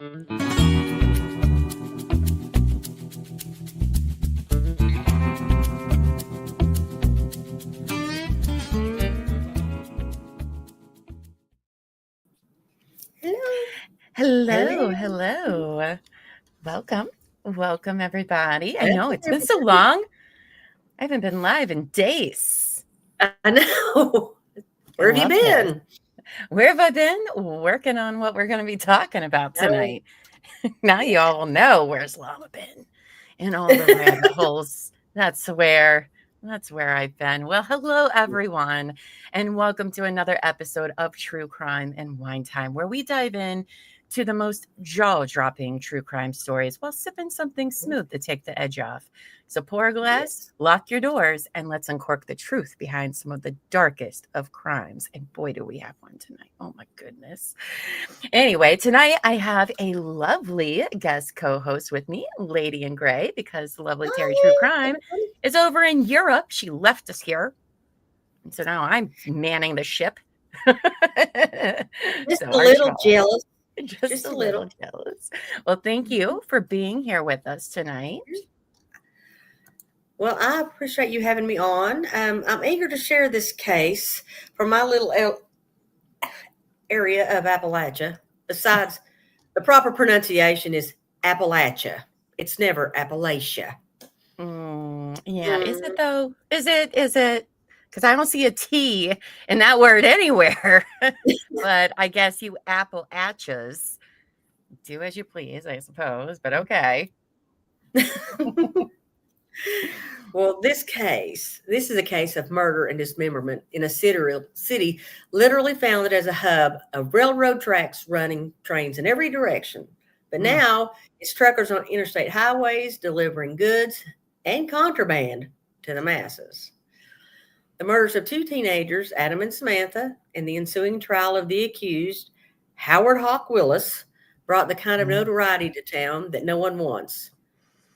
Hello. Welcome, everybody. I know it's been so long. I haven't been live in days. I know. Where have you been? Where have I been? Working on what we're going to be talking about tonight. Now you all will know where's Llama been in all the rabbit holes. That's where I've been. Well, hello, everyone, and welcome to another episode of True Crime and Wine Time, where we dive in to the most jaw-dropping true crime stories while sipping something smooth to take the edge off. So pour a glass, lock your doors, and let's uncork the truth behind some of the darkest of crimes. And boy, do we have one tonight. Oh, my goodness. Anyway, tonight I have a lovely guest co-host with me, Lady in Gray, because the lovely Terry True Crime is over in Europe. She left us here. And so now I'm manning the ship. Just a little jealous. Just a little jealous. Well, thank you for being here with us tonight. Well, I appreciate you having me on. I'm eager to share this case from my little area of Appalachia. Besides, the proper pronunciation is Appalachia. It's never Appalachia. Is it though? Is it? Because I don't see a T in that word anywhere. But I guess you Appalachias do as you please, I suppose. But okay. Well, this is a case of murder and dismemberment in a city literally founded as a hub of railroad tracks running trains in every direction. But now it's truckers on interstate highways delivering goods and contraband to the masses. The murders of two teenagers, Adam and Samantha, and the ensuing trial of the accused, Howard Hawk Willis, brought the kind of notoriety to town that no one wants.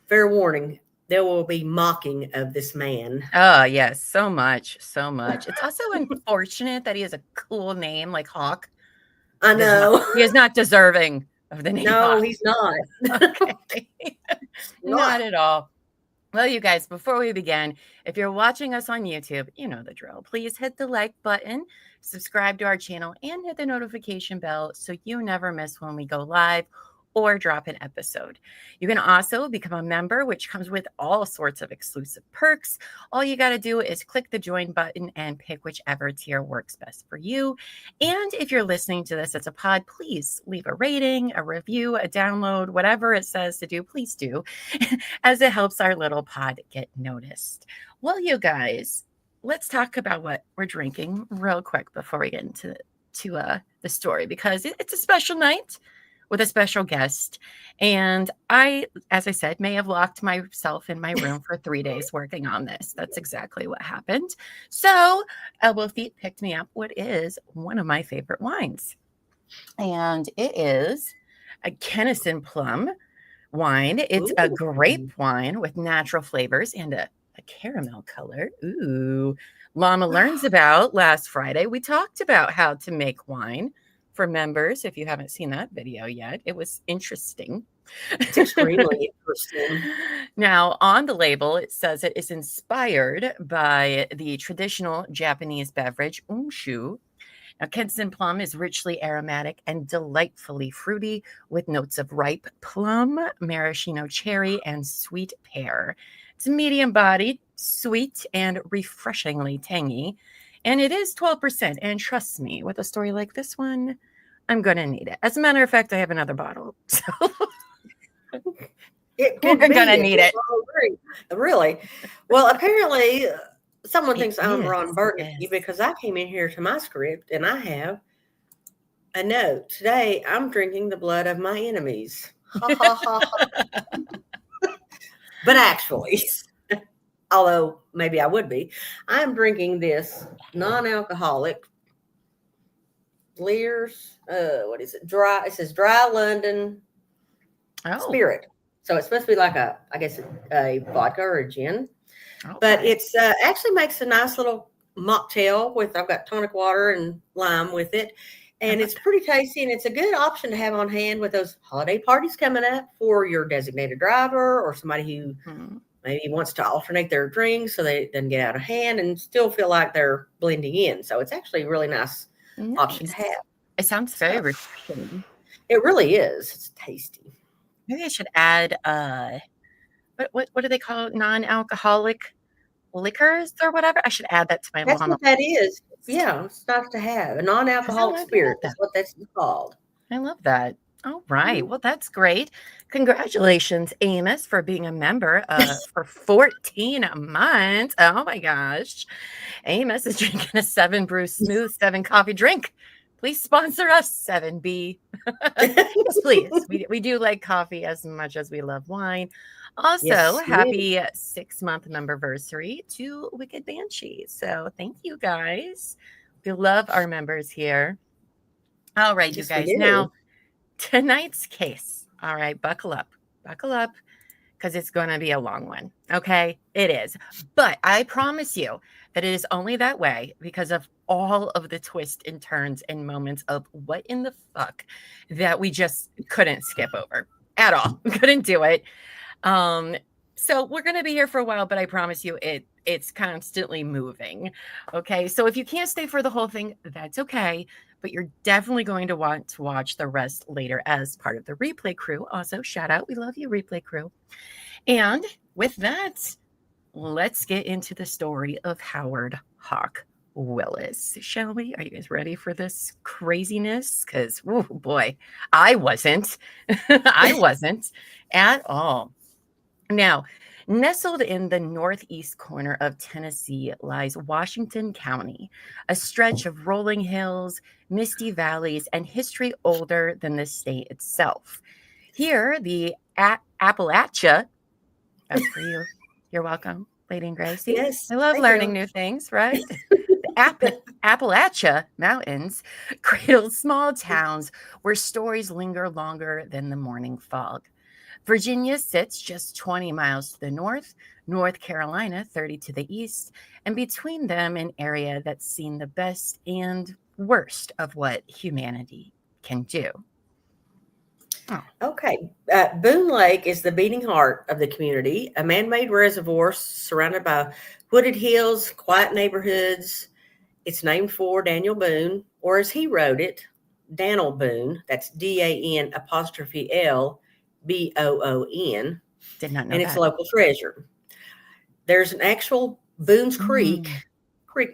Fair warning, there will be mocking of this man. Oh, yes, so much. It's also unfortunate that he has a cool name like Hawk. I know. He is not deserving of the name Hawk. No, he's not. Okay. Not at all. Well, you guys, before we begin, if you're watching us on YouTube, you know the drill. Please hit the like button, subscribe to our channel, and hit the notification bell so you never miss when we go live or drop an episode. You can also become a member, which comes with all sorts of exclusive perks. All you got to do is click the join button and pick whichever tier works best for you. And if you're listening to this as a pod, please leave a rating, a review, a download, whatever it says to do, please do, as it helps our little pod get noticed. Well, you guys, let's talk about what we're drinking real quick before we get into the story, because it's a special night with a special guest. And I, as I said, may have locked myself in my room for 3 days working on this. That's exactly what happened. So Elbow Feet picked me up what is one of my favorite wines. And it is a Kennison Plum wine. It's a grape wine with natural flavors and a caramel color. Ooh. Llama Learns About last Friday. We talked about how to make wine for members. If you haven't seen that video yet, it was interesting. It's extremely interesting. Now, on the label, it says it is inspired by the traditional Japanese beverage, umshu. Now, Kennison Plum is richly aromatic and delightfully fruity with notes of ripe plum, maraschino cherry, and sweet pear. It's medium-bodied, sweet, and refreshingly tangy. And it is 12%. And trust me, with a story like this one, I'm going to need it. As a matter of fact, I have another bottle. So we're going to need it. Really? Well, apparently someone thinks I'm Ron Burgundy because I came in here to my script and I have a note. Today, I'm drinking the blood of my enemies. Ha, ha, ha, ha. But actually, although maybe I would be, I'm drinking this non-alcoholic Lear's, what is it? It says Dry London Spirit. So it's supposed to be like a vodka or a gin. Okay. But it's actually makes a nice little mocktail I've got tonic water and lime with it. And it's pretty tasty, and it's a good option to have on hand with those holiday parties coming up for your designated driver or somebody who maybe wants to alternate their drinks so they doesn't get out of hand and still feel like they're blending in. So it's actually a really nice option to have. It sounds very refreshing. It really is. It's tasty. Maybe I should add what do they call it? Non-alcoholic liquors or whatever. I should add that to my That's what that is. Yeah, it's nice to have. A non-alcoholic spirit. That's what that's called. I love that. All right. Well, that's great. Congratulations, Amos, for being a member for 14 months. Oh my gosh. Amos is drinking a 7 Brew Smooth 7 coffee drink. Please sponsor us, 7B. Yes, please. We do like coffee as much as we love wine. Also, happy 6-month memberversary to Wicked Banshee. So thank you guys. We love our members here. All right, you guys. Now, tonight's case. All right, buckle up, because it's going to be a long one. Okay, it is. But I promise you that it is only that way because of all of the twists and turns and moments of what in the fuck that we just couldn't skip over at all. Couldn't do it. So we're going to be here for a while, but I promise you it's constantly moving. Okay. So if you can't stay for the whole thing, that's okay. But you're definitely going to want to watch the rest later as part of the replay crew. Also, shout out. We love you, replay crew. And with that, let's get into the story of Howard Hawk Willis, shall we? Are you guys ready for this craziness? Because, oh boy, I wasn't. I wasn't at all. Now, nestled in the northeast corner of Tennessee lies Washington County, a stretch of rolling hills, misty valleys, and history older than the state itself. Here, the Appalachia, that's for you. You're welcome, Lady and Gracie. Yes, I love learning new things, right? Appalachia Mountains cradle small towns where stories linger longer than the morning fog. Virginia sits just 20 miles to the north, North Carolina 30 to the east, and between them an area that's seen the best and worst of what humanity can do. Oh. Okay. Boone Lake is the beating heart of the community, a man-made reservoir surrounded by wooded hills, quiet neighborhoods. It's named for Daniel Boone, or as he wrote it, Daniel Boone. That's DAN''L BOON. Did not know and that. It's a local treasure. There's an actual Boone's Creek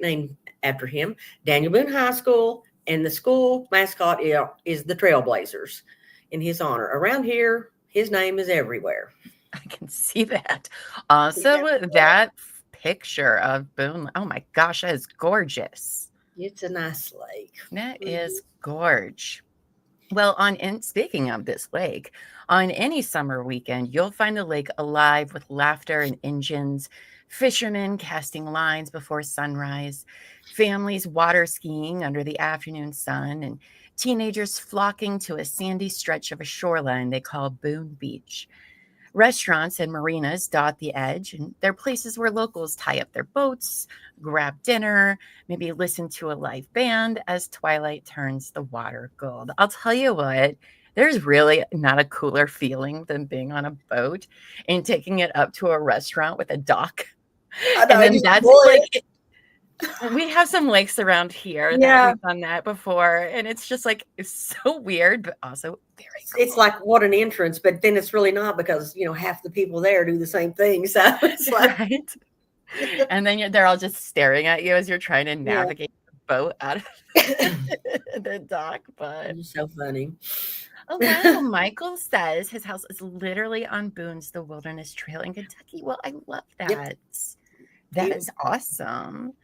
named after him, Daniel Boone High School, and the school mascot is the Trailblazers in his honor. Around here, his name is everywhere. I can see that. Also, that picture of Boone, oh my gosh, that is gorgeous. It's a nice lake. That is gorge. Well, speaking of this lake, on any summer weekend, you'll find the lake alive with laughter and engines, fishermen casting lines before sunrise, families water skiing under the afternoon sun, and teenagers flocking to a sandy stretch of a shoreline they call Boone Beach. Restaurants and marinas dot the edge, and they're places where locals tie up their boats, grab dinner, maybe listen to a live band as twilight turns the water gold. I'll tell you what, there's really not a cooler feeling than being on a boat and taking it up to a restaurant with a dock. And then that's like, we have some lakes around here that we've done that before, and it's just like, it's so weird, but also very cool. It's like, what an entrance, but then it's really not, because half the people there do the same thing. So it's like, right? And then they're all just staring at you as you're trying to navigate the boat out of the dock. But it's so funny. Oh wow, Michael says his house is literally on Boone's The Wilderness Trail in Kentucky. Well, I love that. Yep. That is awesome.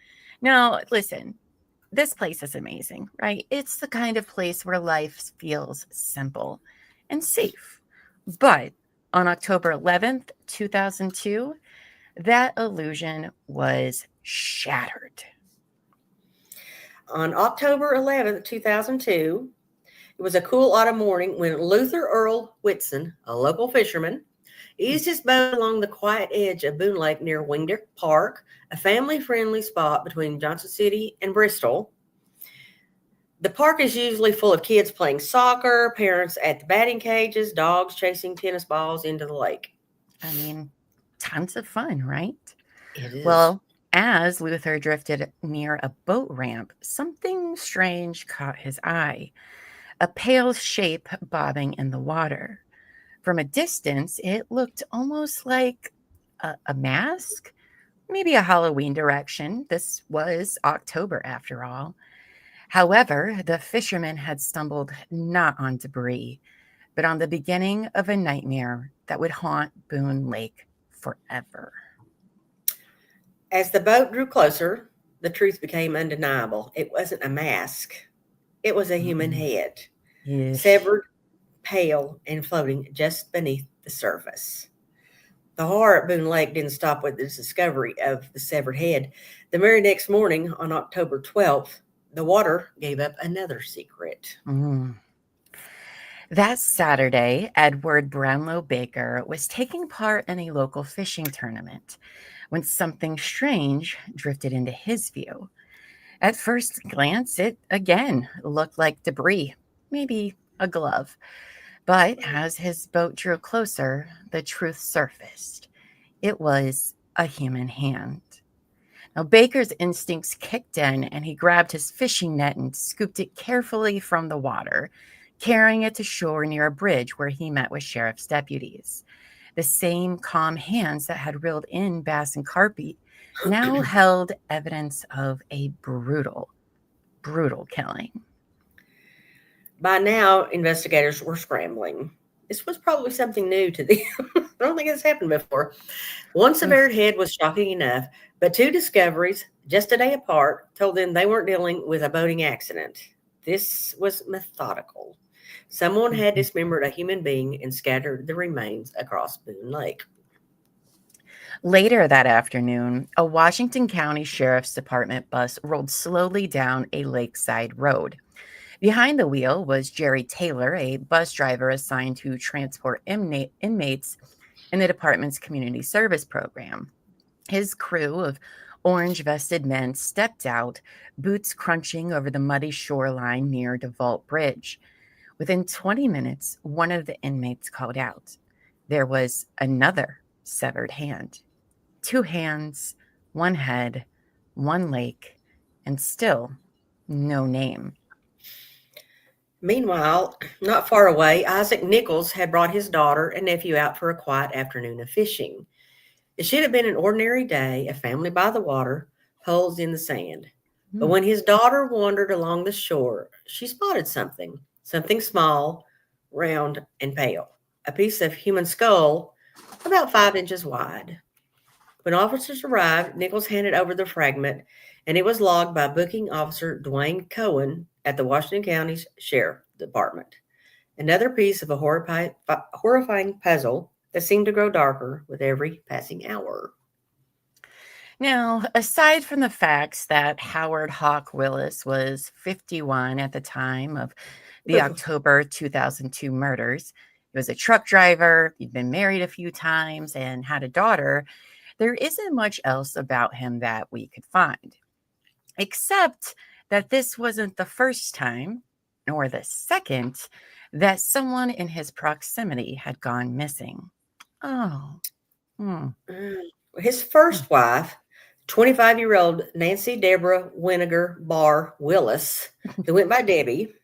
Now, listen, this place is amazing, right? It's the kind of place where life feels simple and safe. But on October 11th, 2002, that illusion was shattered. On October 11th, 2002, it was a cool autumn morning when Luther Earl Whitson, a local fisherman, eased his boat along the quiet edge of Boone Lake near Wingdick Park, a family-friendly spot between Johnson City and Bristol. The park is usually full of kids playing soccer, parents at the batting cages, dogs chasing tennis balls into the lake. I mean, tons of fun, right? It is. Well, as Luther drifted near a boat ramp, something strange caught his eye. A pale shape bobbing in the water. From a distance, it looked almost like a mask, maybe a Halloween direction. This was October after all. However, the fisherman had stumbled not on debris, but on the beginning of a nightmare that would haunt Boone Lake forever. As the boat drew closer, the truth became undeniable. It wasn't a mask. It was a human head, severed, pale, and floating just beneath the surface. The horror at Boone Lake didn't stop with the discovery of the severed head. The very next morning, on October 12th, the water gave up another secret. That Saturday, Edward Brownlow Baker was taking part in a local fishing tournament when something strange drifted into his view. At first glance, it again looked like debris, maybe a glove. But as his boat drew closer, the truth surfaced. It was a human hand. Now, Baker's instincts kicked in, and he grabbed his fishing net and scooped it carefully from the water, carrying it to shore near a bridge where he met with sheriff's deputies. The same calm hands that had reeled in bass and carpet now held evidence of a brutal, brutal killing. By now, investigators were scrambling. This was probably something new to them. I don't think it's happened before. One severed head was shocking enough, but two discoveries, just a day apart, told them they weren't dealing with a boating accident. This was methodical. Someone had dismembered a human being and scattered the remains across Boone Lake. Later that afternoon, a Washington County Sheriff's Department bus rolled slowly down a lakeside road. Behind the wheel was Jerry Taylor, a bus driver assigned to transport inmates in the department's community service program. His crew of orange-vested men stepped out, boots crunching over the muddy shoreline near DeVault Bridge. Within 20 minutes, one of the inmates called out. There was another severed hand. Two hands, one head, one lake, and still no name. Meanwhile, not far away, Isaac Nichols had brought his daughter and nephew out for a quiet afternoon of fishing. It should have been an ordinary day, a family by the water, holes in the sand. But when his daughter wandered along the shore, she spotted something small, round, and pale, a piece of human skull about 5 inches wide. When officers arrived, Nichols handed over the fragment, and it was logged by booking officer Dwayne Cohen at the Washington County Sheriff Department. Another piece of a horrifying puzzle that seemed to grow darker with every passing hour. Now, aside from the facts that Howard Hawk Willis was 51 at the time of the October 2002 murders, he was a truck driver, he'd been married a few times, and had a daughter, there isn't much else about him that we could find. Except that this wasn't the first time, nor the second, that someone in his proximity had gone missing. His first wife, 25-year-old Nancy Deborah Winiger Barr Willis, who went by Debbie,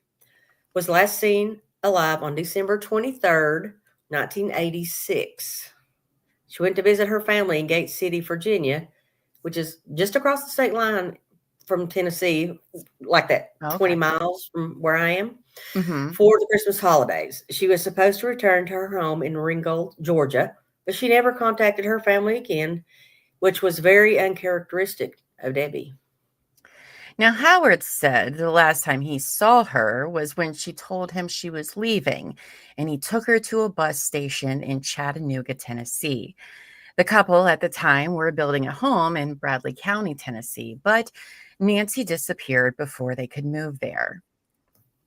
was last seen alive on December 23rd, 1986. She went to visit her family in Gate City, Virginia, which is just across the state line from Tennessee, like that 20 miles from where I am, for the Christmas holidays. She was supposed to return to her home in Ringgold, Georgia, but she never contacted her family again, which was very uncharacteristic of Debbie. Now, Howard said the last time he saw her was when she told him she was leaving, and he took her to a bus station in Chattanooga, Tennessee. The couple at the time were building a home in Bradley County, Tennessee, but Nancy disappeared before they could move there.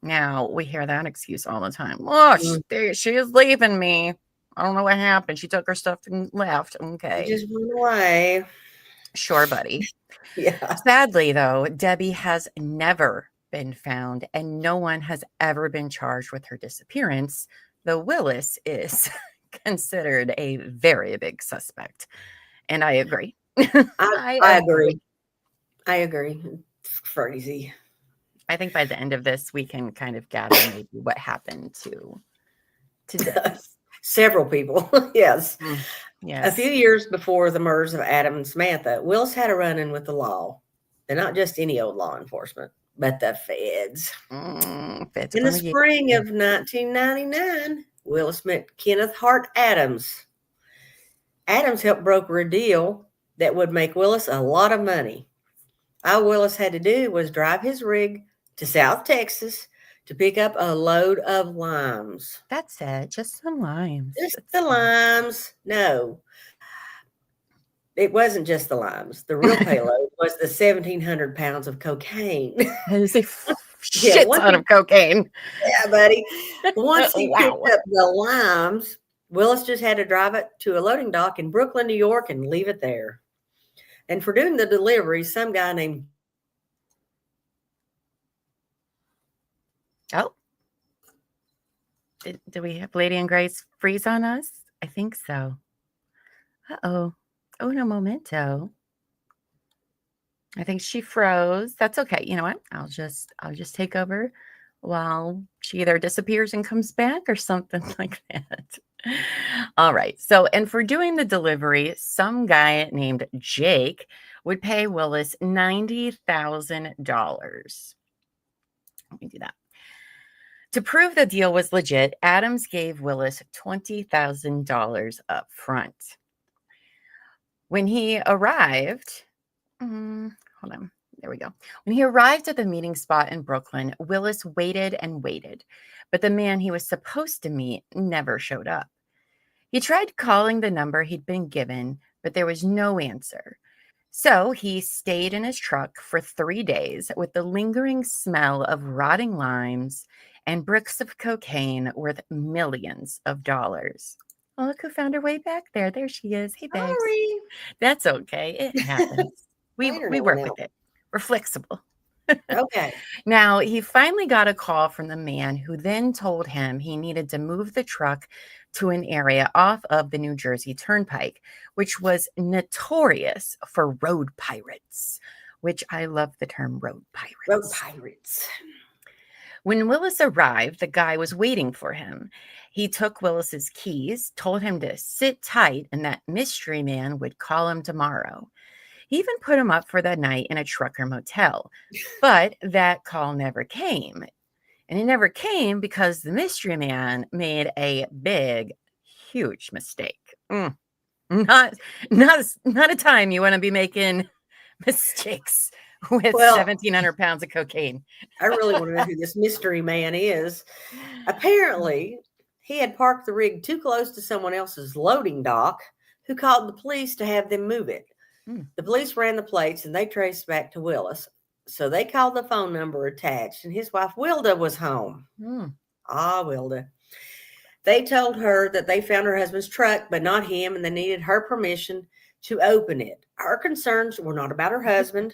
Now, we hear that excuse all the time. Oh, she is leaving me. I don't know what happened. She took her stuff and left. Okay. She just went away. Sure, buddy. Yeah. Sadly, though, Debbie has never been found, and no one has ever been charged with her disappearance, though Willis is considered a very big suspect. And I agree. I agree. I agree. It's crazy. I think by the end of this, we can kind of gather maybe what happened to Dick. Several people, yes. Yes. A few years before the murders of Adam and Samantha, Willis had a run-in with the law. They're not just any old law enforcement, but the feds. Feds In the spring of 1999, Willis met Kenneth Hart Adams. Adams helped broker a deal that would make Willis a lot of money. All Willis had to do was drive his rig to South Texas to pick up a load of limes. That's it. Just some limes. Just the limes. No. It wasn't just the limes. The real payload was the 1,700 pounds of cocaine. That is a shit ton of cocaine. Yeah, buddy. Once he picked up the limes, Willis just had to drive it to a loading dock in Brooklyn, New York, and leave it there. And for doing the delivery, some guy named... Oh. Do we have Lady and Grace freeze on us? I think so. Uh-oh. Oh, no momento. I think she froze. That's okay. You know what? I'll just take over while she either disappears and comes back or something like that. All right. So, and for doing the delivery, some guy named Jake would pay Willis $90,000. Let me do that. To prove the deal was legit, Adams gave Willis $20,000 up front. When he arrived, hold on, there we go. When he arrived at the meeting spot in Brooklyn, Willis waited and waited, but the man he was supposed to meet never showed up. He tried calling the number he'd been given, but there was no answer. So he stayed in his truck for 3 days with the lingering smell of rotting limes and bricks of cocaine worth millions of dollars. Oh, look who found her way back there. There she is. Hey, babes. Sorry. That's okay. It happens. we work with it. We're flexible. Okay. Now, he finally got a call from the man who then told him he needed to move the truck to an area off of the New Jersey Turnpike, which was notorious for road pirates, which I love the term road pirates. Road pirates. When Willis arrived, the guy was waiting for him. He took Willis's keys, told him to sit tight, and that mystery man would call him tomorrow. He even put him up for the night in a trucker motel, but that call never came. And it never came because the mystery man made a big, huge mistake. Not a time you want to be making mistakes with 1,700 pounds of cocaine. I really want to know who this mystery man is. Apparently, he had parked the rig too close to someone else's loading dock, who called the police to have them move it. The police ran the plates and they traced back to Willis. So they called the phone number attached, and his wife Wilda was home. Wilda. They told her that they found her husband's truck, but not him, and they needed her permission to open it. Her concerns were not about her husband.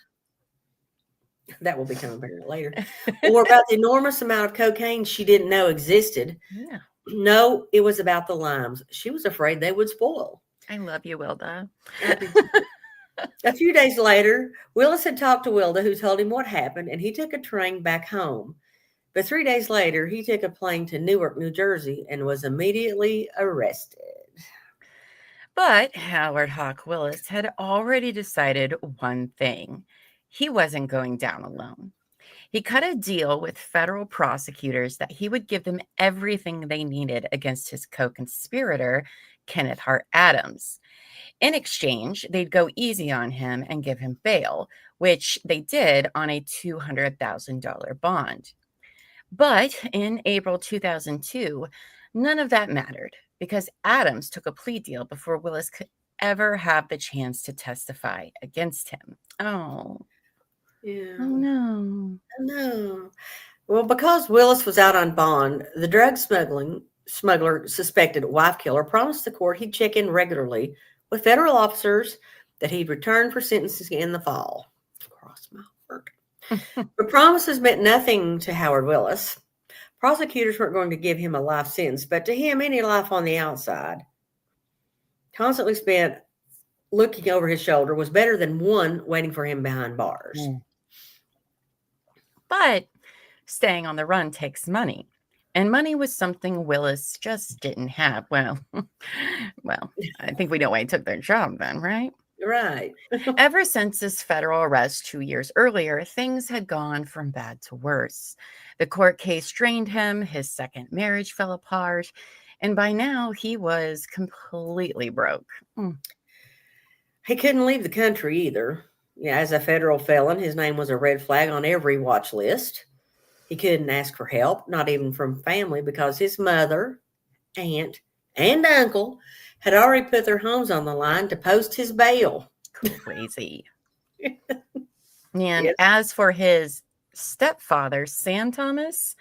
That will become apparent later. Or about the enormous amount of cocaine she didn't know existed. Yeah. No, it was about the limes. She was afraid they would spoil. I love you, Wilda. A few days later, Willis had talked to Wilda, who told him what happened, and he took a train back home. But 3 days later, he took a plane to Newark, New Jersey, and was immediately arrested. But Howard Hawk Willis had already decided one thing. He wasn't going down alone. He cut a deal with federal prosecutors that he would give them everything they needed against his co-conspirator, Kenneth Hart Adams. In exchange, they'd go easy on him and give him bail, which they did on a $200,000 bond. But in April 2002, none of that mattered because Adams took a plea deal before Willis could ever have the chance to testify against him. Oh. Yeah. Oh, no. No. Well, because Willis was out on bond, the drug smuggler suspected wife killer promised the court he'd check in regularly with federal officers, that he'd return for sentencing in the fall. Cross my heart. The promises meant nothing to Howard Willis. Prosecutors weren't going to give him a life sentence, but to him, any life on the outside, constantly spent looking over his shoulder, was better than one waiting for him behind bars. But staying on the run takes money. And money was something Willis just didn't have. Well, I think we know why he took their job then, right? Right. Ever since his federal arrest 2 years earlier, things had gone from bad to worse. The court case drained him, his second marriage fell apart, and by now he was completely broke. He couldn't leave the country either. Yeah, as a federal felon, his name was a red flag on every watch list. He couldn't ask for help, not even from family, because his mother, aunt, and uncle had already put their homes on the line to post his bail. Crazy. And as for his stepfather, Sam Thomas,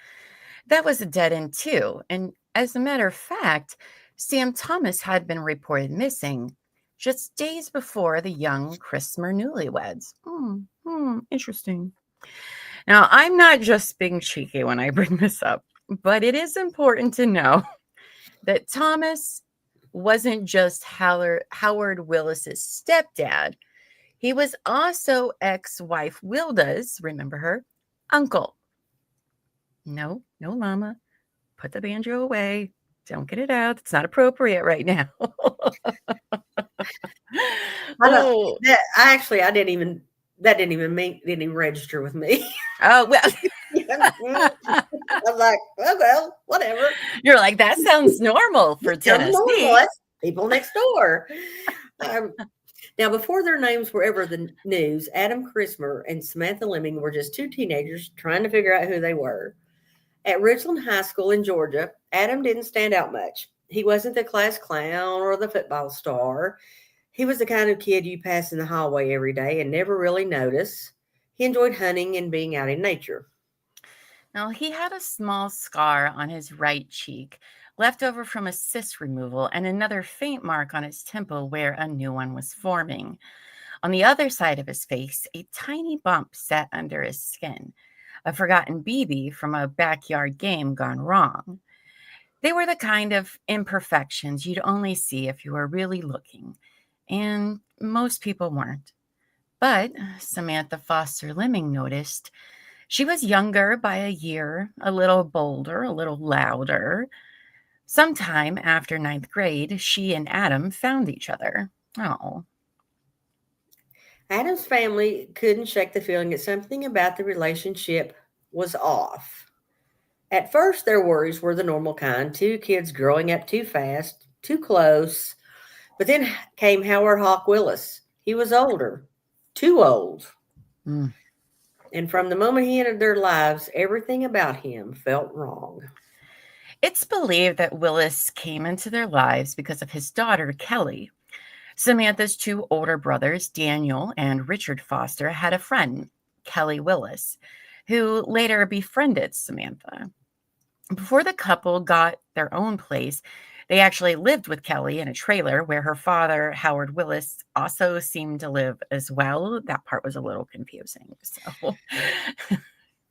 that was a dead end too. And as a matter of fact, Sam Thomas had been reported missing just days before the young Christmas newlyweds. Interesting. Now, I'm not just being cheeky when I bring this up, but it is important to know that Thomas wasn't just Howard Willis's stepdad. He was also ex-wife Wilda's, remember her, uncle. No, mama. Put the banjo away. Don't get it out. It's not appropriate right now. That didn't even register with me. Oh, well. I was like, oh, well, whatever. You're like, that sounds normal for Tennessee. People next door. Now, before their names were ever the news, Adam Christmer and Samantha Lemming were just two teenagers trying to figure out who they were. At Ridgeland High School in Georgia, Adam didn't stand out much. He wasn't the class clown or the football star. He was the kind of kid you pass in the hallway every day and never really notice. He enjoyed hunting and being out in nature. Now, he had a small scar on his right cheek, left over from a cyst removal, and another faint mark on his temple where a new one was forming. On the other side of his face, a tiny bump sat under his skin, a forgotten BB from a backyard game gone wrong. They were the kind of imperfections you'd only see if you were really looking, and most people weren't. But Samantha Foster Lemming noticed she was younger by a year, a little bolder, a little louder. Sometime after 9th grade, she and Adam found each other. Oh. Adam's family couldn't shake the feeling that something about the relationship was off. At first, their worries were the normal kind, two kids growing up too fast, too close. But then came Howard Hawk Willis. He was older, too old. And from the moment he entered their lives, everything about him felt wrong. It's believed that Willis came into their lives because of his daughter, Kelly. Samantha's two older brothers, Daniel and Richard Foster, had a friend, Kelly Willis, who later befriended Samantha. Before the couple got their own place, they actually lived with Kelly in a trailer where her father, Howard Willis, also seemed to live as well. That part was a little confusing. So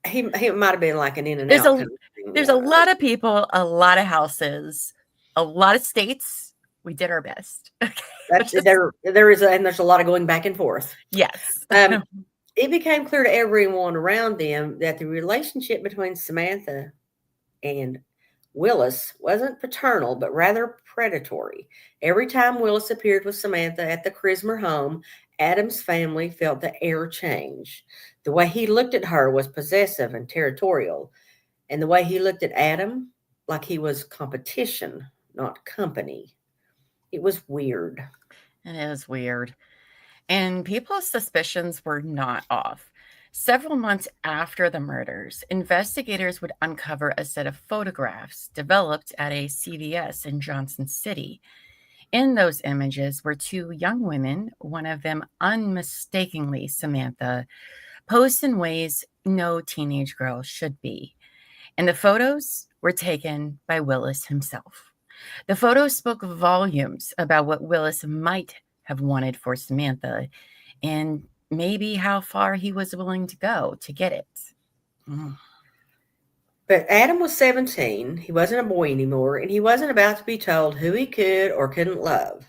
he might have been like an in and out. There's a lot of people, a lot of houses, a lot of states. We did our best. There's a lot of going back and forth. Yes. It became clear to everyone around them that the relationship between Samantha and Willis wasn't paternal, but rather predatory. Every time Willis appeared with Samantha at the Christmer home, Adam's family felt the air change. The way he looked at her was possessive and territorial. And the way he looked at Adam, like he was competition, not company. It was weird. It is weird. And people's suspicions were not off. Several months after the murders, investigators would uncover a set of photographs developed at a CVS in Johnson City. In those images were two young women, one of them unmistakably Samantha, posed in ways no teenage girl should be. And the photos were taken by Willis himself. The photos spoke volumes about what Willis might have wanted for Samantha, and maybe how far he was willing to go to get it. Mm. But Adam was 17. He wasn't a boy anymore, and he wasn't about to be told who he could or couldn't love.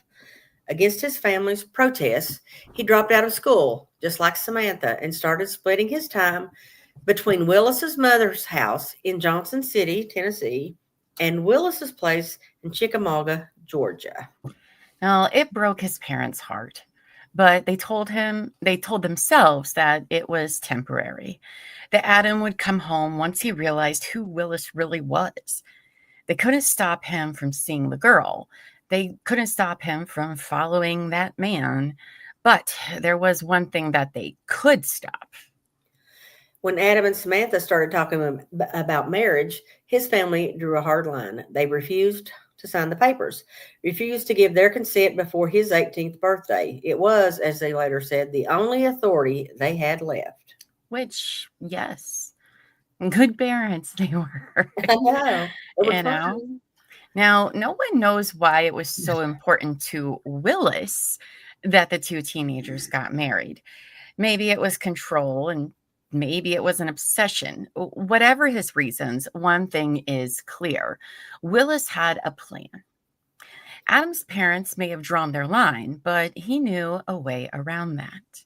Against his family's protests, he dropped out of school, just like Samantha, and started splitting his time between Willis's mother's house in Johnson City, Tennessee, and Willis's place in Chickamauga, Georgia. Now, it broke his parents' heart, but they told themselves that it was temporary, that Adam would come home once he realized who Willis really was. They couldn't stop him from seeing the girl. They couldn't stop him from following that man. But there was one thing that they could stop. When Adam and Samantha started talking about marriage, his family drew a hard line. They refused to sign the papers, refused to give their consent before his 18th birthday. It was, as they later said, the only authority they had left. Which, yes, good parents they were. I know. You know? Now, no one knows why it was so important to Willis that the two teenagers got married. Maybe it was control, and maybe it was an obsession. Whatever his reasons, one thing is clear. Willis had a plan. Adam's parents may have drawn their line, but he knew a way around that.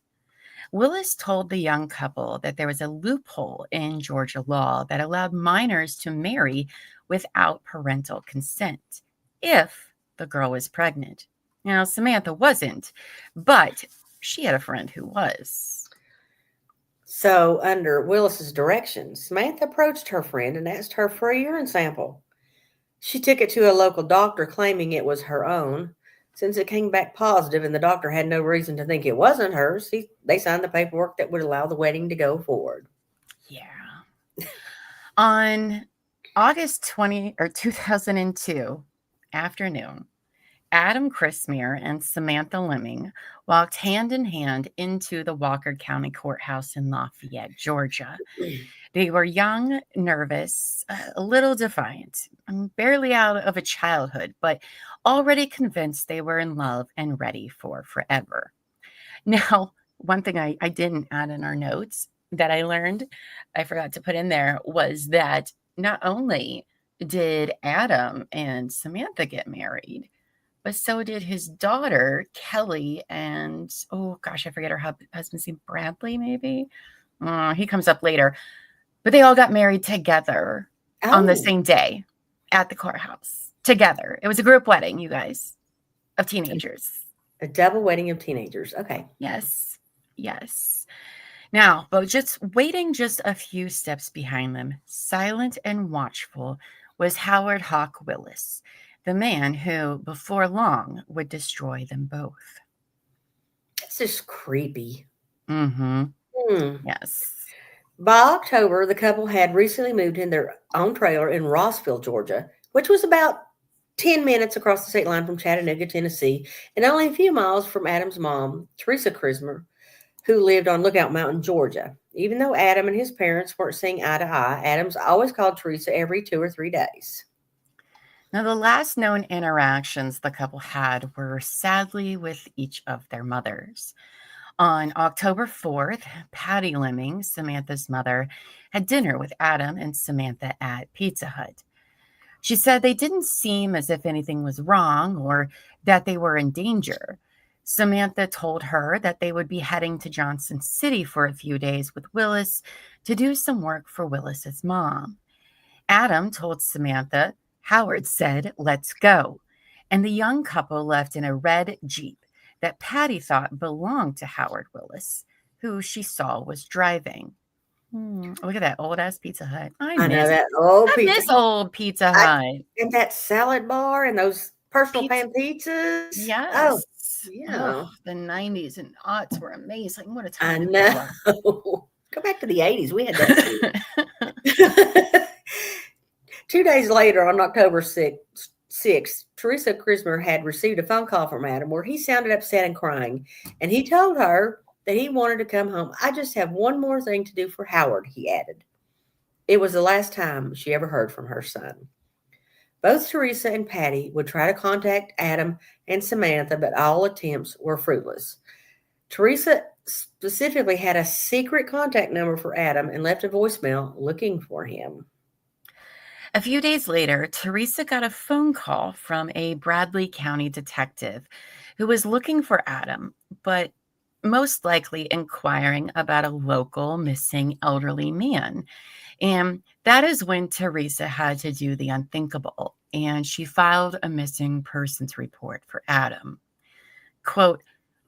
Willis told the young couple that there was a loophole in Georgia law that allowed minors to marry without parental consent if the girl was pregnant. Now, Samantha wasn't, but she had a friend who was. So, under Willis's direction, Samantha approached her friend and asked her for a urine sample. She took it to a local doctor, claiming it was her own. Since it came back positive and the doctor had no reason to think it wasn't hers, they signed the paperwork that would allow the wedding to go forward. Yeah. On August 2002 afternoon, Adam Christmere and Samantha Lemming walked hand in hand into the Walker County Courthouse in Lafayette, Georgia. They were young, nervous, a little defiant, barely out of a childhood, but already convinced they were in love and ready for forever. Now, one thing I didn't add in our notes that I learned, I forgot to put in there, was that not only did Adam and Samantha get married, but so did his daughter, Kelly, and, oh gosh, I forget her husband's name, Bradley, maybe? He comes up later. But they all got married together on the same day at the courthouse. Together. It was a group wedding, you guys, of teenagers. A double wedding of teenagers. Okay. Yes. Yes. Now, but just waiting just a few steps behind them, silent and watchful, was Howard Hawk Willis, the man who, before long, would destroy them both. This is creepy. Mm-hmm. Yes. By October, the couple had recently moved in their own trailer in Rossville, Georgia, which was about 10 minutes across the state line from Chattanooga, Tennessee, and only a few miles from Adam's mom, Teresa Christmere, who lived on Lookout Mountain, Georgia. Even though Adam and his parents weren't seeing eye to eye, Adams always called Teresa every 2 or 3 days. Now, the last known interactions the couple had were sadly with each of their mothers. On October 4th, Patty Lemming, Samantha's mother, had dinner with Adam and Samantha at Pizza Hut. She said they didn't seem as if anything was wrong or that they were in danger. Samantha told her that they would be heading to Johnson City for a few days with Willis to do some work for Willis's mom. Adam told Samantha, Howard said, "Let's go." And the young couple left in a red Jeep that Patty thought belonged to Howard Willis, who she saw was driving. Look at that old-ass Pizza Hut. I miss that old old Pizza Hut. And that salad bar and those personal pan pizzas. Yes. Oh, yeah. Oh, the 90s and aughts were amazing. What a time. I know. Go back to the 80s. We had that too. 2 days later, on October 6th, Teresa Christmere had received a phone call from Adam where he sounded upset and crying, and he told her that he wanted to come home. "I just have one more thing to do for Howard," he added. It was the last time she ever heard from her son. Both Teresa and Patty would try to contact Adam and Samantha, but all attempts were fruitless. Teresa specifically had a secret contact number for Adam and left a voicemail looking for him. A few days later, Teresa got a phone call from a Bradley County detective who was looking for Adam, but most likely inquiring about a local missing elderly man. And that is when Teresa had to do the unthinkable, and she filed a missing persons report for Adam. Quote,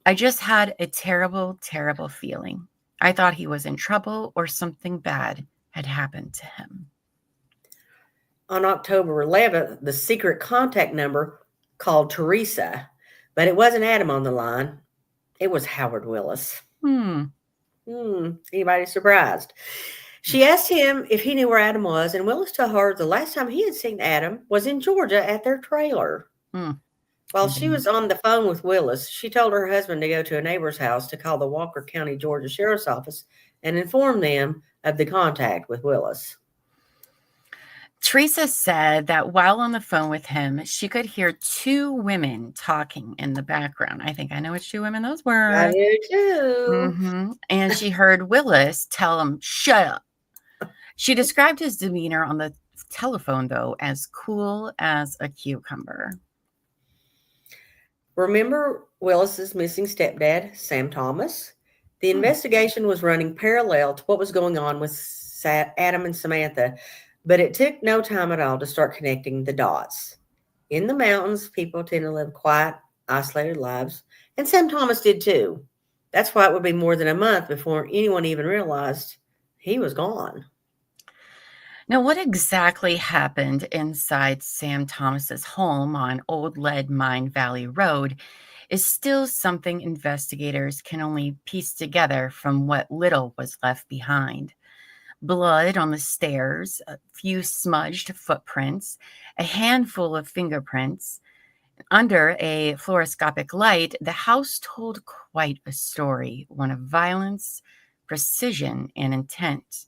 I just had a terrible, terrible feeling. I thought he was in trouble or something bad had happened to him. On October 11th, the secret contact number called Teresa, but it wasn't Adam on the line. It was Howard Willis. Anybody surprised? She asked him if he knew where Adam was, and Willis told her the last time he had seen Adam was in Georgia at their trailer. While she was on the phone with Willis, she told her husband to go to a neighbor's house to call the Walker County, Georgia Sheriff's Office and inform them of the contact with Willis. Teresa said that while on the phone with him, she could hear two women talking in the background. I think I know which two women those were. I do too. And she heard Willis tell him, shut up. She described his demeanor on the telephone, though, as cool as a cucumber. Remember Willis's missing stepdad, Sam Thomas? The investigation was running parallel to what was going on with Adam and Samantha, but it took no time at all to start connecting the dots. In the mountains, people tend to live quiet, isolated lives, and Sam Thomas did too. That's why it would be more than a month before anyone even realized he was gone. Now, what exactly happened inside Sam Thomas's home on Old Lead Mine Valley Road is still something investigators can only piece together from what little was left behind. Blood on the stairs, a few smudged footprints, a handful of fingerprints. Under a fluoroscopic light, the house told quite a story, one of violence, precision, and intent.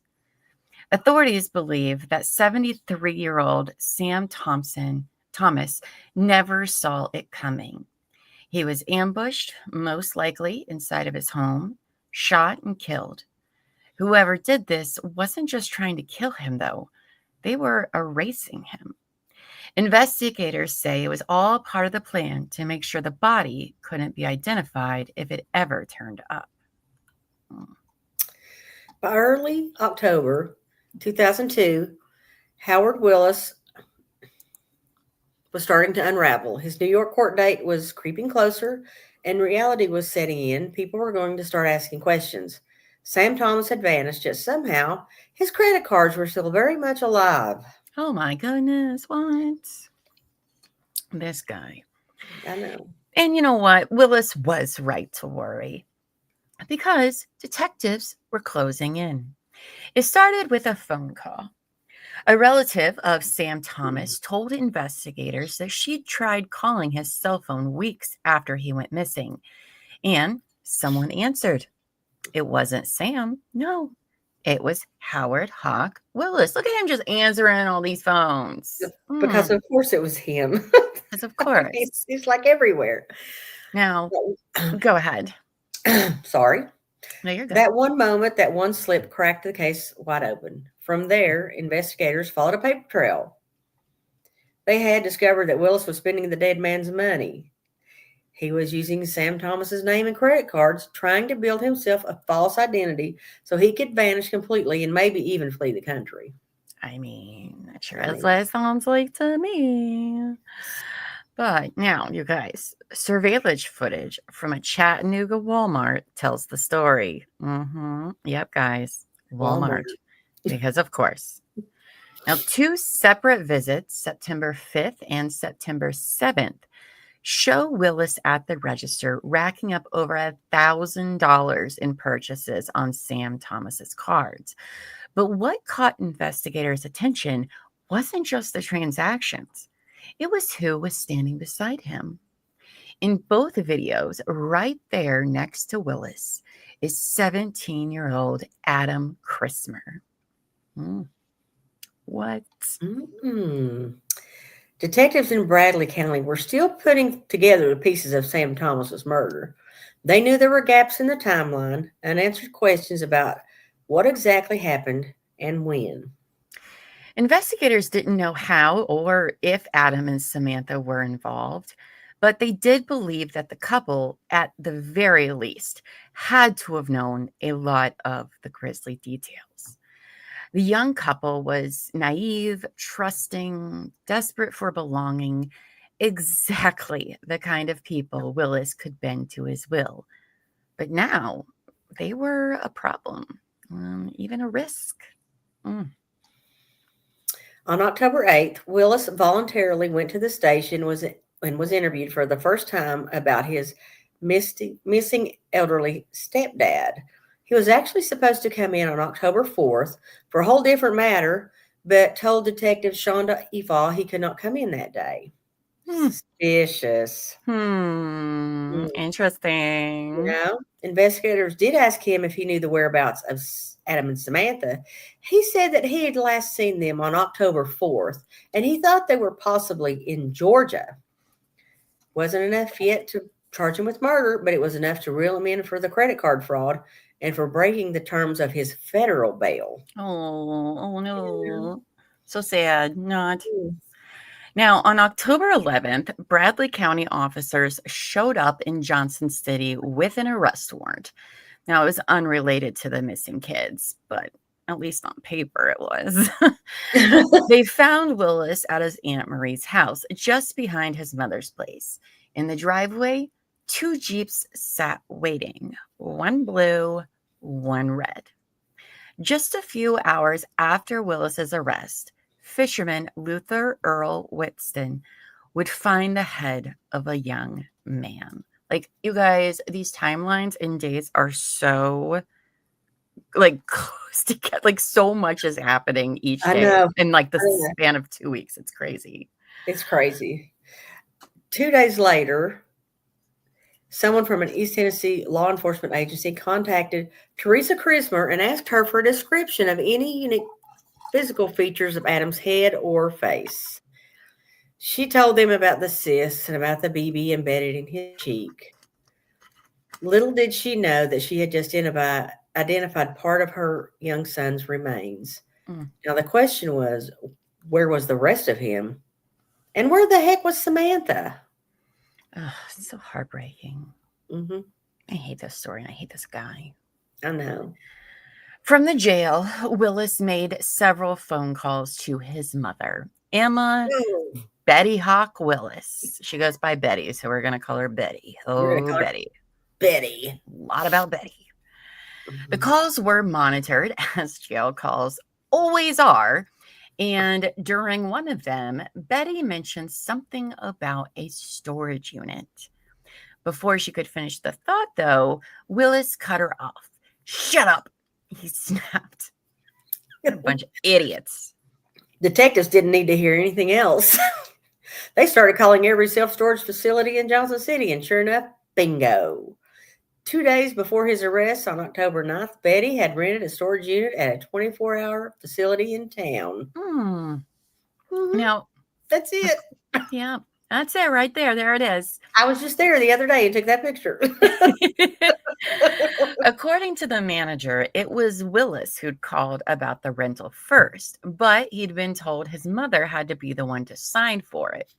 Authorities believe that 73-year-old Sam Thomas never saw it coming. He was ambushed, most likely inside of his home, shot and killed. Whoever did this wasn't just trying to kill him, though. They were erasing him. Investigators say it was all part of the plan to make sure the body couldn't be identified if it ever turned up. By early October 2002, Howard Willis was starting to unravel. His New York court date was creeping closer, and reality was setting in. People were going to start asking questions. Sam Thomas had vanished, yet somehow his credit cards were still very much alive. Oh my goodness, what? This guy. I know. And you know what? Willis was right to worry because detectives were closing in. It started with a phone call. A relative of Sam Thomas told investigators that she'd tried calling his cell phone weeks after he went missing, and someone answered. It wasn't Sam. No, it was Howard Hawk Willis. Look at him just answering all these phones. Because of course it was him. Because of course. It's like everywhere. Now, go ahead. Sorry. No, you're good. That one moment, that one slip cracked the case wide open. From there, investigators followed a paper trail. They had discovered that Willis was spending the dead man's money. He was using Sam Thomas's name and credit cards, trying to build himself a false identity so he could vanish completely and maybe even flee the country. I mean, that sure is what it sounds like to me. But now, you guys, surveillance footage from a Chattanooga Walmart tells the story. Yep, guys, Walmart. Because of course. Now, two separate visits, September 5th and September 7th, show Willis at the register racking up over $1,000 in purchases on Sam Thomas's cards. But what caught investigators' attention wasn't just the transactions. It was who was standing beside him. In both videos, right there next to Willis is 17-year-old Adam Christmer. What? Detectives in Bradley County were still putting together the pieces of Sam Thomas's murder. They knew there were gaps in the timeline, unanswered questions about what exactly happened and when. Investigators didn't know how or if Adam and Samantha were involved, but they did believe that the couple, at the very least, had to have known a lot of the grisly details. The young couple was naive, trusting, desperate for belonging, exactly the kind of people Willis could bend to his will. But now they were a problem, even a risk. Mm. On October 8th, Willis voluntarily went to the station and was interviewed for the first time about his missing elderly stepdad. He was actually supposed to come in on October 4th for a whole different matter, but told Detective Shonda Efall he could not come in that day. Suspicious. Interesting. Investigators did ask him if he knew the whereabouts of Adam and Samantha. He said that he had last seen them on October 4th, and he thought they were possibly in Georgia. Wasn't enough yet to charge him with murder, but it was enough to reel him in for the credit card fraud and for breaking the terms of his federal bail. Oh no. So sad. Not. Now, on October 11th, Bradley County officers showed up in Johnson City with an arrest warrant. Now, it was unrelated to the missing kids, but at least on paper it was. They found Willis at his Aunt Marie's house, just behind his mother's place. In the driveway, 2 Jeeps sat waiting, one blue, one red. Just a few hours after Willis's arrest, fisherman Luther Earl Whitston would find the head of a young man. Like, you guys, these timelines and dates are so close together. Like, so much is happening each day. I know. In like the span of 2 weeks. It's crazy. It's crazy. 2 days later, someone from an East Tennessee law enforcement agency contacted Teresa Crismer and asked her for a description of any unique physical features of Adam's head or face. She told them about the cyst and about the BB embedded in his cheek. Little did she know that she had just identified part of her young son's remains. Now, the question was, where was the rest of him? And where the heck was Samantha? Oh, it's so heartbreaking. I hate this story and I hate this guy. I know. From the jail, Willis made several phone calls to his mother, Emma Betty Hawk Willis. She goes by Betty, so we're going to call her Betty. Oh, Betty. Betty. A lot about Betty. The calls were monitored, as jail calls always are. And during one of them, Betty mentioned something about a storage unit. Before she could finish the thought, though, Willis cut her off. Shut up, he snapped. What a bunch of idiots. Detectives didn't need to hear anything else. They started calling every self-storage facility in Johnson City, and sure enough, bingo. 2 days before his arrest on October 9th, Betty had rented a storage unit at a 24-hour facility in town. Now, that's it. Yeah, that's it right there. There it is. I was just there the other day and took that picture. According to the manager, it was Willis who'd called about the rental first, but he'd been told his mother had to be the one to sign for it.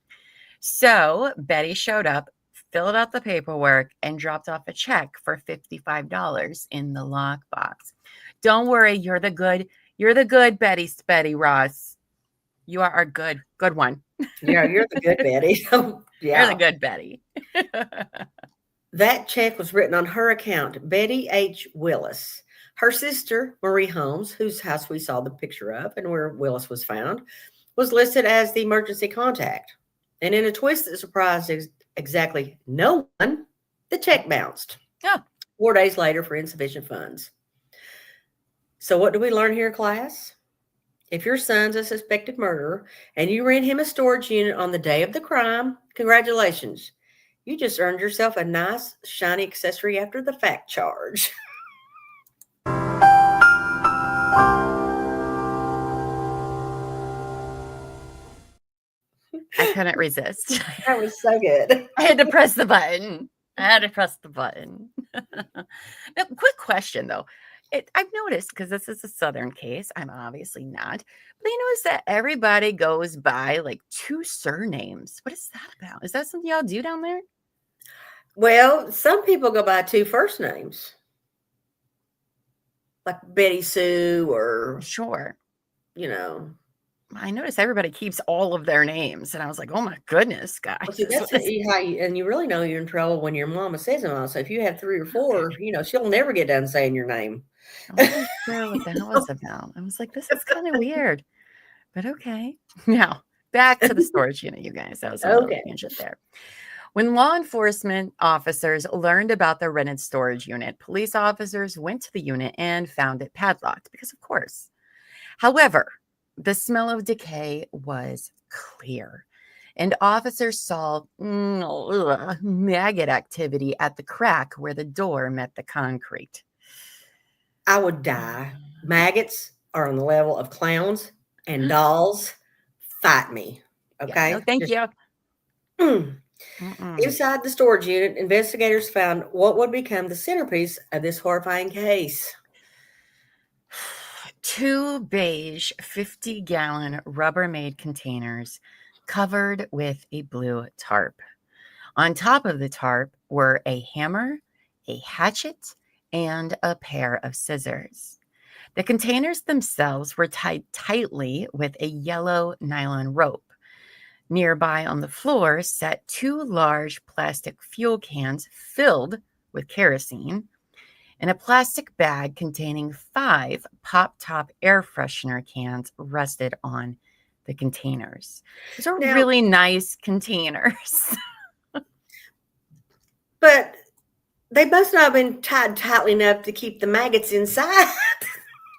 So Betty showed up, filled out the paperwork, and dropped off a check for $55 in the lockbox. Don't worry, you're the good Betty Ross. You are our good one. Yeah, you're the good Betty. You're the good Betty. That check was written on her account, Betty H. Willis. Her sister, Marie Holmes, whose house we saw the picture of and where Willis was found, was listed as the emergency contact. And in a twist that surprised exactly no one, the check bounced. 4 days later for insufficient funds. So what do we learn here, class? If your son's a suspected murderer and you rent him a storage unit on the day of the crime, congratulations. You just earned yourself a nice, shiny accessory after the fact charge. couldn't resist. That was so good. I had to press the button. Now, quick question though. I've noticed, because this is a Southern case, I'm obviously not, but I noticed that everybody goes by like 2 surnames. What is that about? Is that something y'all do down there? Well, some people go by 2 first names, like Betty Sue, or Sure. I noticed everybody keeps all of their names, and I was like, "Oh my goodness, guys!" Well, see, that's how and you really know you're in trouble when your mama says them all. So if you have 3 or 4, she'll never get done saying your name. I wasn't sure what the hell was about. I was like, "This is kind of weird," but okay. Now back to the storage unit, you guys. That was a little tangent there. When law enforcement officers learned about the rented storage unit, police officers went to the unit and found it padlocked because, of course. However, the smell of decay was clear, and officers saw maggot activity at the crack where the door met the concrete. I would die. Maggots are on the level of clowns and dolls. Fight me. Okay? Yeah, no, thank you. Inside the storage unit, investigators found what would become the centerpiece of this horrifying case. 2 beige 50-gallon Rubbermaid containers covered with a blue tarp. On top of the tarp were a hammer, a hatchet, and a pair of scissors. The containers themselves were tied tightly with a yellow nylon rope. Nearby on the floor sat 2 large plastic fuel cans filled with kerosene, and a plastic bag containing 5 pop-top air freshener cans rested on the containers. Those are really nice containers. But they must not have been tied tightly enough to keep the maggots inside.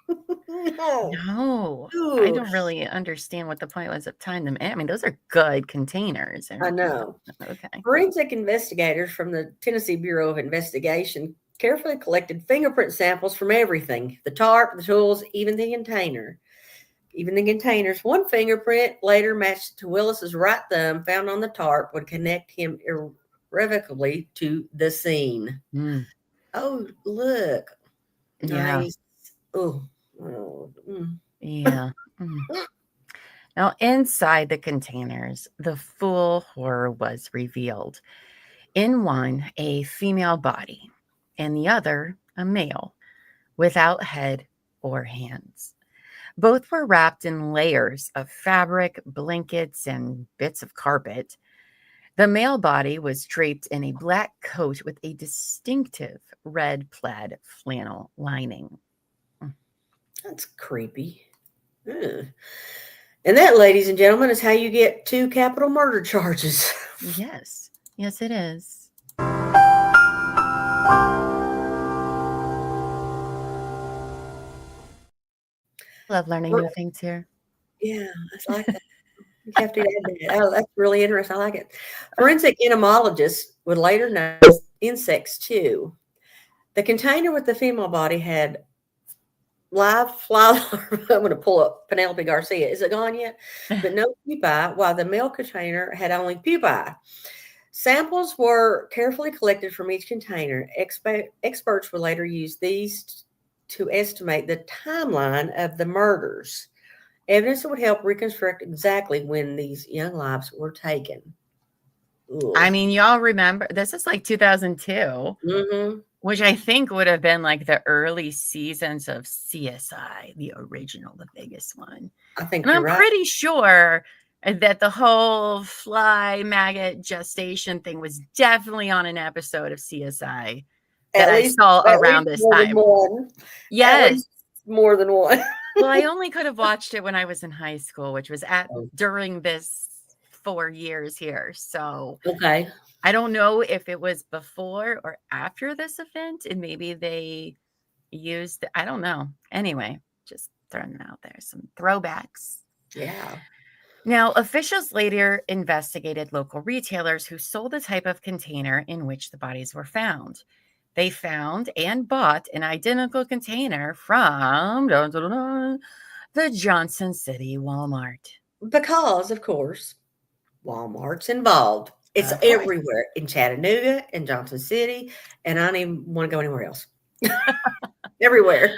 No. I don't really understand what the point was of tying them in. I mean, those are good containers. I know. Okay. Forensic investigators from the Tennessee Bureau of Investigation carefully collected fingerprint samples from everything: the tarp, the tools, even the container. Even the containers. One fingerprint later matched to Willis's right thumb found on the tarp would connect him irrevocably to the scene. Oh, look. Yeah. Nice. Oh. Yeah. Now, inside the containers, the full horror was revealed. In one, a female body, and the other, a male, without head or hands. Both were wrapped in layers of fabric, blankets, and bits of carpet. The male body was draped in a black coat with a distinctive red plaid flannel lining. That's creepy. Ugh. And that, ladies and gentlemen, is how you get 2 capital murder charges. Yes. Yes, it is. Love learning new things here. Yeah, I like that. You have to add that. Oh, that's really interesting. I like it. Forensic entomologists would later notice insects too. The container with the female body had live fly larvae. I'm going to pull up Penelope Garcia. Is it gone yet? But no pupae, while the male container had only pupae. Samples were carefully collected from each container. Experts would later use these to estimate the timeline of the murders. Evidence that would help reconstruct exactly when these young lives were taken. Ooh. I mean, y'all remember, this is like 2002, which I think would have been like the early seasons of CSI, the original, the biggest one. I think and I'm pretty sure that the whole fly maggot gestation thing was definitely on an episode of CSI that I saw around this time. Yes. More than one. Well, I only could have watched it when I was in high school, which was during this 4 years here. So I don't know if it was before or after this event, and maybe they used, I don't know. Anyway, just throwing them out there. Some throwbacks. Yeah. Now, officials later investigated local retailers who sold the type of container in which the bodies were found. They found and bought an identical container from the Johnson City Walmart. Because, of course, Walmart's involved. It's Of course. everywhere in Chattanooga, in Johnson City, and I don't even want to go anywhere else. Everywhere.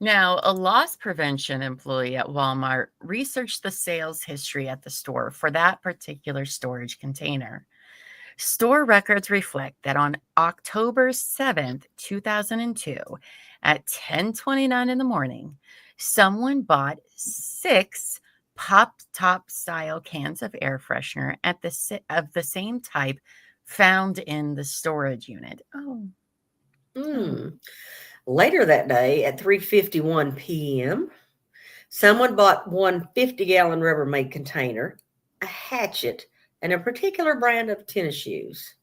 Now, a loss prevention employee at Walmart researched the sales history at the store for that particular storage container. Store records reflect that on October 7th, 2002, at 10:29 in the morning, someone bought 6 pop top style cans of air freshener of the same type found in the storage unit. Oh. Later that day at 3:51 p.m., someone bought one 50-gallon Rubbermaid container, a hatchet, and a particular brand of tennis shoes.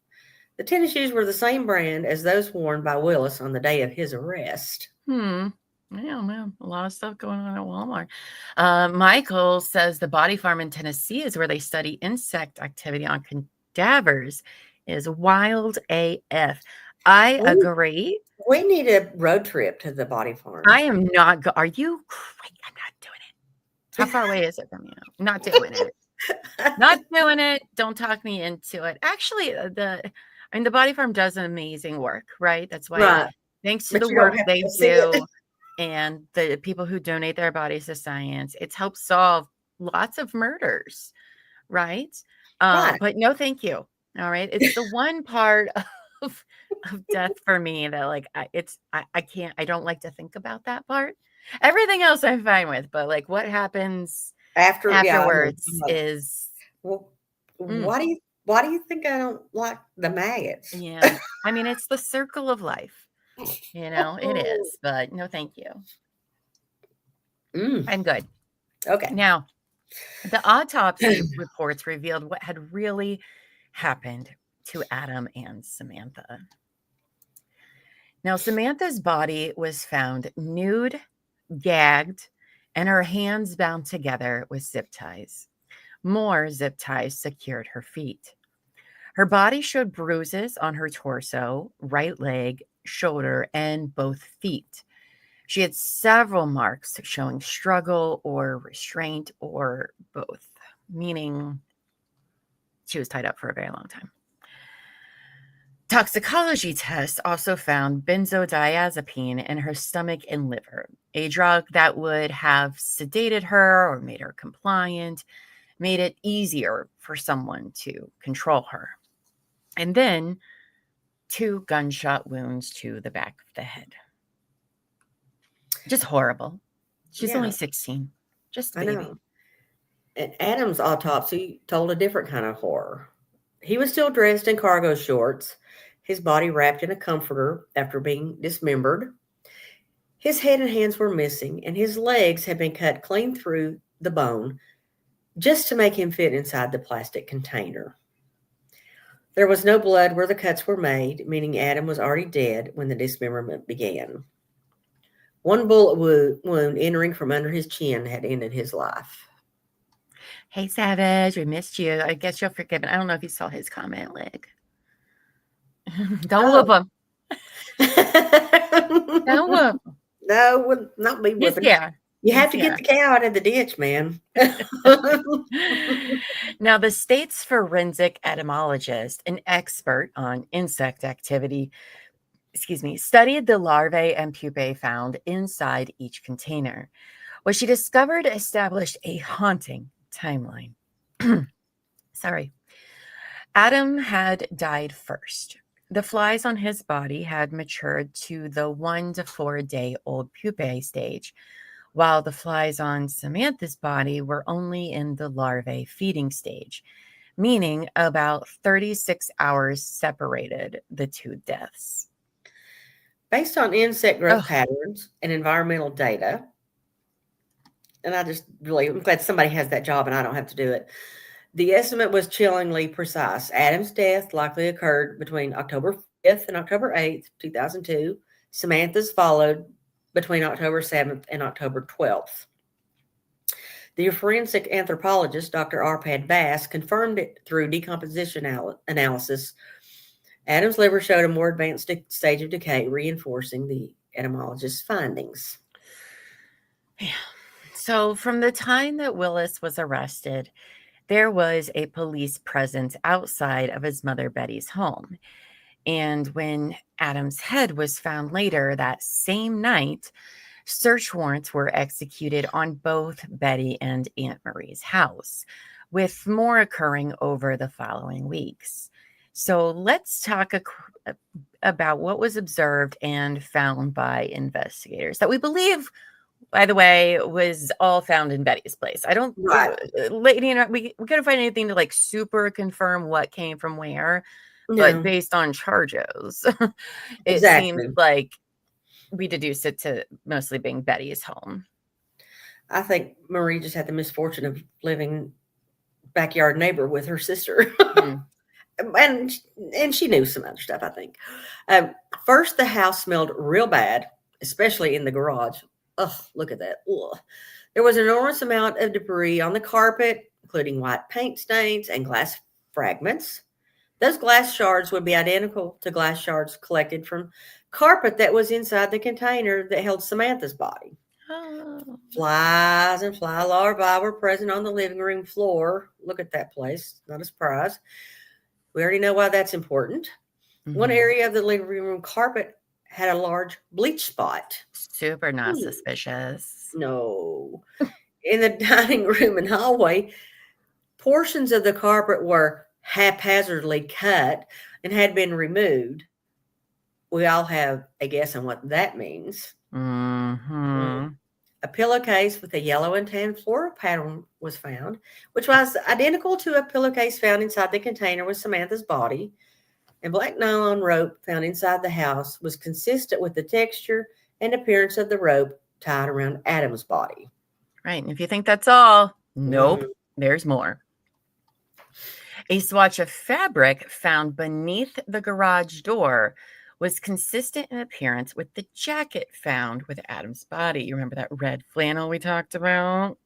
The tennis shoes were the same brand as those worn by Willis on the day of his arrest. Yeah, man, a lot of stuff going on at Walmart. Michael says the body farm in Tennessee is where they study insect activity on cadavers is wild AF. I agree. We need a road trip to the body farm. I am not. Are you crazy? I'm not doing it. How far away is it from you? Not doing it. Not doing it. Don't talk me into it. Actually, the body farm does an amazing work, right? That's why, thanks to the work they do and the people who donate their bodies to science, it's helped solve lots of murders, right? But no, thank you. All right. It's the one part of death for me that like I can't, I don't like to think about that part. Everything else I'm fine with, but like what happens afterwards is why do you think I don't like the maggots? Yeah. I mean, it's the circle of life. It is, but no, thank you. I'm good. Okay. Now, the autopsy reports revealed what had really happened to Adam and Samantha. Now, Samantha's body was found nude, gagged, and her hands bound together with zip ties. More zip ties secured her feet. Her body showed bruises on her torso, right leg, shoulder, and both feet. She had several marks showing struggle or restraint or both, meaning she was tied up for a very long time. Toxicology tests also found benzodiazepine in her stomach and liver, a drug that would have sedated her or made her compliant, made it easier for someone to control her. And then 2 gunshot wounds to the back of the head. Just horrible. She's only 16. Just a baby. I know. And Adam's autopsy told a different kind of horror. He was still dressed in cargo shorts, his body wrapped in a comforter after being dismembered. His head and hands were missing, and his legs had been cut clean through the bone just to make him fit inside the plastic container. There was no blood where the cuts were made, meaning Adam was already dead when the dismemberment began. One bullet wound entering from under his chin had ended his life. Hey, Savage, we missed you. I guess you're forgiven. I don't know if you saw his comment, Leg. Don't whoop him. Don't whoop him. No, not be whooping. You have to get the cow out of the ditch, man. Now, the state's forensic etymologist, an expert on insect activity, studied the larvae and pupae found inside each container. What she discovered established a haunting timeline. Sorry. Adam had died first. The flies on his body had matured to the 1 to 4 day old pupae stage, while the flies on Samantha's body were only in the larvae feeding stage, meaning about 36 hours separated the 2 deaths. Based on insect growth patterns and environmental data, and I'm glad somebody has that job and I don't have to do it. The estimate was chillingly precise. Adam's death likely occurred between October 5th and October 8th, 2002. Samantha's followed between October 7th and October 12th. The forensic anthropologist, Dr. Arpad Bass, confirmed it through decomposition analysis. Adam's liver showed a more advanced stage of decay, reinforcing the etymologist's findings. Yeah. So from the time that Willis was arrested, there was a police presence outside of his mother Betty's home. And when Adam's head was found later that same night, search warrants were executed on both Betty and Aunt Marie's house, with more occurring over the following weeks. So let's talk about what was observed and found by investigators that we believe, by the way, was all found in Betty's place. I don't, Right. we couldn't find anything to like super confirm what came from where, but No, based on charges, it seems exactly. like we deduced it to mostly being Betty's home. I think Marie just had the misfortune of living backyard neighbor with her sister. Mm. and she knew some other stuff, I think. First, the house smelled real bad, especially in the garage. Oh, look at that. Ugh. There was an enormous amount of debris on the carpet, including white paint stains and glass fragments. Those glass shards would be identical to glass shards collected from carpet that was inside the container that held Samantha's body. Oh. Flies and fly larvae were present on the living room floor. Look at that place. Not a surprise. We already know why that's important. Mm-hmm. One area of the living room carpet had a large bleach spot. Super not suspicious. No. In the dining room and hallway, portions of the carpet were haphazardly cut and had been removed. We all have a guess on what that means. Mm-hmm. A pillowcase with a yellow and tan floral pattern was found, which was identical to a pillowcase found inside the container with Samantha's body. And black nylon rope found inside the house was consistent with the texture and appearance of the rope tied around Adam's body. Right. And if you think that's all, nope, there's more. A swatch of fabric found beneath the garage door was consistent in appearance with the jacket found with Adam's body. You remember that red flannel we talked about?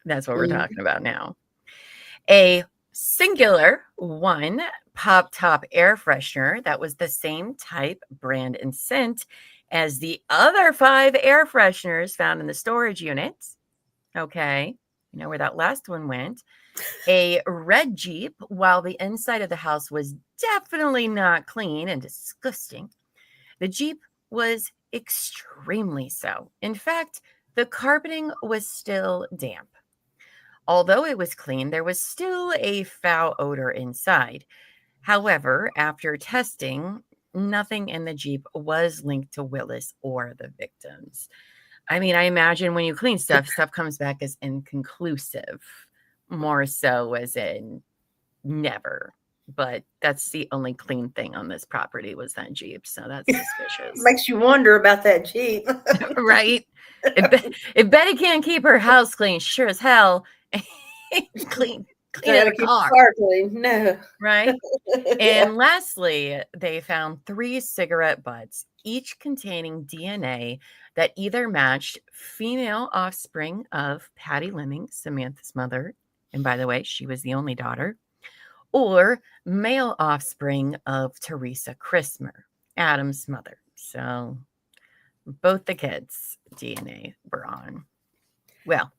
That's what we're talking about now. A singular one Pop Top air freshener that was the same type, brand, and scent as the other 5 air fresheners found in the storage units. Okay. You know where that last one went. A red Jeep, while the inside of the house was definitely not clean and disgusting, the Jeep was extremely so. In fact, the carpeting was still damp. Although it was clean, there was still a foul odor inside. However, after testing, nothing in the Jeep was linked to Willis or the victims. I mean, I imagine when you clean stuff, stuff comes back as inconclusive, more so as in never. But that's the only clean thing on this property was that Jeep. So that's suspicious. Makes you wonder about that Jeep. Right? If Betty can't keep her house clean, sure as hell clean her car. Clean. No. Right? And lastly, they found 3 cigarette butts, each containing DNA that either matched female offspring of Patty Lemming, Samantha's mother, and by the way, she was the only daughter, or male offspring of Teresa Christmer, Adam's mother. So both the kids' DNA were on. Well,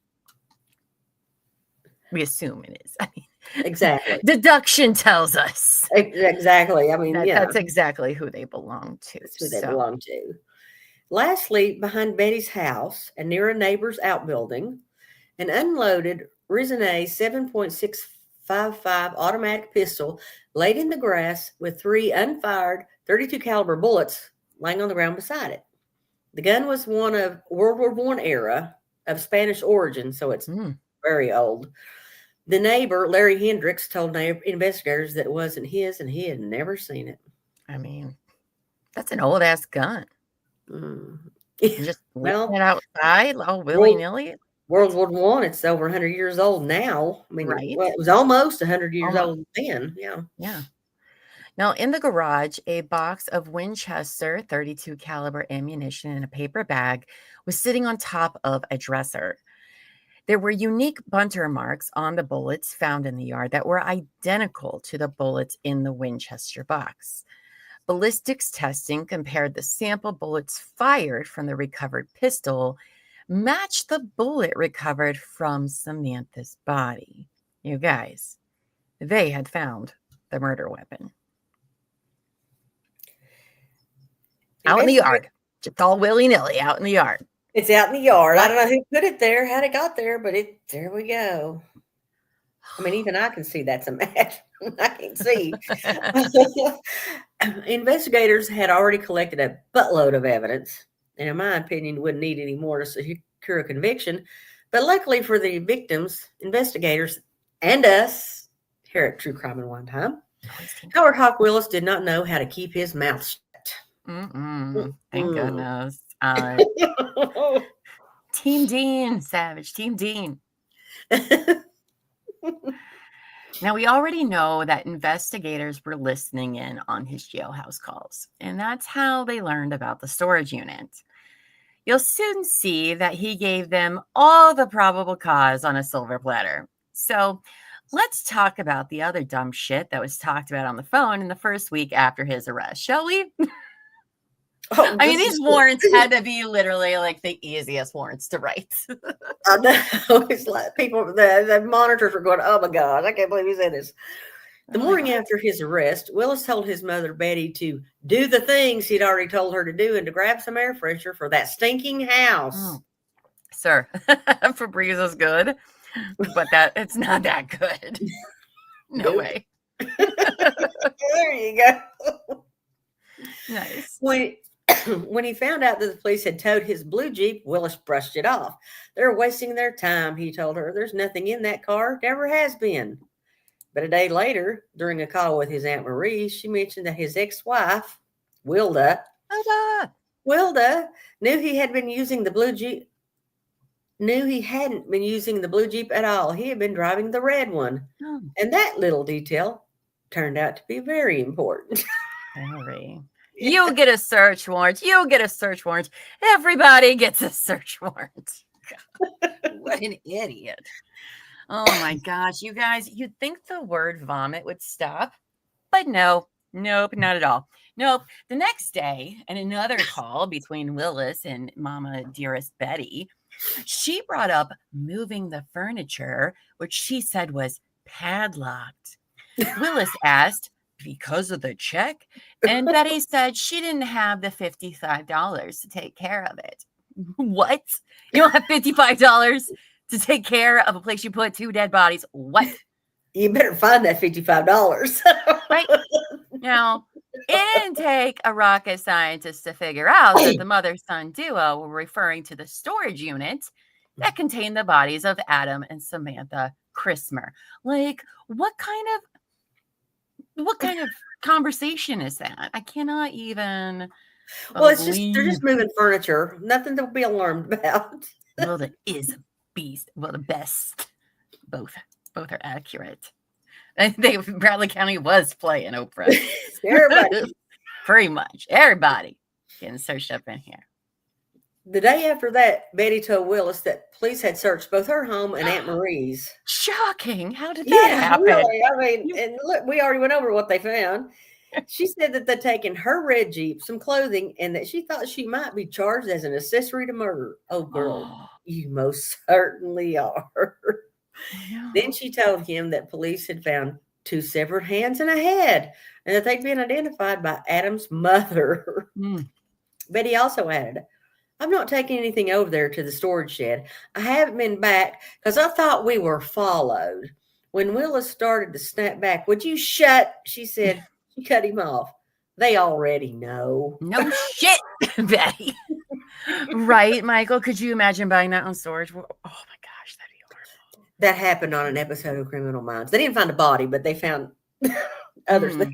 we assume it is. I mean, exactly. Deduction tells us. Exactly. I mean, that's exactly who they belong to. That's who they belong to. Lastly, behind Betty's house and near a neighbor's outbuilding, an unloaded Risonnet 7.655 automatic pistol laid in the grass with 3 unfired 32 caliber bullets laying on the ground beside it. The gun was one of World War I era of Spanish origin, so it's very old. The neighbor, Larry Hendricks, told investigators that it wasn't his and he had never seen it. I mean, that's an old ass gun. Just leaving it outside all willy-nilly. World War I, it's over 100 years old now. I mean, right? Well, it was almost 100 years old then. Yeah. Yeah. Now, in the garage, a box of Winchester 32 caliber ammunition in a paper bag was sitting on top of a dresser. There were unique bunter marks on the bullets found in the yard that were identical to the bullets in the Winchester box. Ballistics testing compared the sample bullets fired from the recovered pistol matched the bullet recovered from Samantha's body. You guys, they had found the murder weapon. Out in the yard. Just all willy-nilly out in the yard. It's out in the yard. I don't know who put it there, how it got there, but there we go. I mean, even I can see that's a match. I can't see. Investigators had already collected a buttload of evidence, and in my opinion, wouldn't need any more to secure a conviction. But luckily for the victims, investigators, and us here at True Crime in One Time, Howard Hawk Willis did not know how to keep his mouth shut. Thank goodness. Team Dean, Savage. Team Dean. Now, we already know that investigators were listening in on his jailhouse calls, and that's how they learned about the storage unit. You'll soon see that he gave them all the probable cause on a silver platter. So let's talk about the other dumb shit that was talked about on the phone in the first week after his arrest, shall we? I mean, these warrants had to be literally like the easiest warrants to write. I know. It's like people, the monitors are going, oh my God, I can't believe he said this. The morning after his arrest, Willis told his mother, Betty, to do the things he'd already told her to do and to grab some air freshener for that stinking house. Sir, Febreze is good, but it's not that good. No way. There you go. Nice. When he found out that the police had towed his blue Jeep, Willis brushed it off. They're wasting their time, he told her. There's nothing in that car. Never has been. But a day later, during a call with his Aunt Marie, she mentioned that his ex-wife, Wilda, knew he hadn't been using the blue Jeep at all. He had been driving the red one. And that little detail turned out to be very important. Very. You get a search warrant. You get a search warrant. Everybody gets a search warrant. God, what an idiot. Oh my gosh, you guys, you'd think the word vomit would stop, but nope, not at all. Nope. The next day, in another call between Willis and Mama Dearest Betty, she brought up moving the furniture, which she said was padlocked. Willis asked, because of the check? And Betty said she didn't have the $55 to take care of it. What? You don't have $55 to take care of a place you put 2 dead bodies? What? You better find that $55. Right? Now, it didn't take a rocket scientist to figure out that the mother-son duo were referring to the storage unit that contained the bodies of Adam and Samantha Christmer. Like, what kind of conversation is that? I cannot even. Well, they're just moving furniture. Nothing to be alarmed about. Well, that is a beast. Well, the best. Both are accurate. I think Bradley County was playing Oprah. Everybody. Pretty much. Everybody getting searched up in here. The day after that, Betty told Willis that police had searched both her home and Aunt Marie's. Shocking. How did that happen? Really. I mean, and look, we already went over what they found. She said that they'd taken her red Jeep, some clothing, and that she thought she might be charged as an accessory to murder. Oh, girl, you most certainly are. Then she told him that police had found 2 severed hands and a head, and that they'd been identified by Adam's mother. Betty also added, I'm not taking anything over there to the storage shed. I haven't been back because I thought we were followed. When Willis started to snap back, would you shut? She said. She cut him off. They already know. No shit, Betty. Right, Michael? Could you imagine buying that on storage? Oh my gosh, that'd be horrible. That happened on an episode of Criminal Minds. They didn't find a body, but they found other things.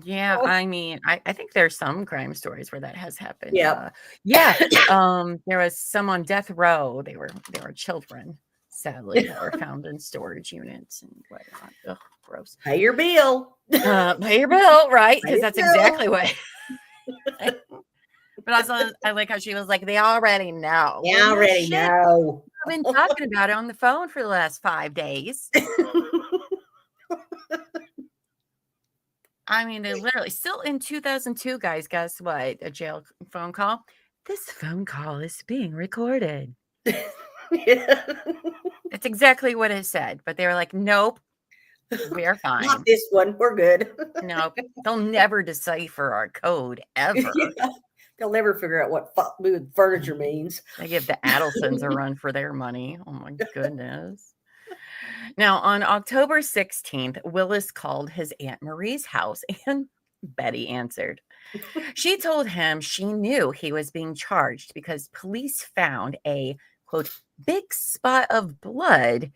Yeah, I mean, I think there's some crime stories where that has happened. Yeah. There was some on death row. They were children, sadly, that were found in storage units and whatnot. Ugh, gross. Pay your bill. Pay your bill, right? Because that's exactly what. But also, I like how she was like, they already know. They already know. I've been talking about it on the phone for the last 5 days. I mean, they literally still in 2002, guys. Guess what? A jail phone call. This phone call is being recorded. Yeah. That's exactly what it said. But they were like, nope, we're Not fine. this one. We're good. Nope. They'll never decipher our code ever. Yeah. They'll never figure out what furniture means. They give the Adelsons a run for their money. Oh my goodness. Now, on October 16th, Willis called his Aunt Marie's house and Betty answered. She told him she knew he was being charged because police found a, quote, big spot of blood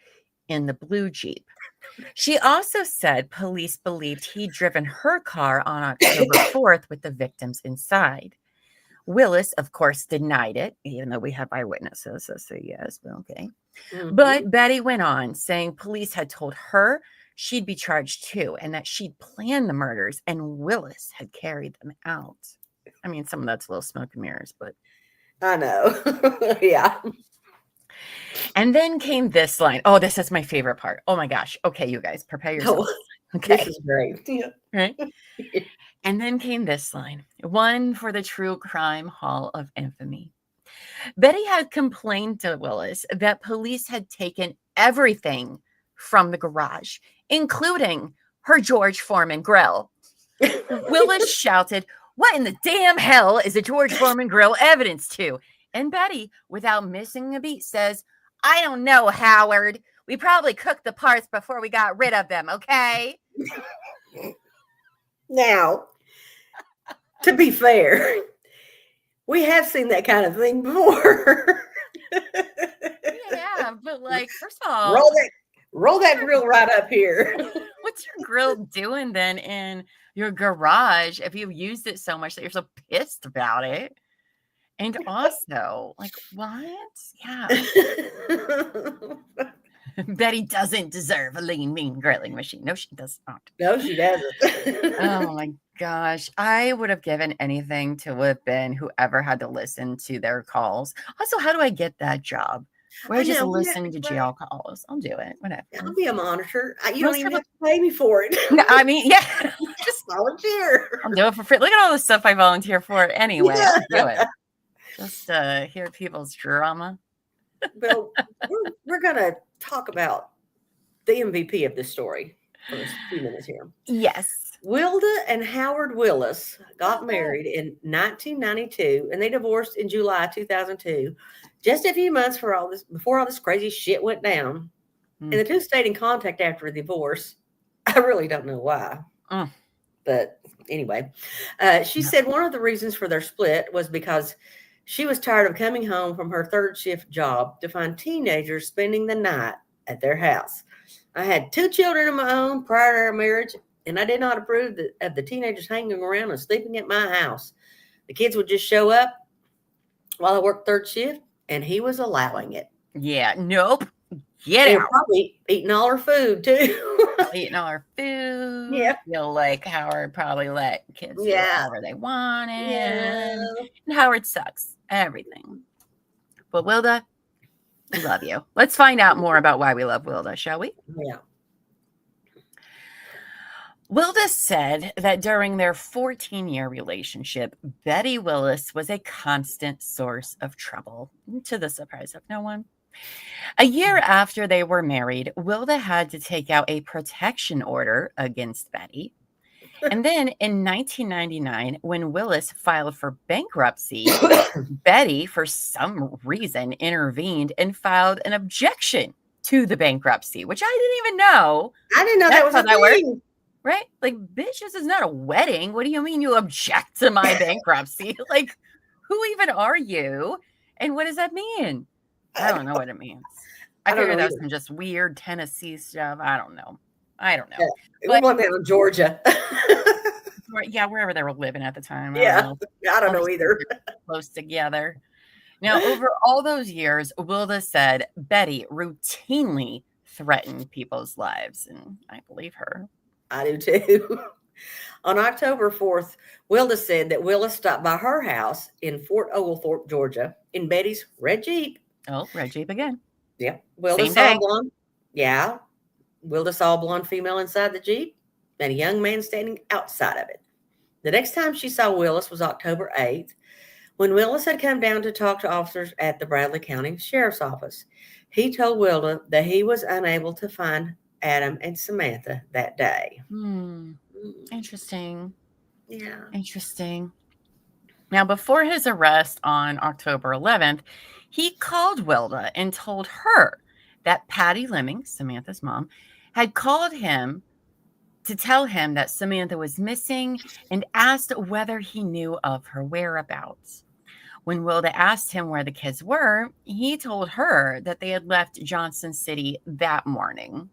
in the blue Jeep. She also said police believed he'd driven her car on October 4th with the victims inside. Willis, of course, denied it, even though we have eyewitnesses. So yes, well, okay. Mhm. But Betty went on, saying police had told her she'd be charged too, and that she'd planned the murders, and Willis had carried them out. I mean, some of that's a little smoke and mirrors, but I know. Yeah. and then came this line. Oh, this is my favorite part. Oh my gosh. Okay, you guys, prepare yourselves. Oh, Okay. this is great. Yeah. Right? And then came this line, one for the True Crime Hall of Infamy. Betty had complained to Willis that police had taken everything from the garage, including her George Foreman grill. Willis shouted, "What in the damn hell is a George Foreman grill evidence to?" And Betty, without missing a beat, says, "I don't know, Howard. We probably cooked the parts before we got rid of them, okay?" Now, to be fair, we have seen that kind of thing before. Yeah, but like, first of all, roll that grill right up here. what's your grill doing then in your garage if you used it so much that you're so pissed about it? And also, like, what? Yeah. Betty doesn't deserve a lean, mean grilling machine. No, she does not. No, she doesn't. Oh my gosh. I would have given anything to have been whoever had to listen to their calls. Also, how do I get that job? Where I just listen to jail calls. I'll do it. Whatever. I'll be a monitor. You don't even have to pay me for it. No, I mean, yeah. Just volunteer. I'll do it for free. Look at all the stuff I volunteer for anyway. Yeah. I'll do it. Just hear people's drama. Well, we're going to talk about the MVP of this story for a few minutes here. Yes. Wilda and Howard Willis got married in 1992, and they divorced in July 2002, just a few months before all this crazy shit went down. And the two stayed in contact after the divorce. I really don't know why. But anyway, she said one of the reasons for their split was because she was tired of coming home from her third shift job to find teenagers spending the night at their house. "I had 2 children of my own prior to our marriage, and I did not approve of the teenagers hanging around and sleeping at my house. The kids would just show up while I worked third shift, and he was allowing it." Yeah. Nope. Get They out. were probably eating all her food, too. Eating all our food. Yeah. Feel like Howard probably let kids do whatever they wanted. Yeah. And Howard sucks. Everything. But Wilda, we love you. Let's find out more about why we love Wilda, shall we? Yeah. Wilda said that during their 14-year relationship, Betty Willis was a constant source of trouble, to the surprise of no one. A year after they were married, Wilda had to take out a protection order against Betty. And then in 1999, when Willis filed for bankruptcy, Betty, for some reason, intervened and filed an objection to the bankruptcy, which I didn't even know. I didn't know that was a thing. Right? Like, bitch, this is not a wedding. What do you mean you object to my bankruptcy? Like, who even are you? And what does that mean? I don't know what it means. I figured that was some just weird Tennessee stuff. I don't know. Yeah, we want that in Georgia. Yeah, wherever they were living at the time. I don't know either. Close together. Now, over all those years, Wilda said Betty routinely threatened people's lives, and I believe her. I do too. On October 4th, Wilda said that Willis stopped by her house in Fort Oglethorpe, Georgia, in Betty's red Jeep. Oh, red Jeep again. Yeah. Wilda saw a blonde. Yeah. Wilda saw a blonde female inside the Jeep and a young man standing outside of it. The next time she saw Willis was October 8th, When Willis had come down to talk to officers at the Bradley County Sheriff's Office, he told Wilda that he was unable to find Adam and Samantha that day. Interesting. Yeah. Interesting. Now, before his arrest on October 11th, he called Wilda and told her that Patty Lemming, Samantha's mom, had called him to tell him that Samantha was missing and asked whether he knew of her whereabouts. When Wilda asked him where the kids were, he told her that they had left Johnson City that morning.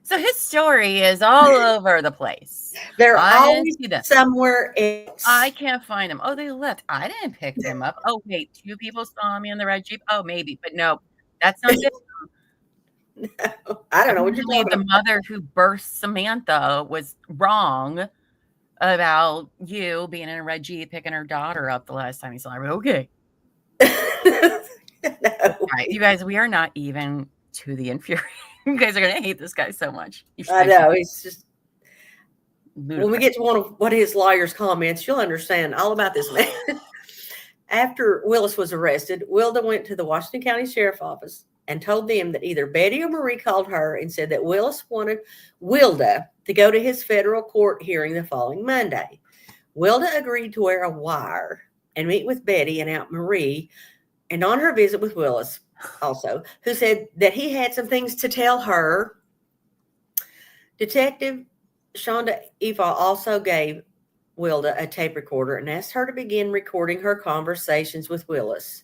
So his story is all over the place. They're always somewhere else. I can't find them. Oh, they left. I didn't pick them up. Oh, wait, 2 people saw me in the red Jeep. Oh, maybe, but no, that's not it. No, I don't know what you're talking about. The mother who birthed Samantha was wrong about you being in a red Jeep picking her daughter up the last time you saw her. Okay. No. All right, you guys, we are not even to the infuriating. You guys are going to hate this guy so much. I know. He's just, ludicrous. When we get to one of his lawyer's comments, you'll understand all about this man. After Willis was arrested, Wilda went to the Washington County Sheriff's Office and told them that either Betty or Marie called her and said that Willis wanted Wilda to go to his federal court hearing the following Monday. Wilda agreed to wear a wire and meet with Betty and Aunt Marie, and on her visit with Willis also, who said that he had some things to tell her. Detective Shonda Eva also gave Wilda a tape recorder and asked her to begin recording her conversations with Willis.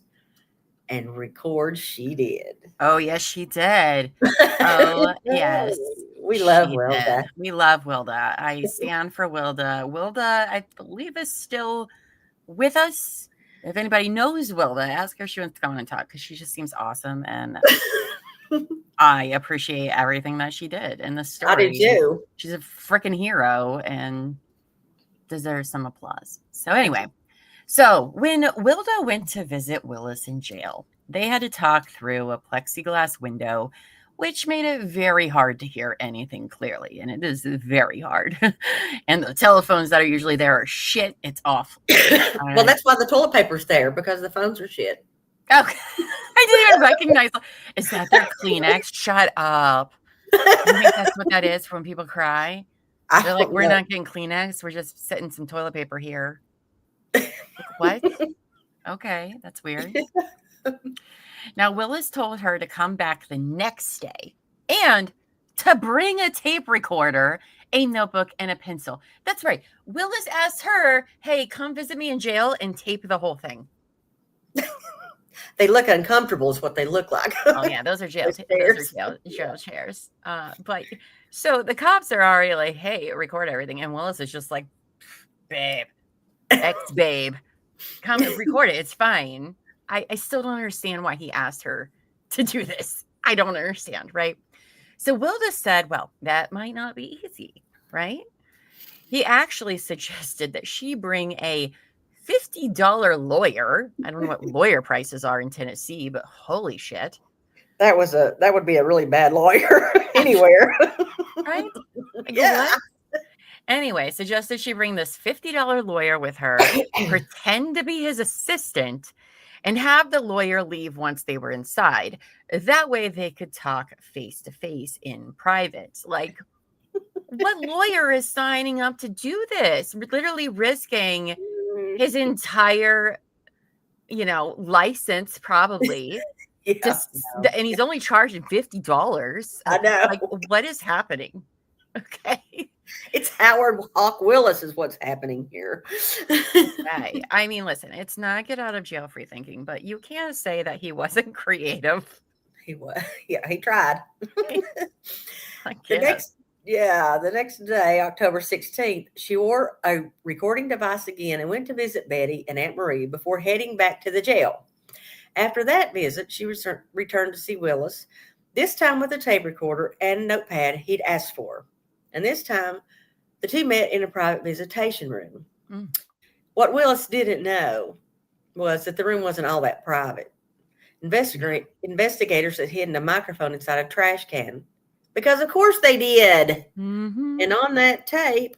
And record she did. Oh, yes, she did. Oh, yes. We love Wilda. We love Wilda. I stand for Wilda. Wilda, I believe, is still with us. If anybody knows Wilda, ask her if she wants to come on and talk, because she just seems awesome. And I appreciate everything that she did in the story. I do too. She's a freaking hero and deserves some applause. So anyway. So when Wilda went to visit Willis in jail, they had to talk through a plexiglass window, which made it very hard to hear anything clearly. And it is very hard. And the telephones that are usually there are shit. It's awful. Well, that's why the toilet paper's there, because the phones are shit. Okay. I didn't even recognize. Is that their Kleenex? Shut up. You think that's what that is when people cry? They're like, we're not getting Kleenex. We're just setting some toilet paper here. What? Okay, that's weird. Now, Willis told her to come back the next day and to bring a tape recorder, a notebook, and a pencil. That's right. Willis asked her, hey, come visit me in jail and tape the whole thing. They look uncomfortable is what they look like. Oh, yeah, those are jail chairs. But so the cops are already like, hey, record everything. And Willis is just like, babe. Ex-babe, come record it. It's fine. I still don't understand why he asked her to do this. I don't understand, right? So Wilda said, well, that might not be easy, right? He actually suggested that she bring a $50 lawyer. I don't know what lawyer prices are in Tennessee, but holy shit. That would be a really bad lawyer anywhere. Right? Yeah. What? Anyway, suggested she bring this $50 lawyer with her, pretend to be his assistant, and have the lawyer leave once they were inside. That way they could talk face to face in private. Like, what lawyer is signing up to do this? Literally risking his entire, license, probably. Yeah, and he's only charging $50. I know. Like, what is happening? Okay. It's Howard Hawk Willis is what's happening here. Right. I mean, listen, it's not get out of jail free thinking, but you can't say that he wasn't creative. He was. Yeah, he tried. The next day, October 16th, she wore a recording device again and went to visit Betty and Aunt Marie before heading back to the jail. After that visit, she returned to see Willis, this time with a tape recorder and a notepad he'd asked for. And this time, the two met in a private visitation room. Mm. What Willis didn't know was that the room wasn't all that private. Investigators had hidden a microphone inside a trash can. Because, of course, they did. Mm-hmm. And on that tape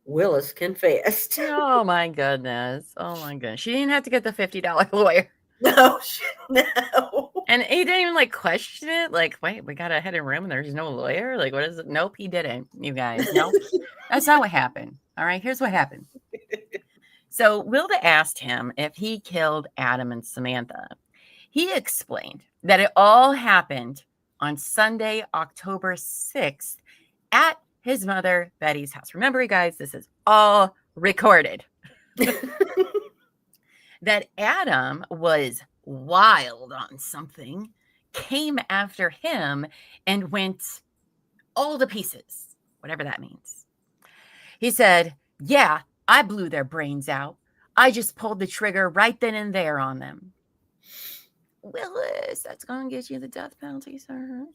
Willis confessed. Oh my goodness. Oh my goodness. She didn't have to get the $50 lawyer. No, no. And he didn't even like question it. Like, wait, we got a hidden room and there's no lawyer. Like, what is it? Nope, he didn't. You guys, no, that's not what happened. All right, here's what happened. So Wilda asked him if he killed Adam and Samantha. He explained that it all happened on Sunday, October 6th at his mother Betty's house. Remember, you guys, this is all recorded. That Adam was wild on something, came after him, and went all to pieces, whatever that means. He said, yeah, I blew their brains out. I just pulled the trigger right then and there on them. Willis, that's going to get you the death penalty, sir.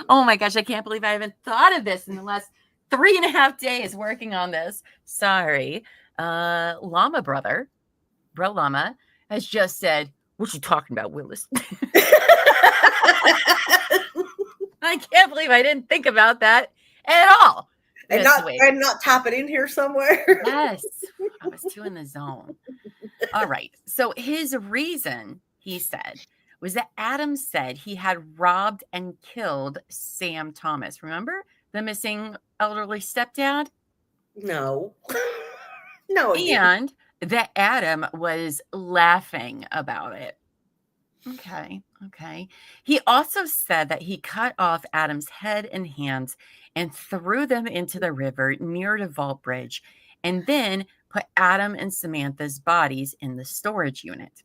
Oh my gosh, I can't believe I haven't thought of this in the last 3.5 days working on this. Sorry. Llama brother, Bro Llama, has just said, what you talking about, Willis? I can't believe I didn't think about that at all. And not type it in here somewhere. Yes. I was too in the zone. All right. So his reason, he said, was that Adam said he had robbed and killed Sam Thomas. Remember the missing elderly stepdad? No. No. And that Adam was laughing about it. Okay. He also said that he cut off Adam's head and hands and threw them into the river near the Vault Bridge, and then put Adam and Samantha's bodies in the storage unit.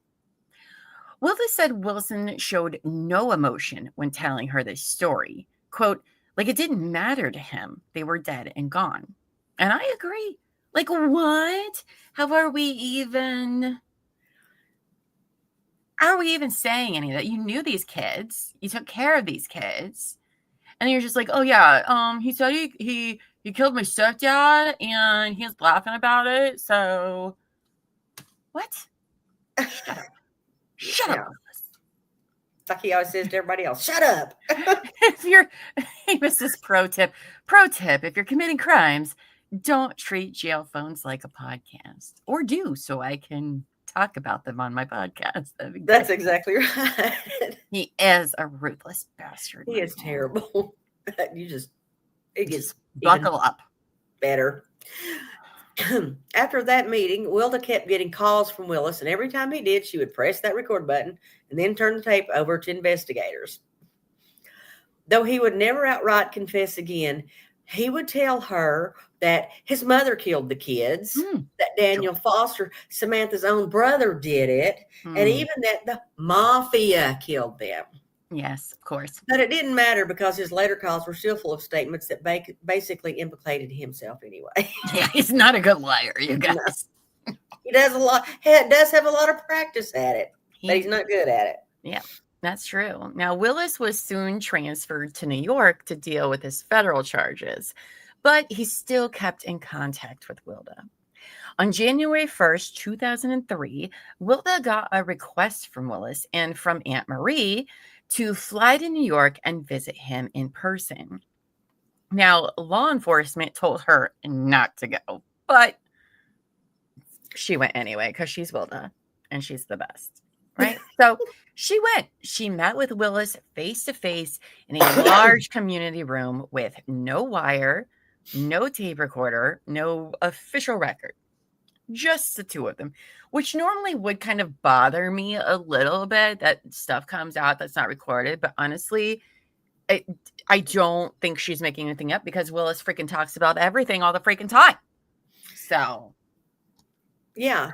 Willis said Wilson showed no emotion when telling her this story. Quote, like it didn't matter to him. They were dead and gone. And I agree. Like, what? How are we even saying any of that? You knew these kids. You took care of these kids. And you're just like, oh yeah, he said he killed my stepdad and he was laughing about it. So what? Shut up. Shut up. Like he always says to everybody else, shut up. Hey, Mrs. Pro tip, if you're committing crimes, don't treat jail phones like a podcast, or do, so I can talk about them on my podcast. That's exactly right. He is a ruthless bastard. He is terrible. It gets buckle up. Better. After that meeting, Wilda kept getting calls from Willis, and every time he did, she would press that record button and then turn the tape over to investigators. Though he would never outright confess again, he would tell her that his mother killed the kids, that Daniel Foster, Samantha's own brother, did it, and even that the mafia killed them. Yes, of course. But it didn't matter because his later calls were still full of statements that basically implicated himself anyway. Yeah, he's not a good liar, you guys. No. He does have a lot of practice at it, but he's not good at it. Yeah, that's true. Now, Willis was soon transferred to New York to deal with his federal charges, but he still kept in contact with Wilda. On January 1st, 2003, Wilda got a request from Willis and from Aunt Marie to fly to New York and visit him in person. Now, law enforcement told her not to go, but she went anyway because she's Wilda and she's the best, right? So she went. She met with Willis face to face in a large community room with no wire, no tape recorder, no official record. Just the two of them, which normally would kind of bother me a little bit that stuff comes out that's not recorded. But honestly, I don't think she's making anything up because Willis freaking talks about everything all the freaking time. So, yeah.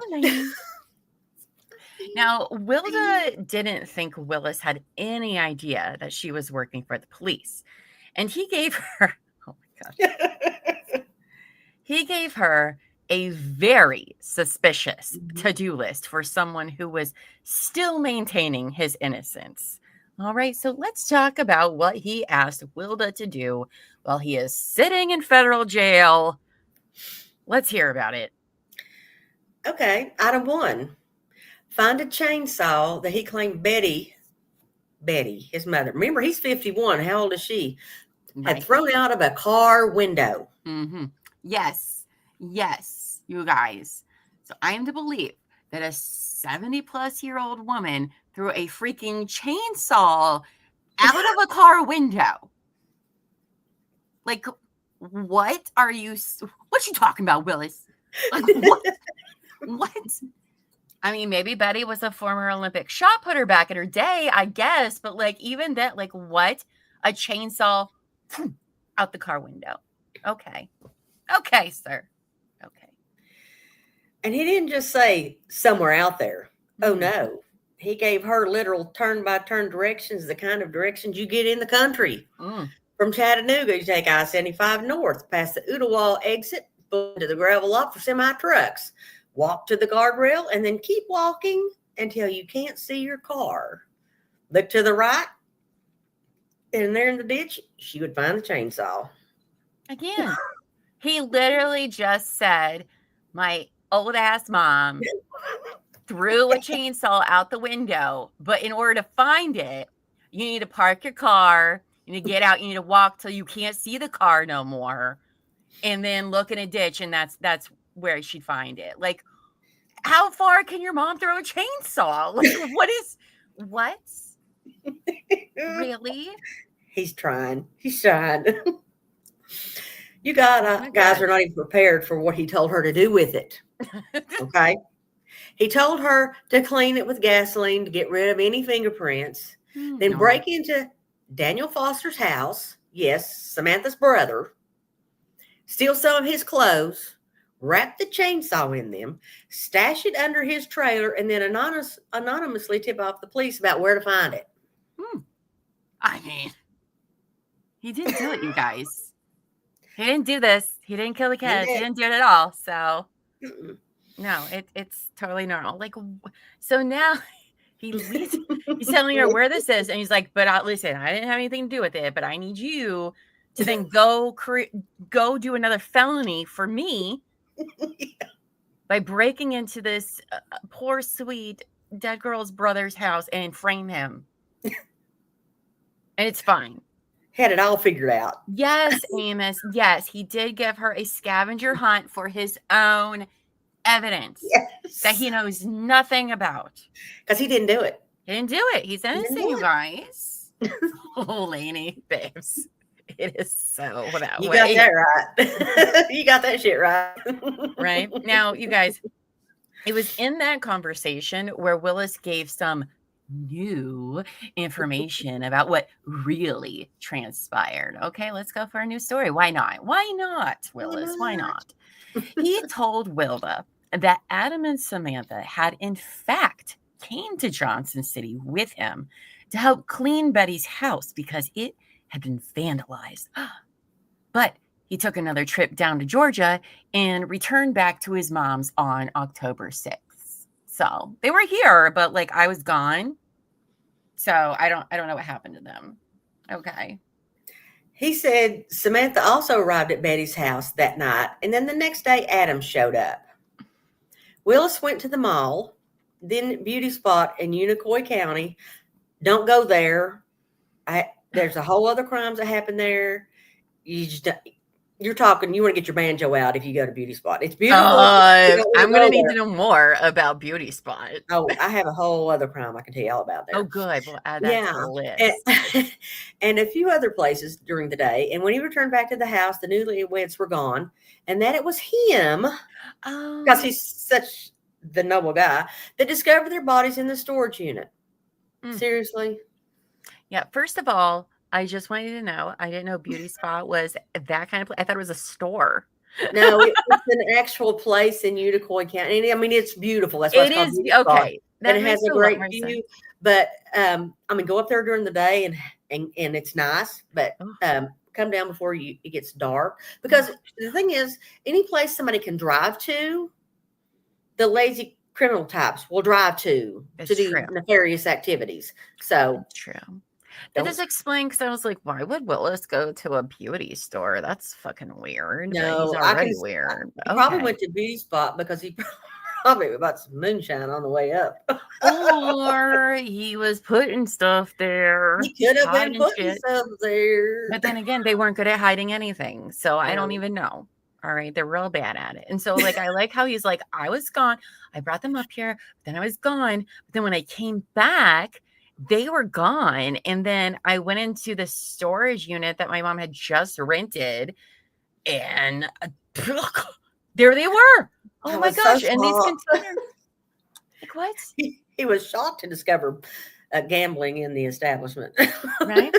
Now, Wilda didn't think Willis had any idea that she was working for the police. And he gave her, oh my gosh, he gave her a very suspicious to-do list for someone who was still maintaining his innocence. All right, so let's talk about what he asked Wilda to do while he is sitting in federal jail. Let's hear about it. Okay, item 1. Find a chainsaw that he claimed Betty, his mother. Remember, he's 51. How old is she? had thrown out of a car window. Mm-hmm. Yes. Yes, you guys. So I am to believe that a 70-plus-year-old woman threw a freaking chainsaw out of a car window. Like, what are you talking about, Willis? Like, what? I mean, maybe Betty was a former Olympic shot putter back in her day, I guess. But like, even that, like, what? A chainsaw out the car window. Okay. Okay, sir. Okay. And he didn't just say somewhere out there. Oh, no. He gave her literal turn-by-turn directions, the kind of directions you get in the country. From Chattanooga, you take I-75 north, past the Ooltewah exit, into the gravel lot for semi-trucks. Walk to the guardrail, and then keep walking until you can't see your car. Look to the right, and there in the ditch, she would find the chainsaw. Again, he literally just said, my old-ass mom threw a chainsaw out the window, but in order to find it, you need to park your car, you need to get out, you need to walk till you can't see the car no more, and then look in a ditch, and that's where she'd find it. Like, how far can your mom throw a chainsaw? Like, what? Really? He's trying. You guys are not even prepared for what he told her to do with it. Okay. He told her to clean it with gasoline to get rid of any fingerprints, then break into Daniel Foster's house. Yes, Samantha's brother. Steal some of his clothes, wrap the chainsaw in them, stash it under his trailer, and then anonymously tip off the police about where to find it. I mean, he didn't do it, you guys. He didn't do this. He didn't kill the kids. He didn't do it at all. So, no, it's totally normal. Like, so now he's telling her where this is, and he's like, but listen, I didn't have anything to do with it, but I need you to then go do another felony for me by breaking into this poor, sweet dead girl's brother's house and frame him. And it's fine. Had it all figured out. Yes, Amos. Yes, he did give her a scavenger hunt for his own evidence that he knows nothing about. Because he didn't do it. He didn't do it. He's innocent, you guys. Oh, Lainey, babes. It is so that you way. You got that right. You got that shit right. Right? Now, you guys, it was in that conversation where Willis gave some new information about what really transpired. Okay, let's go for a new story. Why not? Why not, Willis? Why not? He told Wilda that Adam and Samantha had in fact came to Johnson City with him to help clean Betty's house because it had been vandalized. But he took another trip down to Georgia and returned back to his mom's on October 6th. So they were here, but like I was gone. So I don't know what happened to them. Okay. He said Samantha also arrived at Betty's house that night, and then the next day Adam showed up. Willis went to the mall, then Beauty Spot in Unicoi County. Don't go there. There's a whole other crimes that happen there. You're talking, you want to get your banjo out if you go to Beauty Spot. It's beautiful. I'm going to need to know more about Beauty Spot. Oh, I have a whole other crime I can tell you all about there. Oh, good. We'll add that to the list. And a few other places during the day. And when he returned back to the house, the newlyweds were gone. And that it was him, because he's such the noble guy, that discovered their bodies in the storage unit. Seriously? Yeah. First of all, I just want you to know, I didn't know Beauty Spot was that kind of place. I thought it was a store. No, it's an actual place in Unicoi County. I mean, it's beautiful. That's why it's called Beauty Spot. Okay. And it has a great view. But I mean, go up there during the day and it's nice. But come down before it gets dark. Because the thing is, any place somebody can drive to, the lazy criminal types will drive to do nefarious activities. So that's true. That does explain, because I was like, why would Willis go to a beauty store? That's fucking weird. No, he's already weird. He probably went to Beauty Spot because he probably about some moonshine on the way up. Or he was putting stuff there, He could have been hiding putting shit. stuff there. But then again, they weren't good at hiding anything. So I don't No. even know. All right. They're real bad at it. And so, like, I like how he's like, I was gone. I brought them up here. Then I was gone. But then when I came back, they were gone. And then I went into the storage unit that my mom had just rented. And there they were. Oh I my was so gosh. And these shocked. containers. Like, what? He was shocked to discover gambling in the establishment. Right?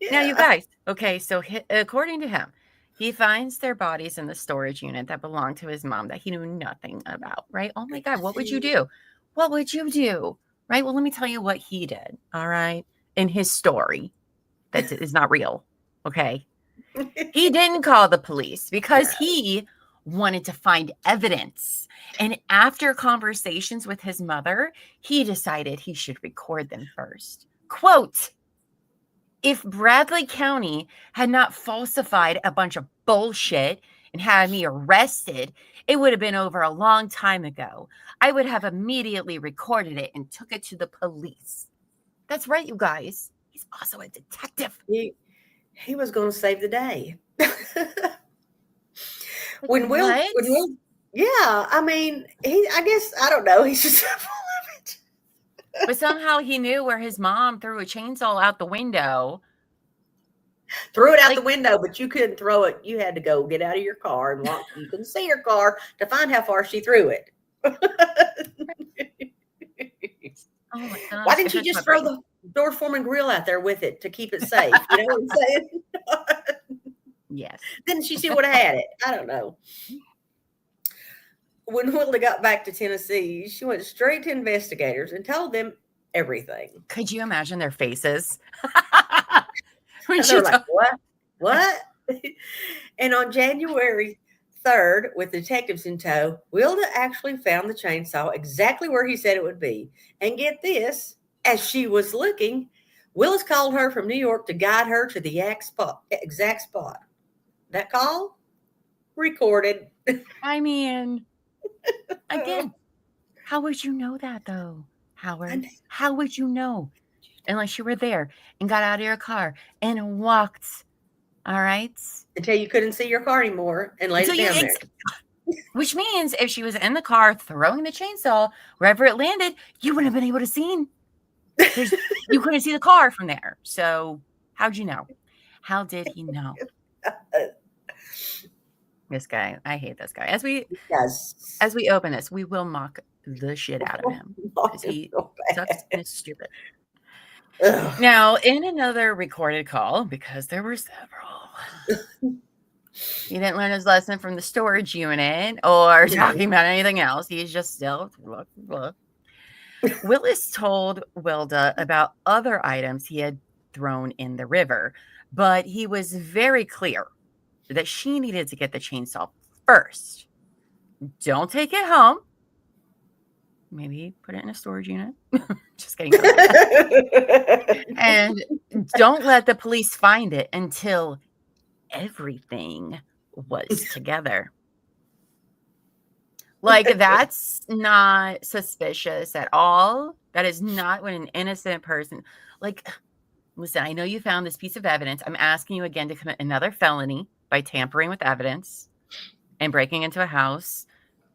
Yeah. Now, you guys, okay, so according to him, he finds their bodies in the storage unit that belonged to his mom that he knew nothing about, right? Oh my God, what would you do? What would you do? Right? Well, let me tell you what he did, all right, in his story that is not real, okay? He didn't call the police because he wanted to find evidence. And after conversations with his mother, he decided he should record them first. Quote, if Bradley County had not falsified a bunch of bullshit and had me arrested, it would have been over a long time ago. I would have immediately recorded it and took it to the police. That's right, you guys. He's also a detective. He was going to save the day. Like, when Will, yeah, I mean, I guess, I don't know. He's just full of it. But somehow he knew where his mom threw a chainsaw out the window. Threw it out the window, but you couldn't throw it. You had to go get out of your car and walk. You couldn't see your car to find how far she threw it. Oh my gosh. Why didn't you just throw the door foreman grill out there with it to keep it safe? You know what I'm saying? Yes. Then she would have had it. I don't know. When Wilda got back to Tennessee, she went straight to investigators and told them everything. Could you imagine their faces? When she like, what? And on January 3rd, with detectives in tow, Wilda actually found the chainsaw exactly where he said it would be. And get this, as she was looking, Willis called her from New York to guide her to the exact spot. That call? Recorded. I mean, again, how would you know that though, Howard? How would you know? Unless you were there and got out of your car and walked, all right? Until you couldn't see your car anymore and laid it down there. Which means if she was in the car throwing the chainsaw, wherever it landed, you wouldn't have been able to see. You couldn't see the car from there. So how'd you know? How did he know? This guy, I hate this guy. As we open this, we will mock the shit out of him because he sucks and is stupid. Ugh. Now, in another recorded call, because there were several, he didn't learn his lesson from the storage unit or talking about anything else. He's just still Willis told Wilda about other items he had thrown in the river, but he was very clear that she needed to get the chainsaw first. Don't take it home. Maybe put it in a storage unit. Just kidding. And don't let the police find it until everything was together. Like, that's not suspicious at all. That is not when an innocent person, like, listen, I know you found this piece of evidence. I'm asking you again to commit another felony by tampering with evidence and breaking into a house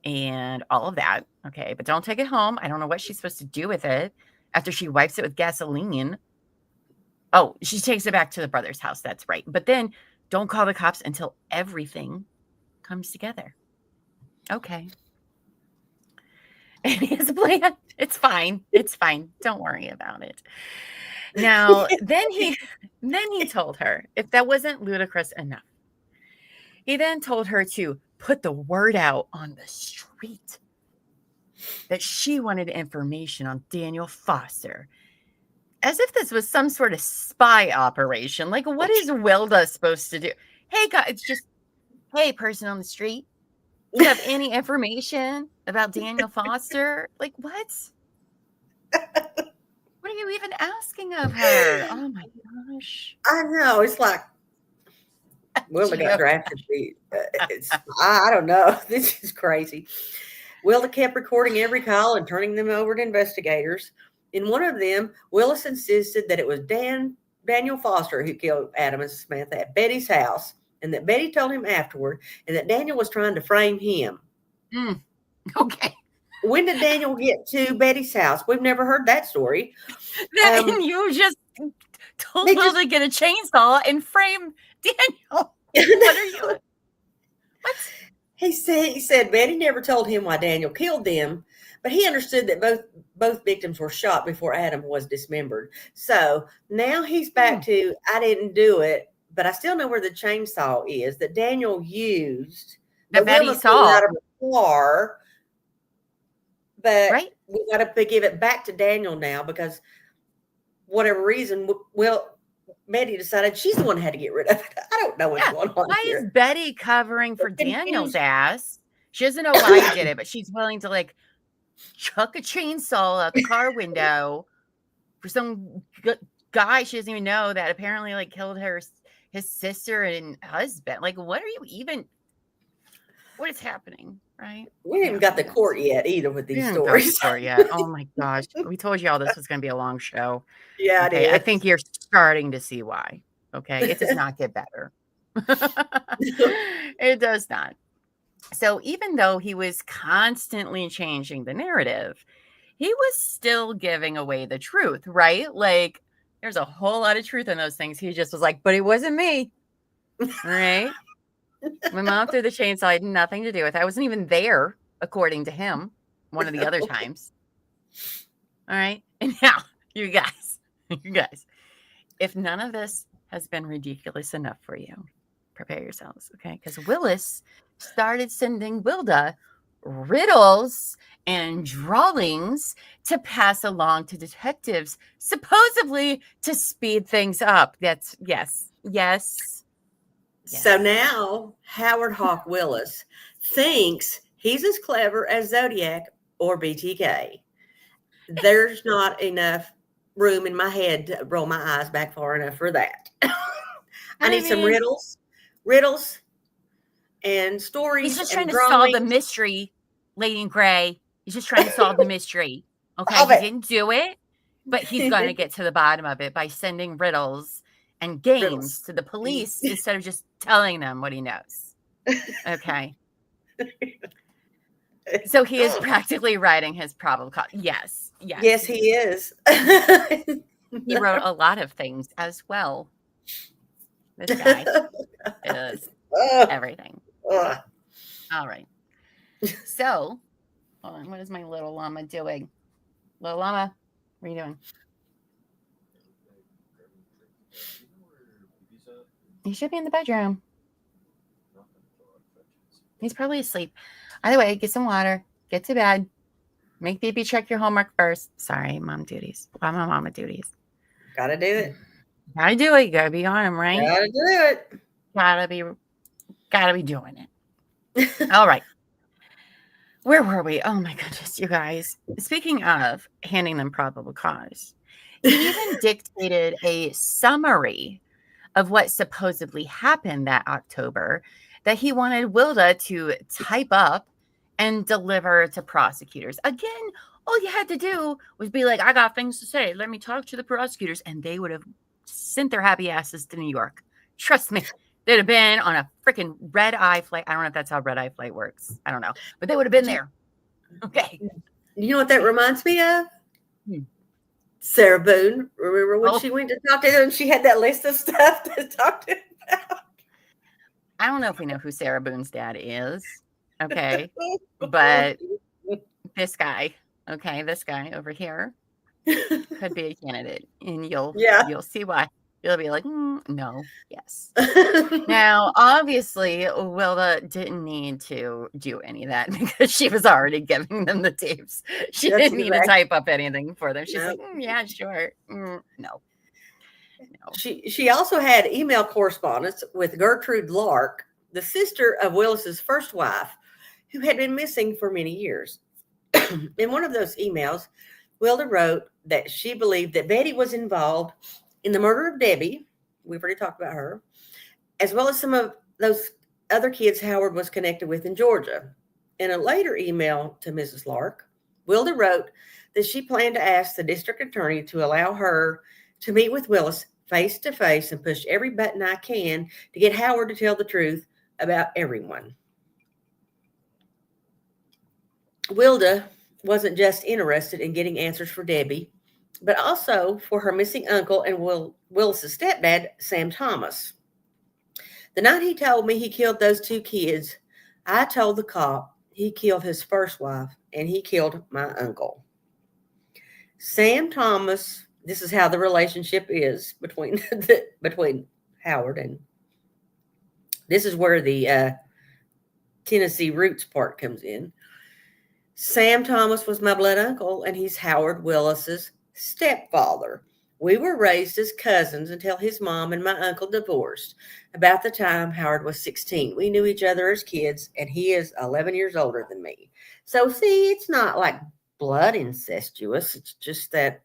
and all of that. Okay, but don't take it home. I don't know what she's supposed to do with it after she wipes it with gasoline. Oh, she takes it back to the brother's house. That's right. But then don't call the cops until everything comes together. Okay. And he has a plan. It's fine. It's fine. Don't worry about it. Now, then he told her, if that wasn't ludicrous enough, he then told her to put the word out on the street that she wanted information on Daniel Foster, as if this was some sort of spy operation. Like, what is Wilda supposed to do? Hey, guys, hey, person on the street, you have any information about Daniel Foster? Like, what? What are you even asking of her? Oh my gosh! I know, it's like Wilda got drafted. I don't know. This is crazy. Wilda kept recording every call and turning them over to investigators. In one of them, Willis insisted that it was Daniel Foster who killed Adam and Smith at Betty's house, and that Betty told him afterward, and that Daniel was trying to frame him. Okay. When did Daniel get to Betty's house? We've never heard that story. And you just told Will to get a chainsaw and frame Daniel. What are you? What? He said Betty never told him why Daniel killed them, but he understood that both victims were shot before Adam was dismembered. So now he's back to, I didn't do it, but I still know where the chainsaw is that Daniel used. That Betty saw out of the car. But right? We got to give it back to Daniel now because whatever reason, Betty decided she's the one who had to get rid of it. I don't know what's going on. Why is Betty covering for Daniel's ass? She doesn't know why he did it, but she's willing to like chuck a chainsaw out the car window for some guy she doesn't even know that apparently like killed his sister and husband. Like, what is happening? Right? We haven't got the court yet either with these stories. Oh my gosh. We told you all this was going to be a long show. Yeah, okay, I think you're starting to see why. Okay. It does not get better. It does not. So even though he was constantly changing the narrative, he was still giving away the truth, right? Like there's a whole lot of truth in those things. He just was like, but it wasn't me. Right? My mom threw the chainsaw. I had nothing to do with it. I wasn't even there, according to him, one of the other times. All right. And now, you guys, if none of this has been ridiculous enough for you, prepare yourselves, okay? Because Willis started sending Wilda riddles and drawings to pass along to detectives, supposedly to speed things up. That's yes. So now Howard Hawk Willis thinks he's as clever as Zodiac or BTK. There's not enough room in my head to roll my eyes back far enough for that. I need some riddles and stories. He's just trying to solve the mystery, Lady in Gray. He's just trying to solve the mystery. Okay, he didn't do it, but he's going to get to the bottom of it by sending riddles and games to the police instead of just telling them what he knows. Okay. So he is practically writing his probable cause. Yes, he is. He wrote a lot of things as well. This guy is everything. All right. So, hold on. What is my little llama doing? Little llama, what are you doing? He should be in the bedroom. He's probably asleep. Either way, get some water. Get to bed. Make baby check your homework first. Sorry, mom duties. Well, my mama duties. Gotta do it. Gotta do it. You gotta be on him, right? Gotta do it. Gotta be doing it. All right. Where were we? Oh my goodness, you guys. Speaking of handing them probable cause, he even dictated a summary of what supposedly happened that October that he wanted Wilda to type up and deliver to prosecutors. Again, all you had to do was be like, I got things to say. Let me talk to the prosecutors. And they would have sent their happy asses to New York. Trust me. They'd have been on a freaking red-eye flight. I don't know if that's how red-eye flight works. I don't know. But they would have been there. Okay. You know what that reminds me of? Sarah Boone. Remember when she went to talk to them and she had that list of stuff to talk to him about? I don't know if we know who Sarah Boone's dad is. Okay. But this guy over here could be a candidate. And you'll see why. You'll be like, no, yes. Now, obviously, Wilda didn't need to do any of that because she was already giving them the tapes. She didn't need to type up anything for them. She's like, yeah, sure. No. She also had email correspondence with Gertrude Lark, the sister of Willis's first wife, who had been missing for many years. In one of those emails, Wilda wrote that she believed that Betty was involved in the murder of Debbie. We've already talked about her, as well as some of those other kids Howard was connected with in Georgia. In a later email to Mrs. Lark, Wilda wrote that she planned to ask the district attorney to allow her to meet with Willis face to face and push every button I can to get Howard to tell the truth about everyone. Wilda wasn't just interested in getting answers for Debbie, but also for her missing uncle and Willis's stepdad, Sam Thomas. The night he told me he killed those two kids, I told the cop he killed his first wife and he killed my uncle. Sam Thomas, this is how the relationship is between Howard and this is where the Tennessee roots part comes in. Sam Thomas was my blood uncle, and he's Howard Willis's stepfather. We were raised as cousins until his mom and my uncle divorced about the time Howard was 16. We knew each other as kids, and he is 11 years older than me. So, see, it's not like blood incestuous. It's just that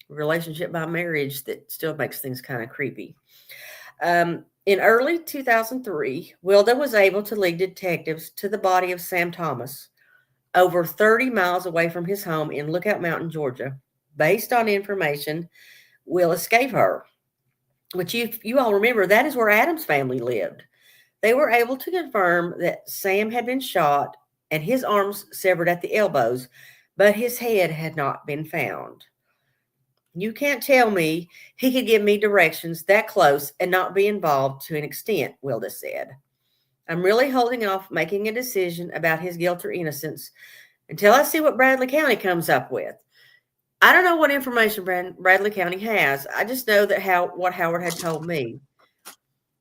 relationship by marriage that still makes things kind of creepy. In early 2003, Wilda was able to lead detectives to the body of Sam Thomas over 30 miles away from his home in Lookout Mountain, Georgia, based on information Willis gave her, which you all remember, that is where Adam's family lived. They were able to confirm that Sam had been shot and his arms severed at the elbows, but his head had not been found. You can't tell me he could give me directions that close and not be involved to an extent, Wilda said. I'm really holding off making a decision about his guilt or innocence until I see what Bradley County comes up with. I don't know what information Bradley County has. I just know that what Howard had told me.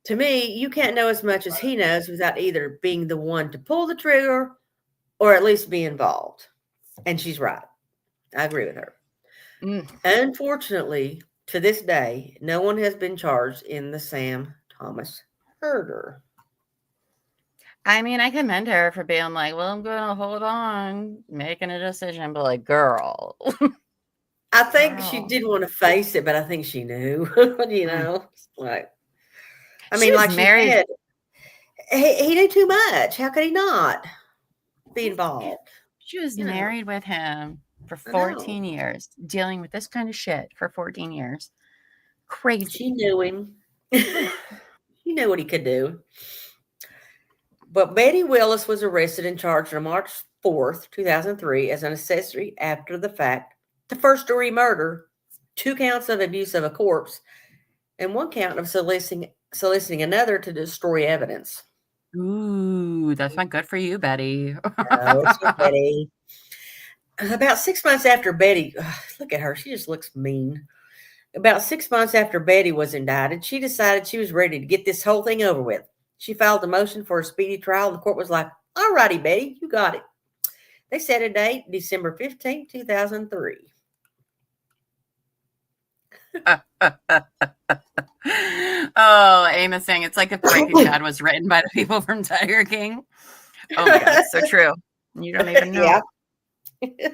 To me, you can't know as much as he knows without either being the one to pull the trigger or at least be involved. And she's right. I agree with her. Unfortunately, to this day, no one has been charged in the Sam Thomas murder. I mean, I commend her for being like, well, I'm going to hold on, making a decision, but like, girl. I think she didn't want to face it, but I think she knew, like, I mean, like married. She said, he knew too much. How could he not be involved? She was married with him for 14 years, dealing with this kind of shit for 14 years. Crazy. She knew him. She knew what he could do. But Betty Willis was arrested and charged on March 4th, 2003 as an accessory after the fact to first-degree murder, 2 counts of abuse of a corpse, and 1 count of soliciting another to destroy evidence. Ooh, that's not good for you, Betty. No, it's not Betty. About 6 months after Betty, look at her, she just looks mean. About 6 months after Betty was indicted, she decided she was ready to get this whole thing over with. She filed a motion for a speedy trial. The court was like, all righty, Betty, you got it. They set a date, December 15, 2003. Oh, Amos saying it's like if Breaking Bad was written by the people from Tiger King. Oh my God, it's so true. You don't even know. Yeah.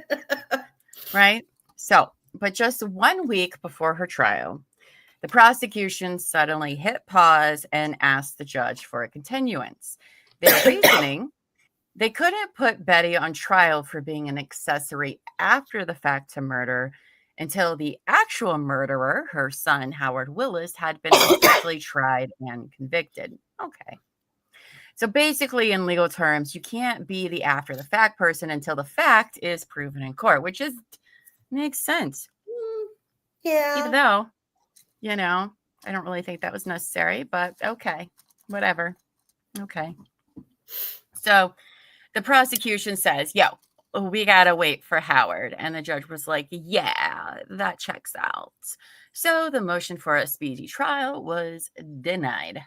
Right? So, but just 1 week before her trial, the prosecution suddenly hit pause and asked the judge for a continuance. Their reasoning, they couldn't put Betty on trial for being an accessory after the fact to murder until the actual murderer, her son, Howard Willis, had been officially tried and convicted. Okay. So basically, in legal terms, you can't be the after the fact person until the fact is proven in court, which makes sense. Yeah. Even though, I don't really think that was necessary, but okay, whatever. Okay. So the prosecution says, we got to wait for Howard. And the judge was like, yeah, that checks out. So the motion for a speedy trial was denied.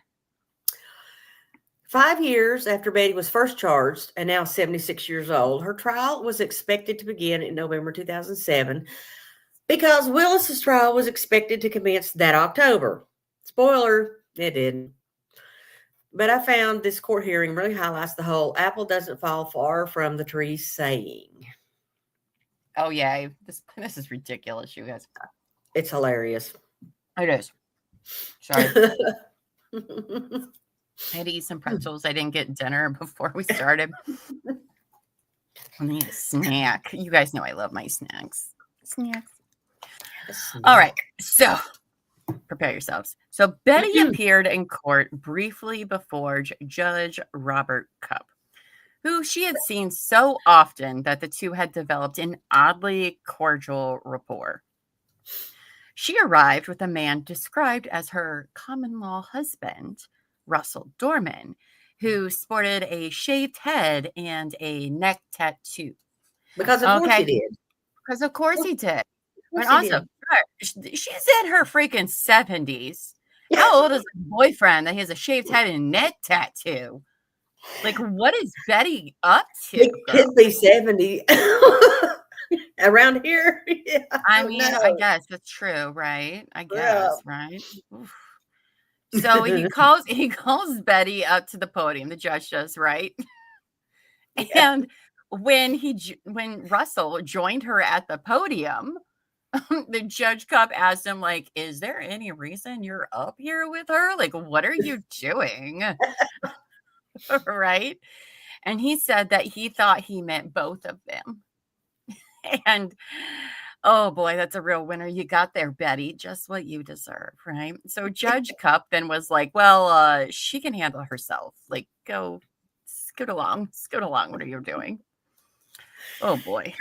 5 years after Betty was first charged, and now 76 years old, her trial was expected to begin in November 2007 because Willis's trial was expected to commence that October. Spoiler, it didn't. But I found this court hearing really highlights the whole apple doesn't fall far from the tree saying. Oh, yeah. This is ridiculous, you guys. It's hilarious. It is. Sorry. I had to eat some pretzels. I didn't get dinner before we started. I need a snack. You guys know I love my snacks. Snacks. Snack. All right. So prepare yourselves. So Betty appeared in court briefly before Judge Robert Cupp, who she had seen so often that the two had developed an oddly cordial rapport. She arrived with a man described as her common-law husband, Russell Dorman, who sported a shaved head and a neck tattoo. Because of course he did. Because of course he did. But He also, did. she's in her freaking 70s. How old is her boyfriend that he has a shaved head and neck tattoo? Like, what is Betty up to? He could be 70. Around here. Yeah, I mean, I guess that's true, right? I guess, right? Oof. So he calls Betty up to the podium. The judge does, right? Yeah. And when Russell joined her at the podium, the Judge Cup asked him, like, is there any reason you're up here with her? Like, what are you doing? Right? And he said that he thought he meant both of them. And oh boy, that's a real winner. You got there, Betty, just what you deserve, right? So Judge Cupp then was like, well, she can handle herself. Like, go scoot along. What are you doing? Oh boy.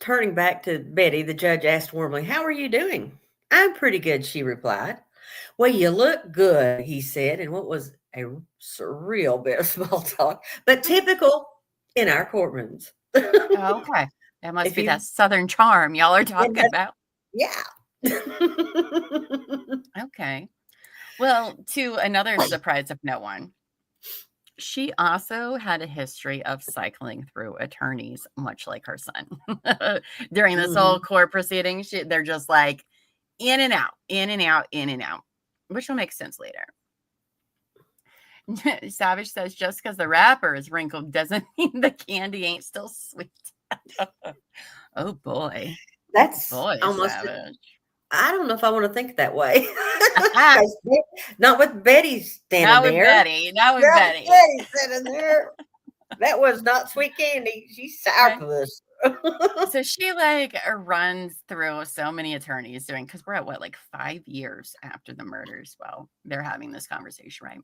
Turning back to Betty, the judge asked warmly, how are you doing? I'm pretty good, she replied. Well, you look good, he said, in what was a surreal bit of small talk, but typical in our courtrooms. Okay. That must be that Southern charm y'all are talking about. Yeah. Okay. Well, to another surprise of no one, she also had a history of cycling through attorneys, much like her son. During this whole court proceeding, they're just like in and out, in and out, in and out, which will make sense later. Savage says, just because the wrapper is wrinkled doesn't mean the candy ain't still sweet. Oh boy. That's boy, almost Savage. I don't know if I want to think that way. Not with Betty standing not with there. Betty. Not with Betty. Betty sitting there. That was not sweet candy. She's sour for this. So she like runs through so many attorneys doing, because we're at what, like 5 years after the murders. Well, they're having this conversation, right?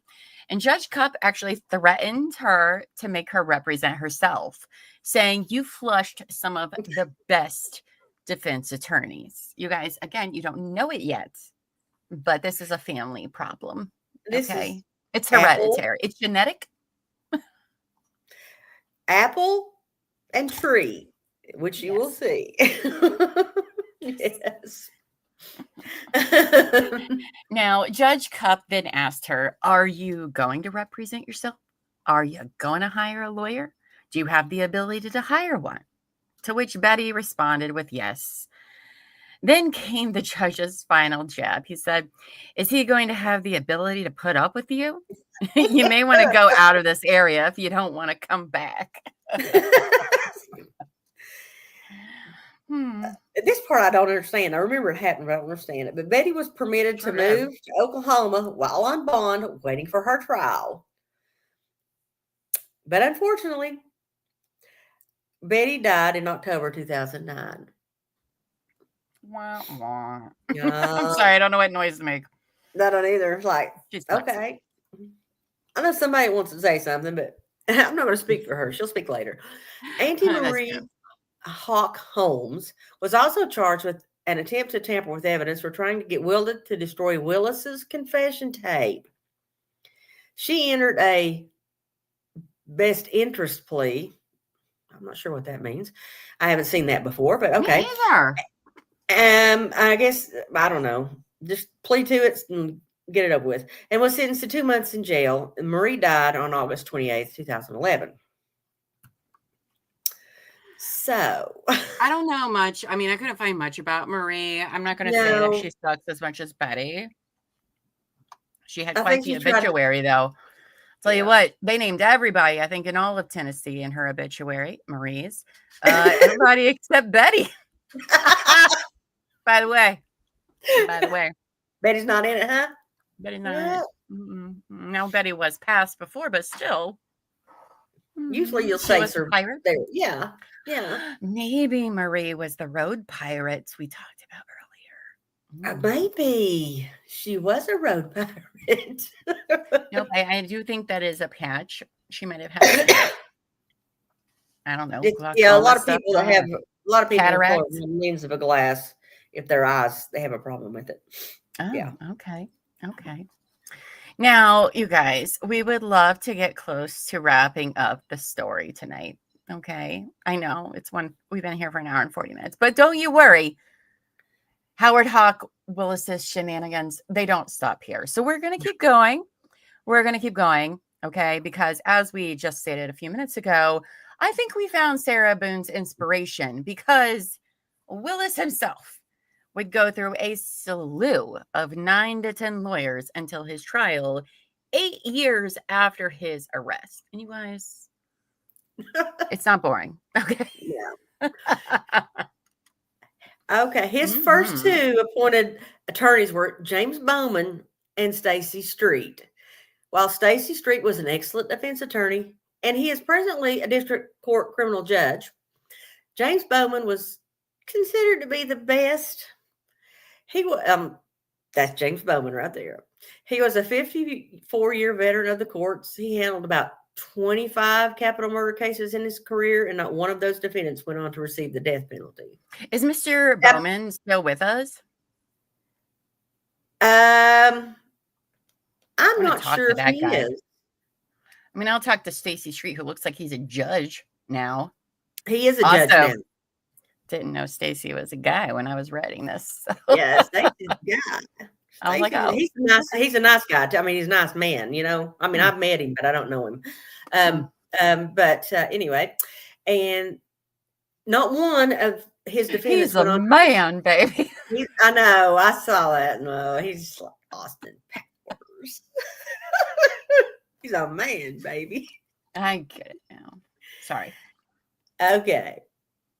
And Judge Cupp actually threatened her to make her represent herself, saying, you flushed some of the best defense attorneys. You guys, again, you don't know it yet, but this is a family problem. Okay. It's hereditary. It's genetic. Apple and tree, which you will see. Yes. Now, Judge Cupp then asked her, are you going to represent yourself? Are you going to hire a lawyer? Do you have the ability to hire one? To which Betty responded with yes. Then came the judge's final jab. He said, is he going to have the ability to put up with you? You may want to go out of this area if you don't want to come back. This part I don't understand. I remember it happened, but I don't understand it. But Betty was permitted to move to Oklahoma while on bond, waiting for her trial. But unfortunately, Betty died in October 2009. I'm sorry, I don't know what noise to make. I don't either. It's like, okay. I know somebody wants to say something, but I'm not going to speak for her. She'll speak later. Auntie Marie Hawk Holmes was also charged with an attempt to tamper with evidence for trying to get Wilda to destroy Willis's confession tape. She entered a best interest plea. I'm not sure what that means. I haven't seen that before, but okay. Me either. I guess, I don't know. Just plea to it and get it over with. And was sentenced to 2 months in jail. Marie died on August 28th, 2011. So I don't know much. I mean, I couldn't find much about Marie. I'm not going to say that she sucks as much as Betty. She had quite the obituary, though. Tell you what, they named everybody, I think, in all of Tennessee in her obituary, Marie's. Everybody except Betty. By the way. Betty's not in it, huh? Betty's not in it. No, Betty was passed before, but still. Usually you'll She say was a surveyor. pirate? Yeah. Yeah. Maybe Marie was the road pirates we talked about earlier. Maybe she was a road pirate. Nope, I do think that is a patch. She might have had some, I don't know, Yeah, a lot glaucoma of stuff people that going have on. a lot of people with Cataracts. lens of a glass, if their eyes, they have a problem with it. Yeah. Oh, okay. Okay. Now, you guys, we would love to get close to wrapping up the story tonight. Okay. I know we've been here for an hour and 40 minutes, but don't you worry. Howard Hawk Willis's shenanigans, they don't stop here. So we're going to keep going. We're going to keep going. Okay. Because as we just stated a few minutes ago, I think we found Sarah Boone's inspiration because Willis himself would go through a slew of 9 to 10 lawyers until his trial 8 years after his arrest. And you guys, it's not boring. Okay. Yeah. Okay. His first two appointed attorneys were James Bowman and Stacy Street. While Stacy Street was an excellent defense attorney, and he is presently a district court criminal judge, James Bowman was considered to be the best. He was that's James Bowman right there. He was a 54-year veteran of the courts. He handled about 25 capital murder cases in his career, and not one of those defendants went on to receive the death penalty. Is Mr. Bowman still with us? I'm not sure if he is. I mean, I'll talk to Stacy Street, who looks like he's a judge now. He is a judge now. Didn't know Stacy was a guy when I was writing this. So. Yeah, Stacy's a guy. I was like, oh. He's a nice guy. I mean, he's a nice man, you know. I mean, I've met him, but I don't know him. Anyway, and not one of his defendants. He's a man, baby. I know. I saw that. No, he's like Austin Powers. He's a man, baby. I get it now. Sorry. Okay.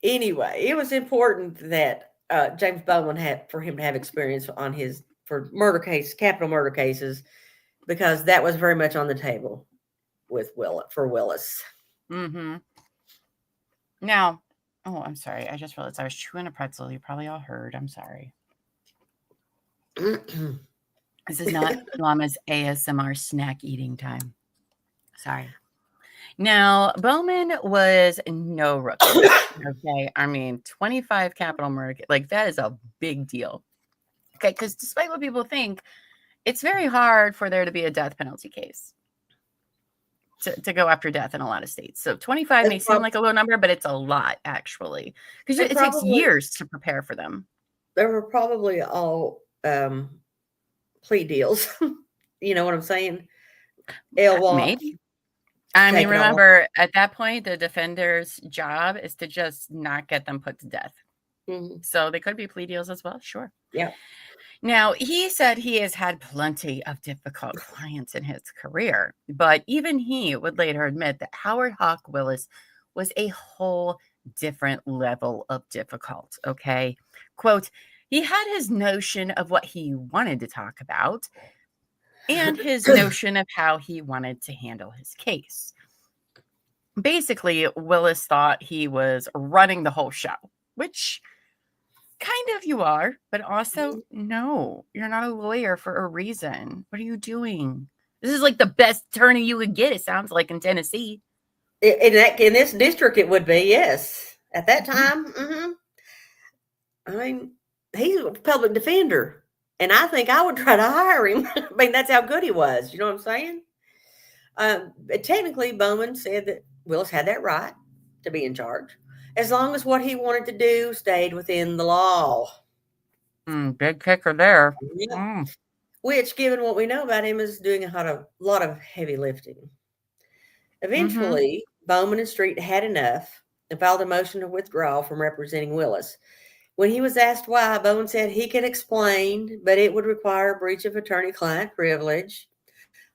Anyway, it was important that James Bowman for him to have experience for capital murder cases, because that was very much on the table for Willis. Mm-hmm. Now, I'm sorry. I just realized I was chewing a pretzel. You probably all heard. I'm sorry. This is not Llama's ASMR snack eating time. Sorry. Now, Bowman was no rookie. Okay. I mean, 25 capital murder, like that is a big deal. Okay. Because despite what people think, it's very hard for there to be a death penalty case to go after death in a lot of states. So 25 may seem like a low number, but it's a lot actually, because it takes years to prepare for them. There were probably all plea deals. You know what I'm saying? Maybe. I mean, remember, at that point, the defender's job is to just not get them put to death. Mm-hmm. So they could be plea deals as well. Sure. Yeah. Now, he said he has had plenty of difficult clients in his career, but even he would later admit that Howard Hawk Willis was a whole different level of difficult. Okay. Quote, he had his notion of what he wanted to talk about and his notion of how he wanted to handle his case. Basically, Willis thought he was running the whole show, which kind of you are, but also no, you're not a lawyer for a reason. What are you doing? This is like the best attorney you could get, it sounds like, in Tennessee. In this district, it would be, yes. At that time, mm-hmm. I mean, he's a public defender. And I think I would try to hire him. I mean, that's how good he was. You know what I'm saying? But technically, Bowman said that Willis had that right to be in charge, as long as what he wanted to do stayed within the law. Big kicker there. Yeah. Which, given what we know about him, is doing a lot of heavy lifting. Eventually, Bowman and Street had enough and filed a motion to withdraw from representing Willis. When he was asked why, Bowman said he could explain, but it would require a breach of attorney-client privilege.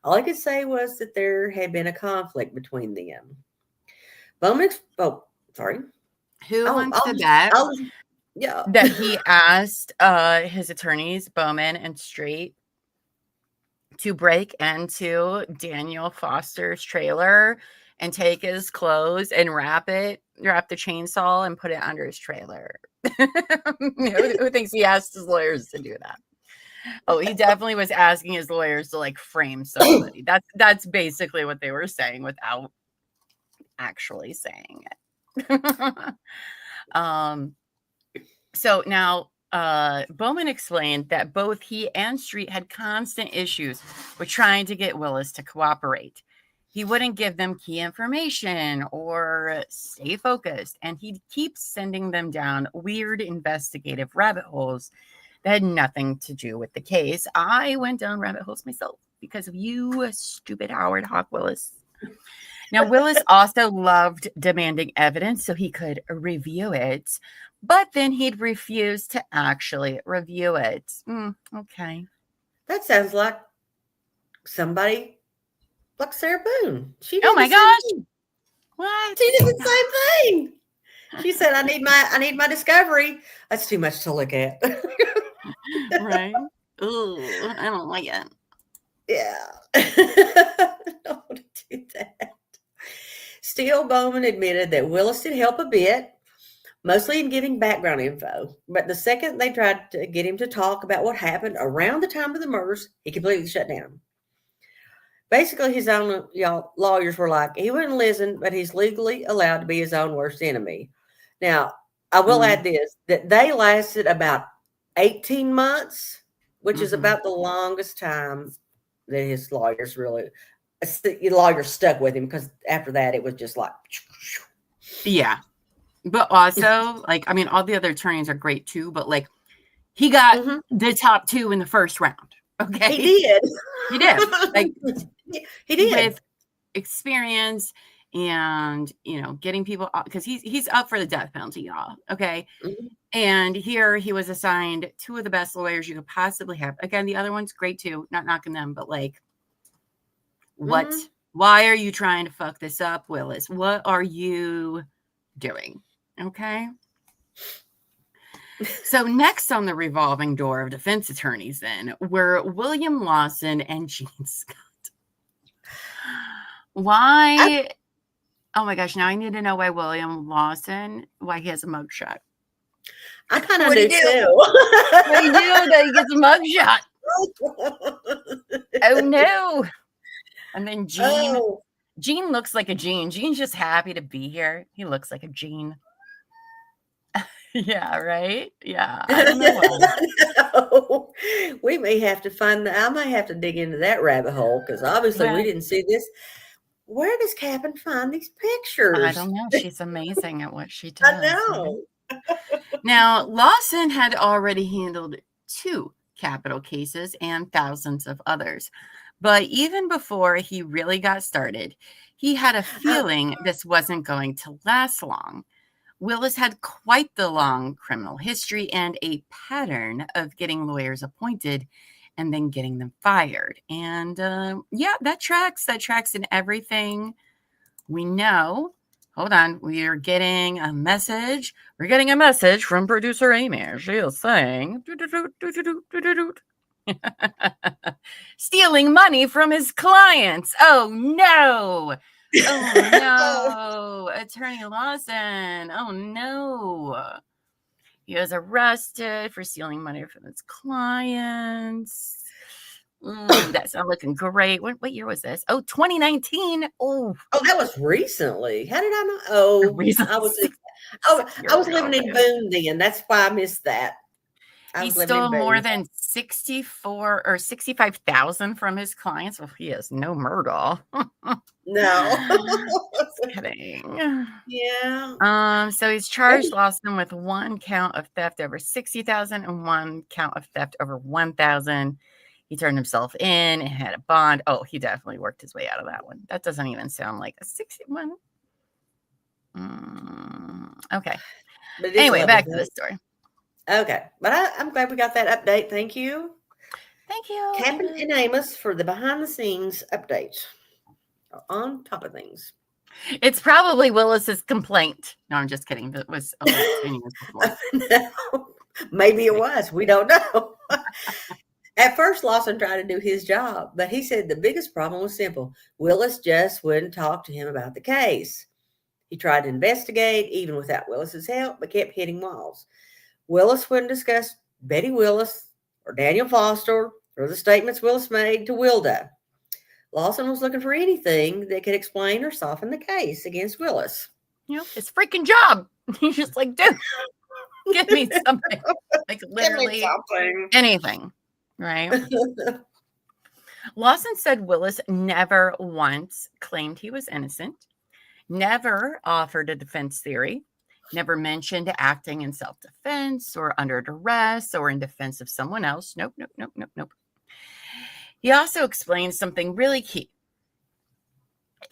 All he could say was that there had been a conflict between them. Bowman, Who wants to bet that he asked his attorneys, Bowman and Street, to break into Daniel Foster's trailer and take his clothes and wrap the chainsaw and put it under his trailer. Who thinks he asked his lawyers to do that? Oh, he definitely was asking his lawyers to like frame somebody. That's basically what they were saying without actually saying it. So now Bowman explained that both he and Street had constant issues with trying to get Willis to cooperate. He wouldn't give them key information or stay focused, and he'd keep sending them down weird investigative rabbit holes that had nothing to do with the case. I went down rabbit holes myself because of you, stupid Howard Hawk Willis. Now, Willis also loved demanding evidence so he could review it, but then he'd refuse to actually review it. Okay. That sounds like somebody like Sarah Boone. Oh my gosh. What? She did the same thing. She said, I need my discovery. That's too much to look at. Right. Ooh, I don't like it. Yeah. I don't want to do that. Still, Bowman admitted that Willis did help a bit, mostly in giving background info. But the second they tried to get him to talk about what happened around the time of the murders, he completely shut down. Basically, his own lawyers were like, he wouldn't listen, but he's legally allowed to be his own worst enemy. Now, I will add this, that they lasted about 18 months, which is about the longest time that his lawyers stuck with him, because after that, it was just like. Yeah. But also, like, I mean, all the other attorneys are great too, but like, he got the top 2 in the first round. Okay. He did. He did. Like, he did. With experience and, getting people, because he's up for the death penalty, y'all. Okay. And here he was assigned 2 of the best lawyers you could possibly have. Again, the other one's great too. Not knocking them, but like, what? Why are you trying to fuck this up, Willis? What are you doing? Okay. So next on the revolving door of defense attorneys then were William Lawson and Gene Scott. Why? Oh my gosh. Now I need to know why William Lawson, why he has a mugshot. I kind of do too. What do you do that he gets a mugshot? Oh no. And then Gene looks like a Gene. Gene's just happy to be here. He looks like a Gene. Yeah, right? Yeah. I don't know why. We may have to I might have to dig into that rabbit hole, because obviously we didn't see this. Where does Captain find these pictures? I don't know. She's amazing at what she does. I know. Now, Lawson had already handled 2 capital cases and thousands of others. But even before he really got started, he had a feeling this wasn't going to last long. Willis had quite the long criminal history and a pattern of getting lawyers appointed and then getting them fired. And that tracks in everything we know. Hold on. We are getting a message. We're getting a message from producer Amy. She is saying, stealing money from his clients. Oh, no. Oh, no. Attorney Lawson. Oh, no. He was arrested for stealing money from his clients. That's not looking great. What year was this? Oh, 2019. Oh, that was recently. How did I know? Oh, recently. I was living in Boone then. That's why I missed that. He stole more than 64 or 65,000 from his clients. Well, he has no murder. No. Just kidding. Yeah. So he's charged Lawson with 1 count of theft over 60,000 and 1 count of theft over 1,000. He turned himself in and had a bond. Oh, he definitely worked his way out of that one. That doesn't even sound like a 61. Okay. Anyway, back to the story. Okay. But I'm glad we got that update. Thank you. Thank you. Captain and Amos for the behind-the-scenes update. On top of things. It's probably Willis's complaint. No, I'm just kidding. That was 10 years before. No, maybe it was. We don't know. At first, Lawson tried to do his job, but he said the biggest problem was simple. Willis just wouldn't talk to him about the case. He tried to investigate, even without Willis's help, but kept hitting walls. Willis wouldn't discuss Betty Willis or Daniel Foster or the statements Willis made to Wilda. Lawson was looking for anything that could explain or soften the case against Willis. His freaking job. He's just like, dude, give me something. Like literally anything. Right? Lawson said Willis never once claimed he was innocent, never offered a defense theory, never mentioned acting in self-defense or under duress or in defense of someone else. Nope. He also explained something really key.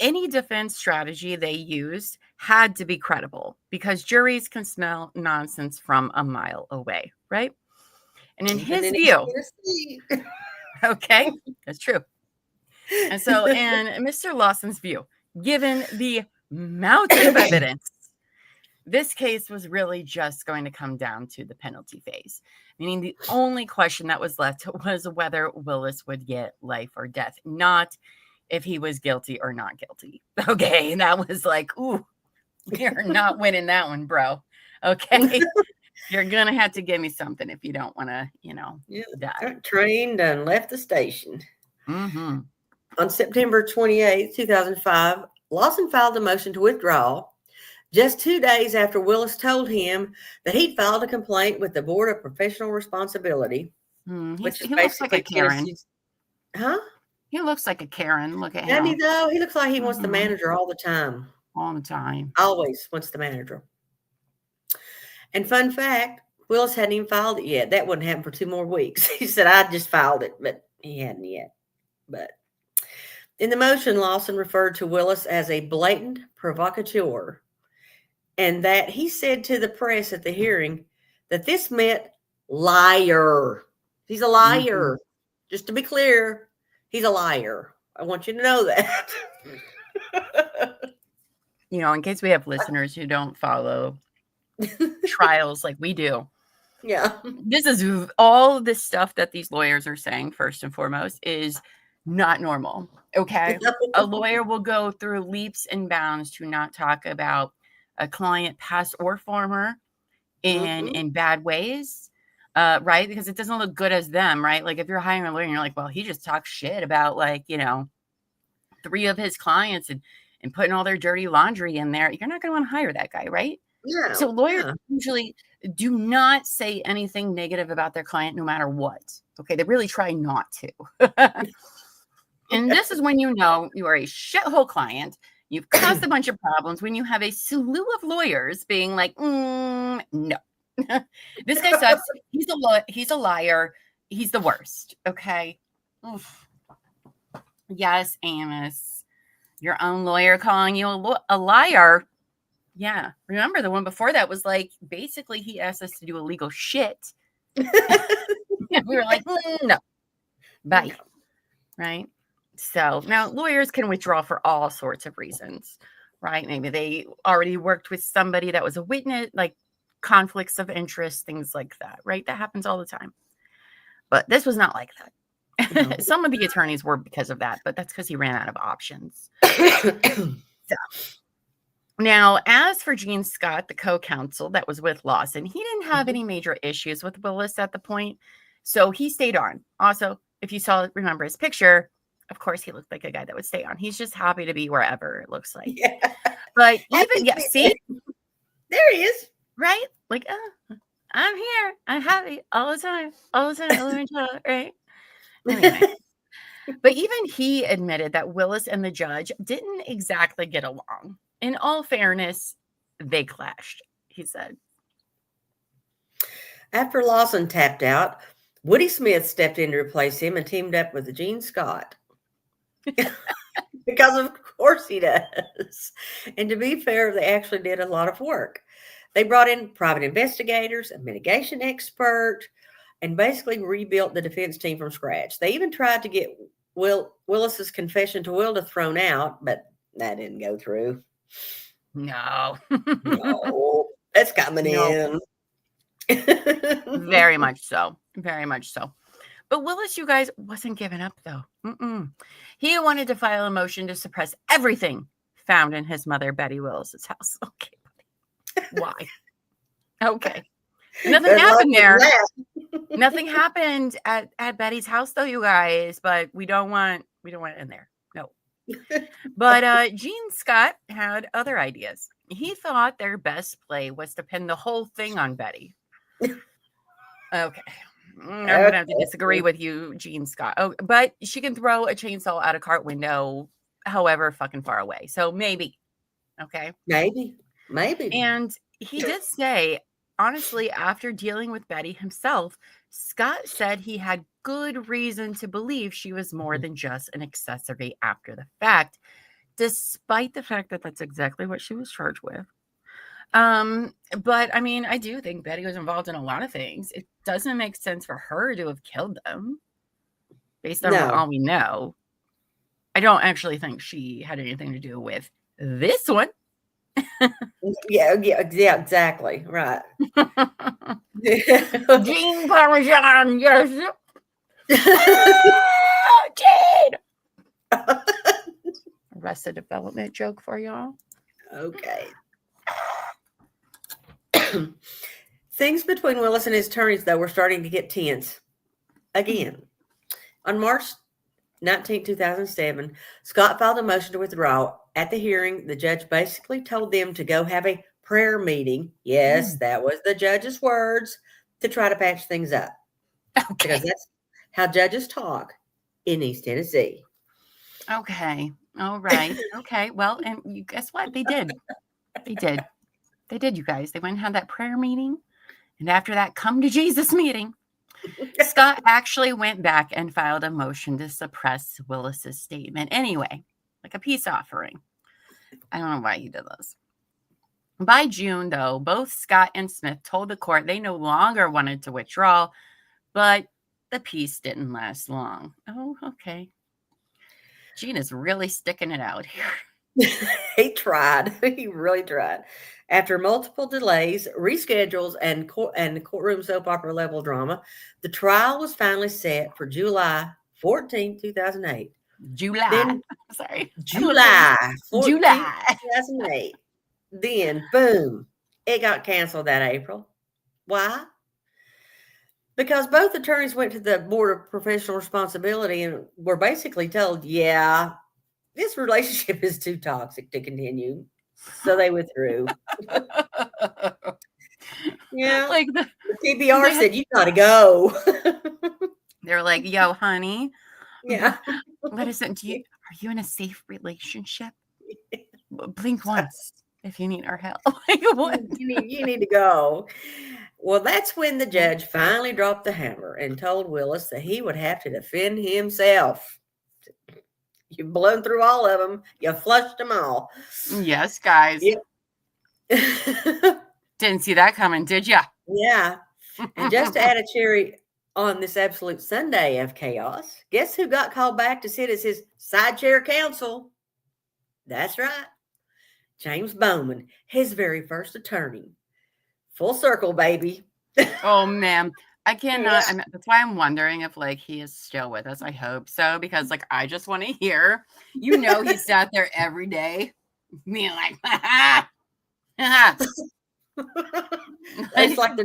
Any defense strategy they used had to be credible because juries can smell nonsense from a mile away, right? And in his view, okay, that's true. And so in Mr. Lawson's view, given the mountain of evidence, this case was really just going to come down to the penalty phase, meaning the only question that was left was whether Willis would get life or death, not if he was guilty or not guilty. Okay, and that was like, ooh, you're not winning that one, bro. Okay, you're going to have to give me something if you don't want to, die. Trained and left the station. Mm-hmm. On September 28, 2005, Lawson filed a motion to withdraw just 2 days after Willis told him that he'd filed a complaint with the Board of Professional Responsibility, which is he looks like a Karen. Huh? He looks like a Karen. Look at him. him. He looks like he wants the manager all the time. All the time. Always wants the manager. And fun fact, Willis hadn't even filed it yet. That wouldn't happen for 2 more weeks. He said, I just filed it, but he hadn't yet. But in the motion, Lawson referred to Willis as a blatant provocateur, and that he said to the press at the hearing that this meant liar. He's a liar. Just to be clear, he's a liar. I want you to know that. In case we have listeners who don't follow trials like we do. Yeah. This is all this stuff that these lawyers are saying, first and foremost, is not normal. Okay. A lawyer will go through leaps and bounds to not talk about a client, past or former, in bad ways. Right? Because it doesn't look good as them, right? Like if you're hiring a lawyer and you're like, well, he just talks shit about 3 of his clients and putting all their dirty laundry in there, you're not going to want to hire that guy, right? Yeah. So lawyers usually do not say anything negative about their client no matter what. Okay. They really try not to. And this is when you know you are a shithole client. You've caused a bunch of problems when you have a slew of lawyers being like, no. This guy sucks. He's a liar. He's the worst. Okay. Oof. Yes, Amos. Your own lawyer calling you a liar. Yeah. Remember the one before that was like, basically he asked us to do illegal shit. We were like, no. Bye. No. Right. So now lawyers can withdraw for all sorts of reasons, right? Maybe they already worked with somebody that was a witness, like conflicts of interest, things like that, right? That happens all the time. But this was not like that. No. Some of the attorneys were because of that, but that's because he ran out of options. So, now, as for Gene Scott, the co-counsel that was with Lawson, he didn't have any major issues with Willis at the point, so he stayed on. Also, if you remember his picture, of course, he looked like a guy that would stay on. He's just happy to be wherever, it looks like. Yeah. But even, see? There he is. Right? Like, I'm here. I'm happy all the time. Right? Anyway. But even he admitted that Willis and the judge didn't exactly get along. In all fairness, they clashed, he said. After Lawson tapped out, Woody Smith stepped in to replace him and teamed up with Gene Scott. Because of course he does. And to be fair, they actually did a lot of work. They brought in private investigators, a mitigation expert, and basically rebuilt the defense team from scratch. They even tried to get Willis's confession to Wilda thrown out, but that didn't go through. No. No, that's coming in. Very much so. Very much so. But Willis, you guys, wasn't giving up, though. He wanted to file a motion to suppress everything found in his mother, Betty Willis's house. Okay. Why? Okay. Nothing happened there. Nothing happened at Betty's house, though, you guys. But we don't want it in there. No. But Gene Scott had other ideas. He thought their best play was to pin the whole thing on Betty. Okay. I'm going to have to disagree with you, Gene Scott. Oh, but she can throw a chainsaw out a cart window however fucking far away. So maybe. Okay. Maybe. And he did say, honestly, after dealing with Betty himself, Scott said he had good reason to believe she was more than just an accessory after the fact, despite the fact that that's exactly what she was charged with. But I mean, I do think Betty was involved in a lot of things. It doesn't make sense for her to have killed them based on all we know. I don't actually think she had anything to do with this one. Yeah, exactly. Right. Gene Parmesan, yes. Gene! Arrested Development joke for y'all. Okay. Things between Willis and his attorneys, though, were starting to get tense again. On March 19, 2007, Scott filed a motion to withdraw. At the hearing, the judge basically told them to go have a prayer meeting. Yes, that was the judge's words, to try to patch things up. Okay. Because that's how judges talk in East Tennessee. Okay. All right. Okay. Well, and you guess what? They did. They did, you guys. They went and had that prayer meeting. And after that come to Jesus meeting, Scott actually went back and filed a motion to suppress Willis's statement anyway, like a peace offering. I don't know why he did this. By June, though, both Scott and Smith told the court they no longer wanted to withdraw, but the peace didn't last long. Oh, okay. Gene is really sticking it out here. He tried. He really tried. After multiple delays, reschedules, and courtroom soap opera level drama, the trial was finally set for July 14, 2008. July 14, 2008. Then, boom, it got canceled that April. Why? Because both attorneys went to the Board of Professional Responsibility and were basically told, yeah, this relationship is too toxic to continue. So they withdrew. Yeah. Like the TBR said, you got to go. They're like, yo, honey. Yeah. Listen, are you in a safe relationship? Blink once if you need our help. Like, what? You need to go. Well, that's when the judge finally dropped the hammer and told Willis that he would have to defend himself. You've blown through all of them. You flushed them all. Yes, guys. Yep. Didn't see that coming, did ya? Yeah. And just to add a cherry on this absolute Sunday of chaos, guess who got called back to sit as his side chair counsel? That's right. James Bowman, his very first attorney. Full circle, baby. Oh, man. I cannot. That's why I'm wondering if he is still with us. I hope so, because I just want to hear. He sat there every day, being like, it's like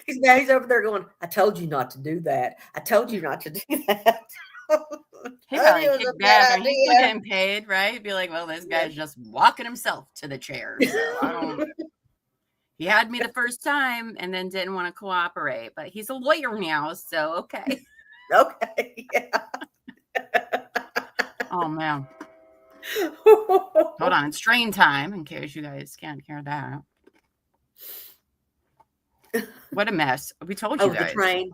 he's over there going, I told you not to do that. I told you not to do that. He probably kicked back. He's still getting paid, right? Be like, well, this guy's just walking himself to the chair. So I don't. He had me the first time and then didn't want to cooperate, but he's a lawyer now, so okay. Okay. Yeah. Oh, man. Hold on. It's train time, in case you guys can't hear that. What a mess. We told you guys. The train.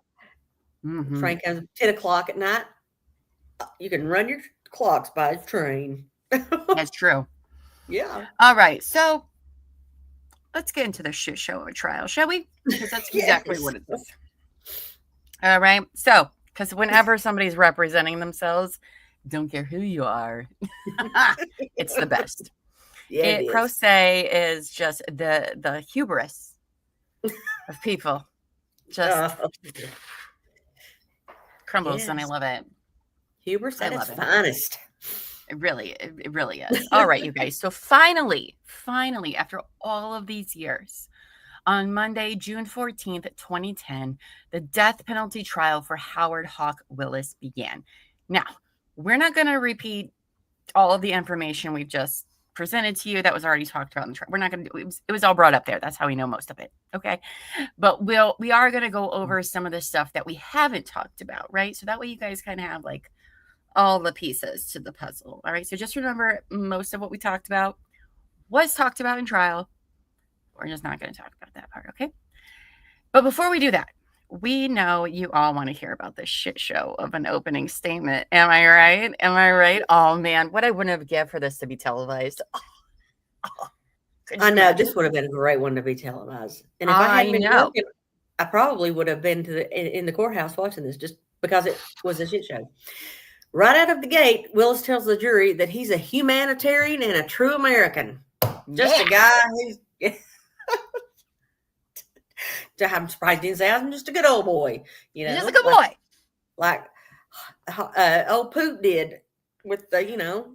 Mm-hmm. The train comes at 10 o'clock at night. You can run your clocks by the train. That's true. Yeah. All right. So let's get into the shit show of a trial, shall we? Because that's exactly what it is. All right. So, because whenever somebody's representing themselves, don't care who you are, it's the best. Yeah, pro se is just the hubris of people. Just Crumbles, and I Yes. love it. Hubris I at its love it. finest. It really is. All right, you guys. So finally, after all of these years, on Monday, June 14th, 2010, the death penalty trial for Howard Hawk Willis began. Now, we're not going to repeat all of the information we've just presented to you that was already talked about in the trial. We're not going to do it. Was all brought up there. That's how we know most of it. Okay. But we are going to go over some of the stuff that we haven't talked about, right? So that way you guys kind of have like all the pieces to the puzzle. All right. So just remember, most of what we talked about was talked about in trial. We're just not going to talk about that part. Okay. But before we do that, we know you all want to hear about this shit show of an opening statement. Am I right? Am I right? Oh man, what I wouldn't have given for this to be televised. I know this would have been a great one to be televised. And if I hadn't been working, I probably would have been in the courthouse watching this just because it was a shit show. Right out of the gate, Willis tells the jury that he's a humanitarian and a true American. Just a guy who's I'm surprised he didn't say I'm just a good old boy. You know, just a good boy. Like old Poot did with the,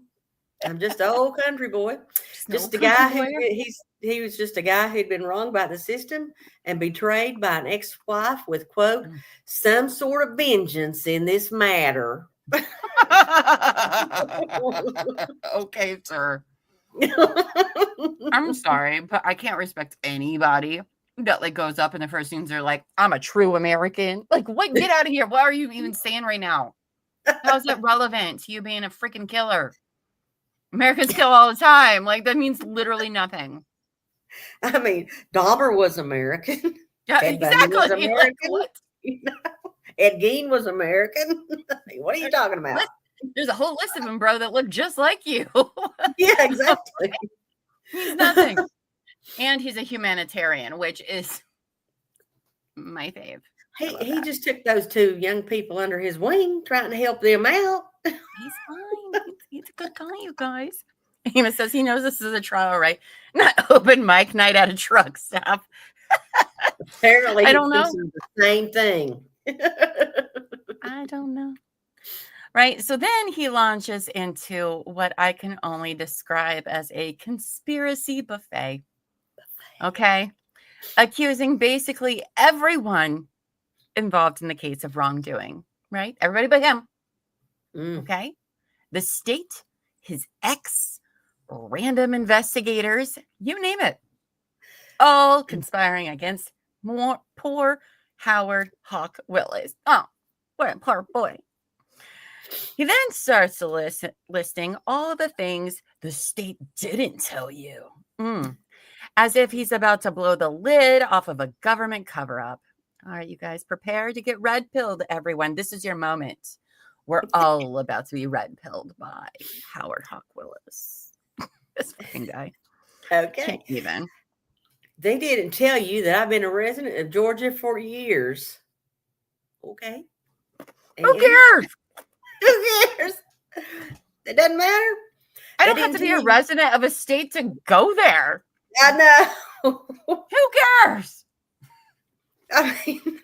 I'm just an old country boy. Just a guy he was just a guy who'd been wronged by the system and betrayed by an ex-wife with, quote, some sort of vengeance in this matter. Okay, sir. I'm sorry, but I can't respect anybody that like goes up and the first things are like, I'm a true American. Like, what? Get out of here. What are you even saying right now? How's that relevant to you being a freaking killer? Americans kill all the time. Like, that means literally nothing. I mean, Dahmer was American. Yeah, Ted Bundy exactly. was American. Like, what? Ed Gein was American. What are you talking about? There's a whole list of them, bro, that look just like you. Yeah, exactly. He's nothing. And he's a humanitarian, which is my fave. He just took those two young people under his wing, trying to help them out. He's fine. He's a good guy, you guys. He even says he knows this is a trial, right? Not open mic night at a truck stop. Apparently, I don't know. The same thing. I don't know. Right. So then he launches into what I can only describe as a conspiracy buffet. Okay. Accusing basically everyone involved in the case of wrongdoing. Right. Everybody but him. Okay. The state, his ex, random investigators, you name it. All conspiring against poor Howard Hawk Willis. Oh, what a poor boy. He then starts listing all the things the state didn't tell you. As if he's about to blow the lid off of a government cover-up. All right, you guys, prepare to get red-pilled, everyone. This is your moment. We're all about to be red-pilled by Howard Hawk Willis. This fucking guy. Okay. Can't even. They didn't tell you that I've been a resident of Georgia for years. Okay. Who cares? Who cares? It doesn't matter. I don't have to be a resident of a state to go there. I know. Who cares? I mean,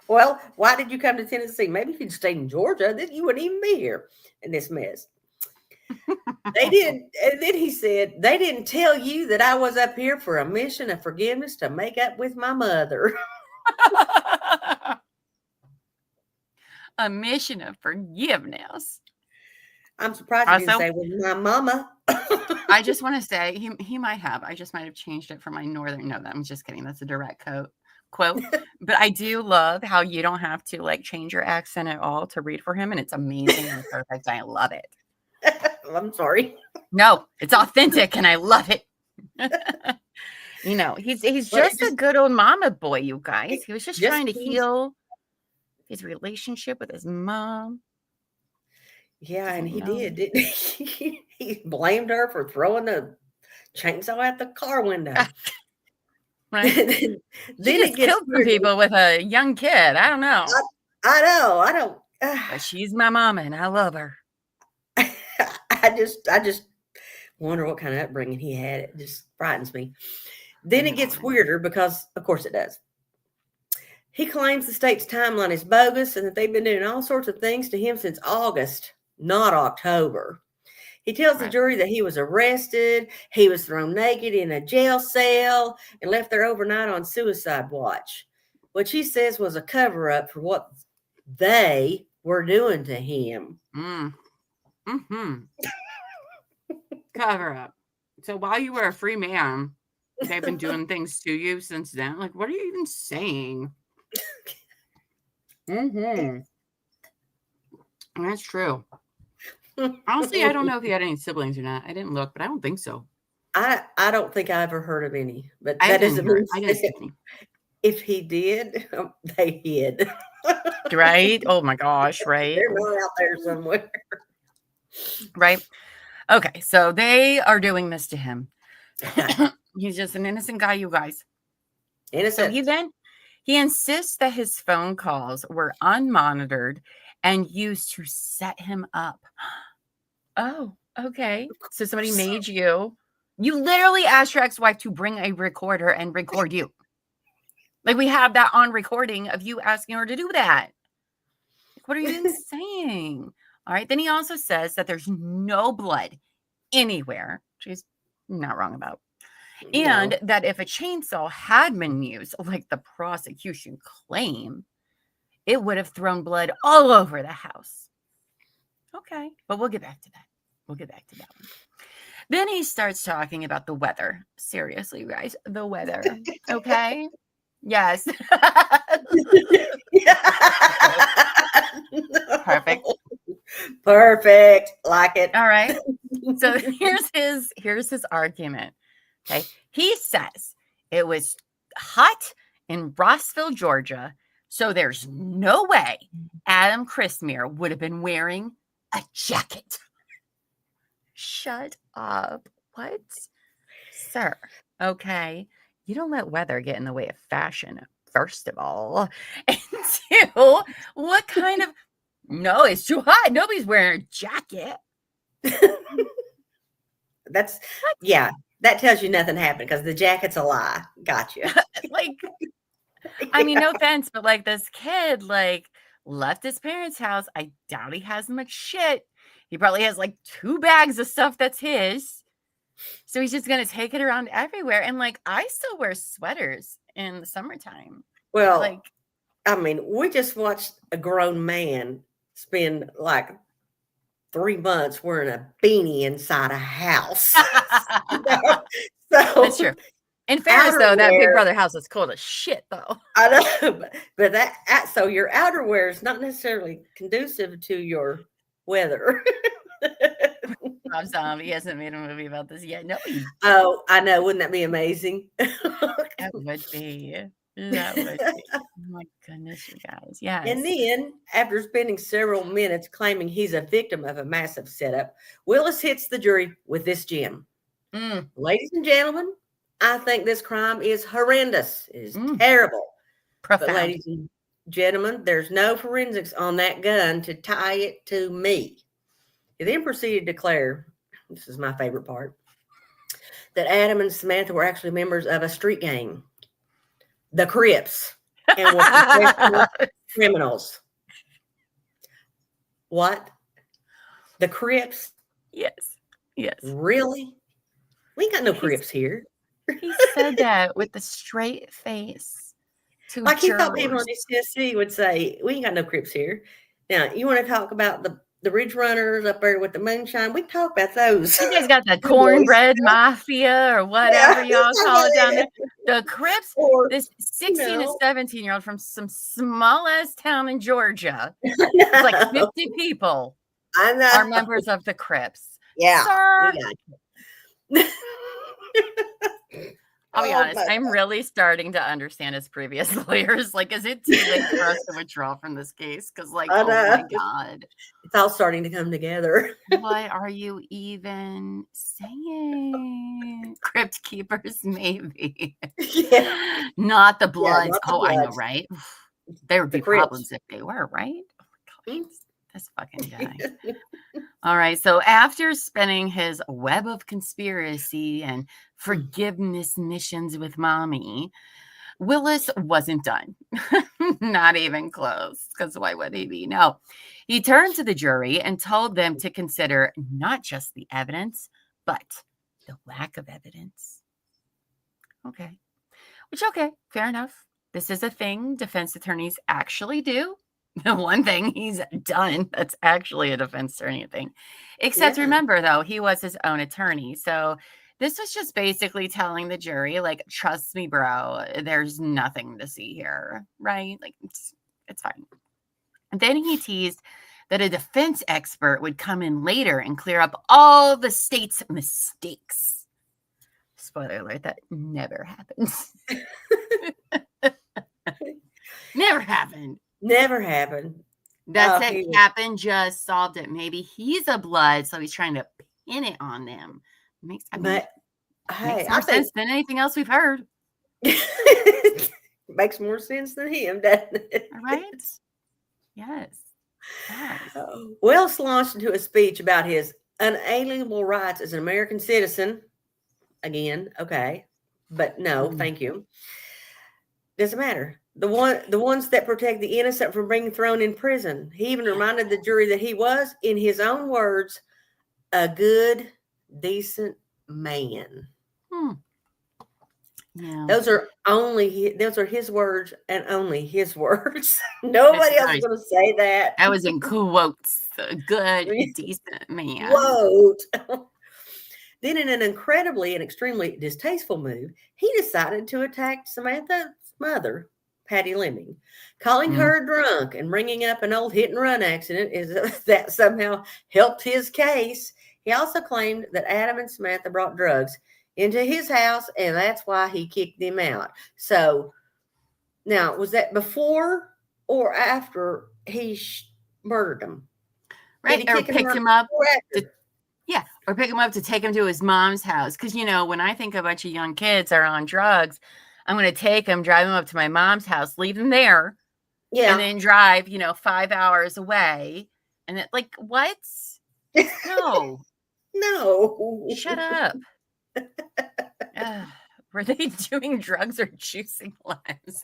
well, why did you come to Tennessee? Maybe if you'd stayed in Georgia, then you wouldn't even be here in this mess. They didn't. And then he said, they didn't tell you that I was up here for a mission of forgiveness to make up with my mother. A mission of forgiveness. I'm surprised he didn't say with my mama. I just want to say he might have. I just might have changed it for my northern. No, I'm just kidding. That's a direct quote. But I do love how you don't have to like change your accent at all to read for him, and it's amazing and perfect. I love it. I'm sorry. No, it's authentic, and I love it. He's just a good old mama boy, you guys. He was just trying to heal his relationship with his mom. Yeah, and he did, didn't he? He blamed her for throwing the chainsaw out the car window. Right. then it killed some people with a young kid. I don't know. I know. I don't. But she's my mama, and I love her. I just wonder what kind of upbringing he had. It just frightens me. Then it gets weirder because, of course, it does. He claims the state's timeline is bogus and that they've been doing all sorts of things to him since August, not October. He tells the jury that he was arrested, he was thrown naked in a jail cell, and left there overnight on suicide watch, which he says was a cover-up for what they were doing to him. Cover up. So while you were a free man, they've been doing things to you since then. Like, what are you even saying? That's true. Honestly, I don't know if he had any siblings or not. I didn't look, but I don't think so. I don't think I ever heard of any, but that doesn't mean if he did, they hid. Right? Oh my gosh, right? They're not out there somewhere. Right? Okay, so they are doing this to him. He's just an innocent guy, you guys. Innocent. So he insists that his phone calls were unmonitored and used to set him up. Oh, okay. So somebody made you. You literally asked your ex-wife to bring a recorder and record you. Like, we have that on recording of you asking her to do that. Like, what are you even saying? All right. Then he also says that there's no blood anywhere. She's not wrong about. And that if a chainsaw had been used, like the prosecution claim, it would have thrown blood all over the house. Okay. But we'll get back to that. We'll get back to that one. Then he starts talking about the weather. Seriously, you guys, the weather. Okay. Yes. Perfect. Like it. All right. So here's his argument. Okay. He says it was hot in Rossville, Georgia. So there's no way Adam Christmere would have been wearing a jacket. Shut up. What? Sir. Okay. You don't let weather get in the way of fashion, first of all. And two, what kind of... No, it's too hot. Nobody's wearing a jacket. That's... What? Yeah. That tells you nothing happened because the jacket's a lie. Gotcha. Like, I mean, no offense, but like this kid, like, left his parents' house. I doubt he has much shit. He probably has like 2 bags of stuff that's his. So he's just going to take it around everywhere. And like, I still wear sweaters in the summertime. Well, like, I mean, we just watched a grown man spend like 3 months wearing a beanie inside a house. So, that's true. In fairness, though, that Big Brother house is cold as shit, though. I know, but that so your outerwear is not necessarily conducive to your weather. Rob Zombie hasn't made a movie about this yet. No. Oh, I know. Wouldn't that be amazing? That would be. That would be. Oh my goodness, you guys. Yes. And then, after spending several minutes claiming he's a victim of a massive setup, Willis hits the jury with this gem. Ladies and gentlemen, I think this crime is horrendous. It is terrible. Profound. But ladies and gentlemen, there's no forensics on that gun to tie it to me. He then proceeded to declare, this is my favorite part, that Adam and Samantha were actually members of a street gang, the Crips, and were professional criminals. What? The Crips? Yes. Yes. Really? We ain't got no Crips here. He said that with a straight face. Like he thought people on TCWT would say, we ain't got no Crips here. Now, you want to talk about the Ridge Runners up there with the moonshine? We can talk about those. You guys got the cornbread mafia or whatever y'all call it down there. The Crips, this 16 to 17-year-old from some small ass town in Georgia. It's like 50 people are members of the Crips. Yeah. Sir. Yeah. I'll be honest, I'm really starting to understand his previous lawyers. Like, is it too late for us to withdraw from this case? Because, like, oh my God. It's all starting to come together. What are you even saying? Crypt keepers, maybe. Yeah. Not the Bloods. Yeah, not the I know, right? There would be problems if they were, right? Oh my God. This fucking guy. All right. So after spinning his web of conspiracy and forgiveness missions with mommy, Willis wasn't done. Not even close, because why would he be? No. He turned to the jury and told them to consider not just the evidence, but the lack of evidence. Okay. Which, okay, fair enough. This is a thing defense attorneys actually do. The one thing he's done that's actually a defense attorney thing. Except remember, though, he was his own attorney. So this was just basically telling the jury, like, trust me, bro, there's nothing to see here, right? Like, it's fine. And then he teased that a defense expert would come in later and clear up all the state's mistakes. Spoiler alert, that never happens. Never happened. Never happened. That's it. Captain just solved it. Maybe he's a blood, so he's trying to pin it on them. Makes more sense than anything else we've heard. Makes more sense than him, doesn't it? All right. Yes. Wells launched into a speech about his unalienable rights as an American citizen. Again, okay, but no, thank you. Doesn't matter. The ones that protect the innocent from being thrown in prison. He even reminded the jury that he was, in his own words, a good, decent man. Yeah. Those are his words and only his words. Nobody else is going to say that. That was in quotes. A good, decent man. Quote. Then, in an incredibly and extremely distasteful move, he decided to attack Samantha's mother, Patty Lemming, calling her drunk and bringing up an old hit-and-run accident that somehow helped his case. He also claimed that Adam and Samantha brought drugs into his house, and that's why he kicked them out. So, now, was that before or after he murdered them? Right, or picked him up. Or pick him up to take him to his mom's house. Because, when I think a bunch of young kids are on drugs, I'm going to take them, drive them up to my mom's house, leave them there, and then drive, 5 hours away. And it, like, what? No. No. Shut up. Were they doing drugs or juicing limes?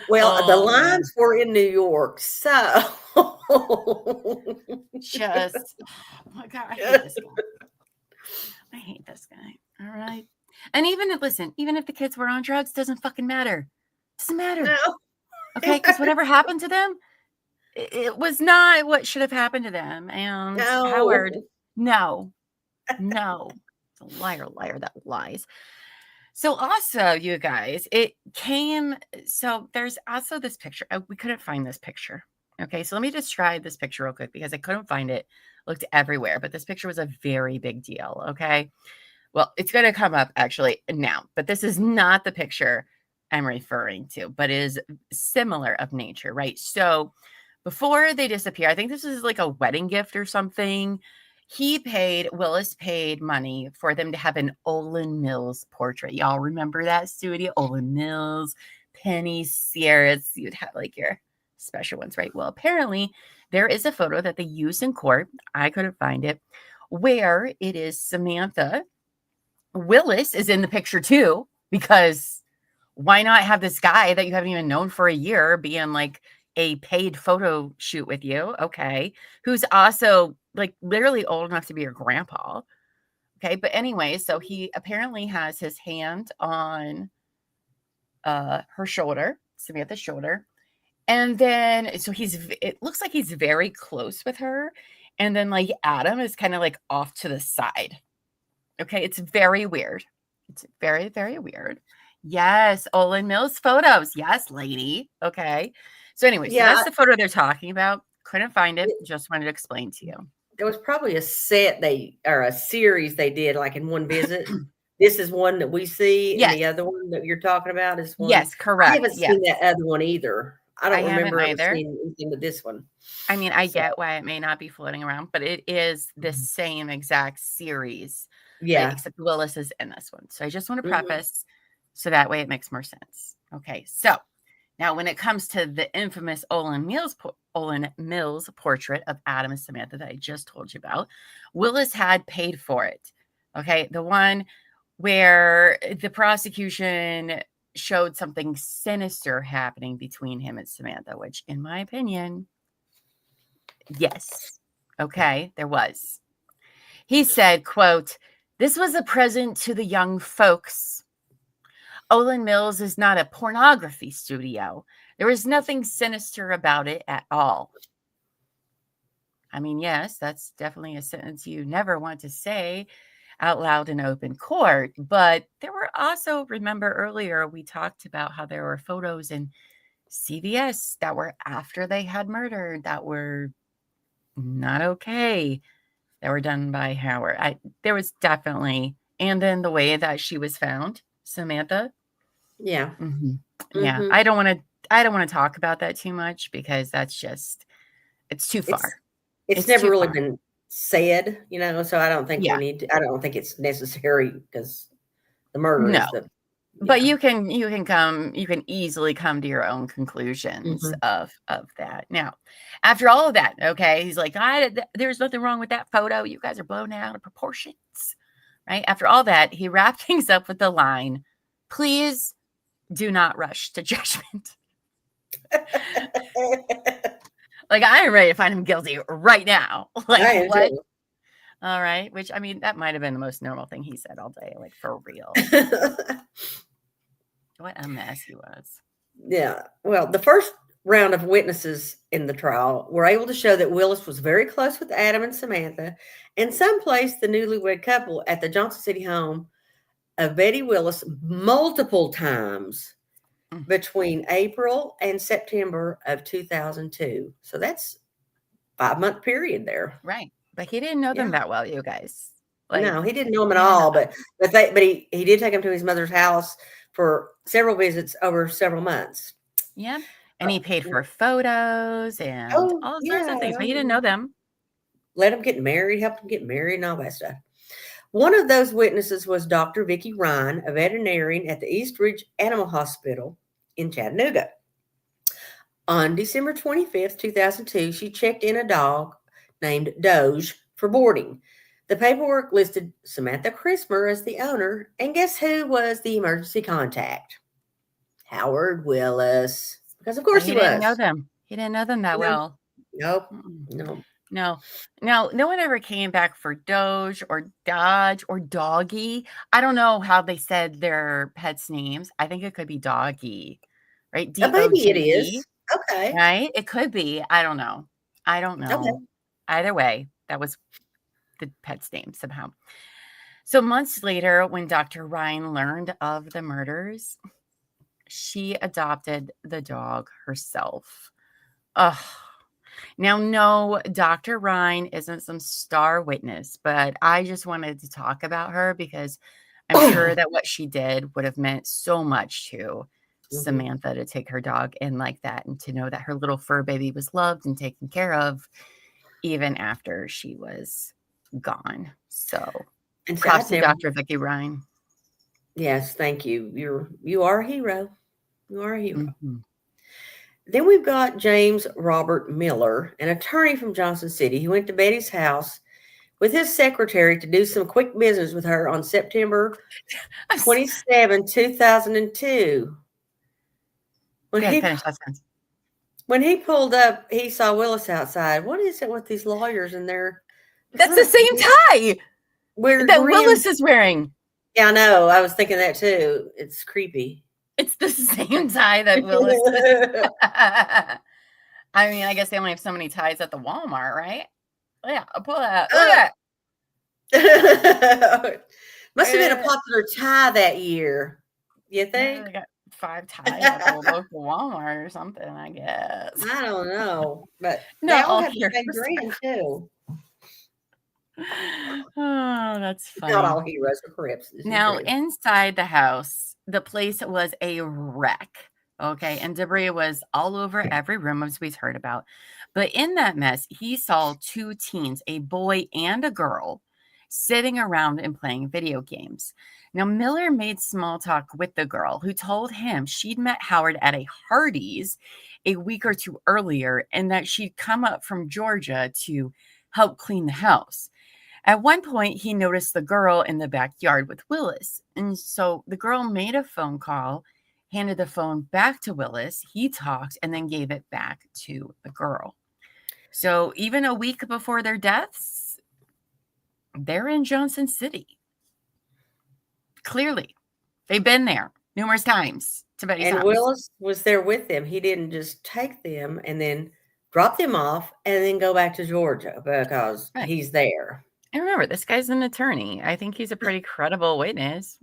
Well, the lines were in New York, so just, oh my God, I hate this guy. I hate this guy. All right. And even if the kids were on drugs, doesn't fucking matter. Doesn't matter. No. Okay, because whatever happened to them, it was not what should have happened to them. And Howard, no. It's a liar that lies. So also, you guys, there's also this picture. We couldn't find this picture. Okay, so let me describe this picture real quick because I couldn't find it. Looked everywhere, but this picture was a very big deal. Okay, well, it's going to come up actually now, but this is not the picture I'm referring to, but is similar of nature, right? So before they disappear, I think this is like a wedding gift or something. Willis paid money for them to have an Olin Mills portrait. Y'all remember that studio? Olin Mills, Penny, Sierras. You'd have like your special ones, right? Well, apparently there is a photo that they used in court. I couldn't find it, where it is Samantha. Willis is in the picture too, because why not have this guy that you haven't even known for a year be in like a paid photo shoot with you? Okay. Who's also like literally old enough to be your grandpa. Okay. But anyway, so he apparently has his hand on her shoulder, Samantha's shoulder. And then, so it looks like he's very close with her. And then like Adam is kind of like off to the side. Okay. It's very weird. It's very, very weird. Yes. Olin Mills photos. Yes, lady. Okay. So anyway, so that's the photo they're talking about. Couldn't find it. Just wanted to explain to you. There was probably a series they did like in one visit. This is one that we see, and the other one that you're talking about is one. Yes, correct. I haven't seen that other one either. I don't remember either seeing anything but this one. I mean, I get why it may not be floating around, but it is the same exact series. Yeah. Right? Except Willis is in this one. So I just want to preface so that way it makes more sense. Okay. So now when it comes to the infamous Olin Mills portrait of Adam and Samantha that I just told you about, Willis had paid for it. Okay. The one where the prosecution showed something sinister happening between him and Samantha, which, in my opinion, yes. Okay, there was. He said, quote, "This was a present to the young folks. Olin Mills is not a pornography studio. There is nothing sinister about it at all." I mean, yes, that's definitely a sentence you never want to say out loud in open court. But there were also, remember earlier, we talked about how there were photos in CVS that were after they had murdered that were not okay, that were done by Howard. There was definitely, and then the way that she was found, Samantha. Yeah. Yeah. I don't want to talk about that too much because that's just, it's too far. It's never really been said, so I don't think I don't think it's necessary because the murder is the. But you can easily come to your own conclusions of that. Now, after all of that, okay, he's like, there's nothing wrong with that photo. You guys are blown out of proportions, right? After all that, he wrapped things up with the line, "Please do not rush to judgment." Like, I am ready to find him guilty right now. Like, what? All right. Which, I mean, that might have been the most normal thing he said all day. Like, for real. What a mess he was. Yeah. Well, the first round of witnesses in the trial were able to show that Willis was very close with Adam and Samantha, and some placed the newlywed couple at the Johnson City home of Betty Willis multiple times between April and September of 2002. So that's a 5-month period there. Right. But he didn't know them that well, you guys. Like, no, he didn't know them at all. But he did take them to his mother's house for several visits over several months. Yeah. And he paid for photos and all sorts of things. But he didn't know them. Let them get married, helped them get married and all that stuff. One of those witnesses was Dr. Vicki Ryan, a veterinarian at the East Ridge Animal Hospital in Chattanooga. On December 25th, 2002, she checked in a dog named Doge for boarding. The paperwork listed Samantha Christmer as the owner, and guess who was the emergency contact? Howard Willis. Because of course he was. Didn't know them. He didn't know them that well. Nope. No. No one ever came back for Doge or Dodge or Doggy. I don't know how they said their pets' names. I think it could be Doggy, right? Maybe it is. Okay. Right? It could be. I don't know. Okay. Either way, that was the pet's name somehow. So months later, when Dr. Ryan learned of the murders, she adopted the dog herself. Ugh. Now, no, Dr. Ryan isn't some star witness, but I just wanted to talk about her because I'm sure that what she did would have meant so much to Samantha to take her dog in like that and to know that her little fur baby was loved and taken care of even after she was gone. So, props to Dr. Vicki Ryan. Yes, thank you. You are a hero. You are a hero. Then we've got James Robert Miller, an attorney from Johnson City, who went to Betty's house with his secretary to do some quick business with her on September 27, 2002. When he pulled up, he saw Willis outside. What is it with these lawyers in there? That's the same tie that Willis is wearing. Yeah, I know. I was thinking that too. It's creepy. It's the same tie that Willis. I mean, I guess they only have so many ties at the Walmart, right? Yeah, I'll pull that. Look at that. Must have been a popular tie that year. You think? Yeah, they got 5 ties at a local Walmart or something, I guess. I don't know, but they all have the same brand too. Oh, that's funny. Not all heroes are crips. Now, inside the house, the place was a wreck. Okay. And debris was all over every room, as we've heard about. But in that mess, he saw 2 teens, a boy and a girl, sitting around and playing video games. Now, Miller made small talk with the girl, who told him she'd met Howard at a Hardee's a week or 2 earlier and that she'd come up from Georgia to help clean the house. At one point, he noticed the girl in the backyard with Willis. And so the girl made a phone call handed the phone back to Willis. He talked and then gave it back to the girl. So even a week before their deaths, they're in Johnson City. Clearly, they've been there numerous times to Betty's house. And Willis was there with them. He didn't just take them and then drop them off and then go back to Georgia because he's there. And remember, this guy's an attorney. I think he's a pretty credible witness.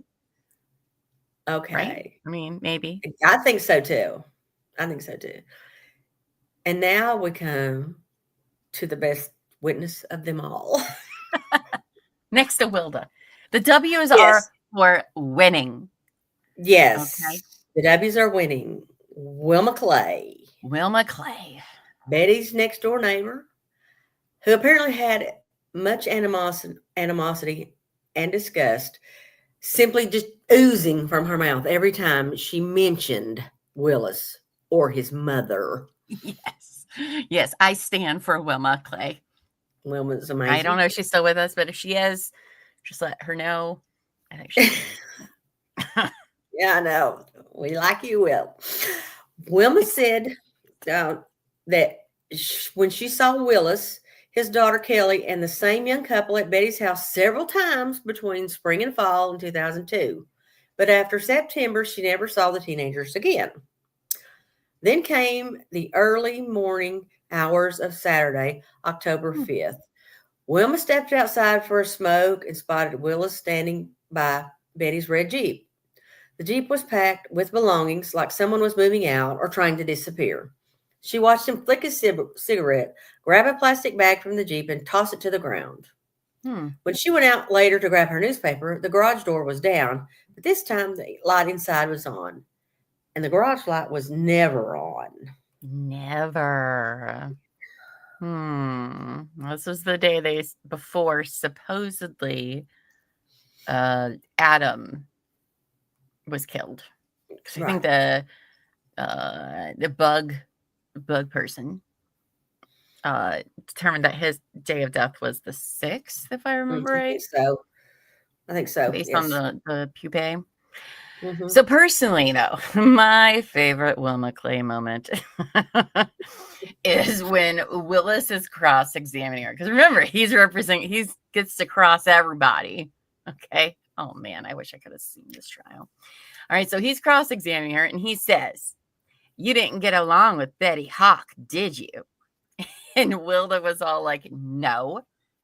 Okay. Right? I mean, maybe. I think so too. And now we come to the best witness of them all. Next to Wilda. The W's are for winning. Yes. Okay. The W's are winning. Wilma Clay. Betty's next door neighbor, who apparently had much animosity and disgust, simply just oozing from her mouth every time she mentioned Willis or his mother. Yes, I stand for Wilma Clay. Wilma's amazing. I don't know if she's still with us, but if she is, just let her know. I think she Yeah, I know. We like you, Will. Wilma said that when she saw Willis, his daughter Kelly, and the same young couple at Betty's house several times between spring and fall in 2002. But after September, she never saw the teenagers again. Then came the early morning hours of Saturday, October 5th. Wilma stepped outside for a smoke and spotted Willis standing by Betty's red Jeep. The Jeep was packed with belongings like someone was moving out or trying to disappear. She watched him flick his cigarette, grab a plastic bag from the Jeep, and toss it to the ground. When she went out later to grab her newspaper, the garage door was down, but this time the light inside was on. And the garage light was never on. Never. This was the day before supposedly Adam was killed. I think the bug person determined that his day of death was the 6th, if I remember right. I think so. Based on the pupae. Mm-hmm. So personally, though, my favorite Wilma Clay moment is when Willis is cross-examining her. Because remember, he gets to cross everybody. Okay. Oh man, I wish I could have seen this trial. All right, so he's cross-examining her, and he says, "You didn't get along with Betty Hawk, did you?" And Wilda was all like, "No,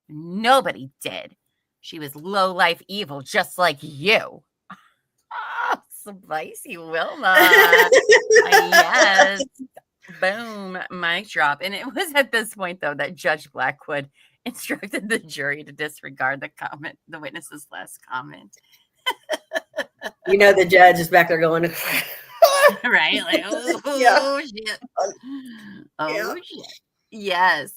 nobody did. She was low-life evil, just like you." Oh, spicy Wilma. Yes. Boom, mic drop. And it was at this point, though, that Judge Blackwood instructed the jury to disregard the witness's last comment. You know, the judge is back there going, right? Like, shit. Shit. Yes.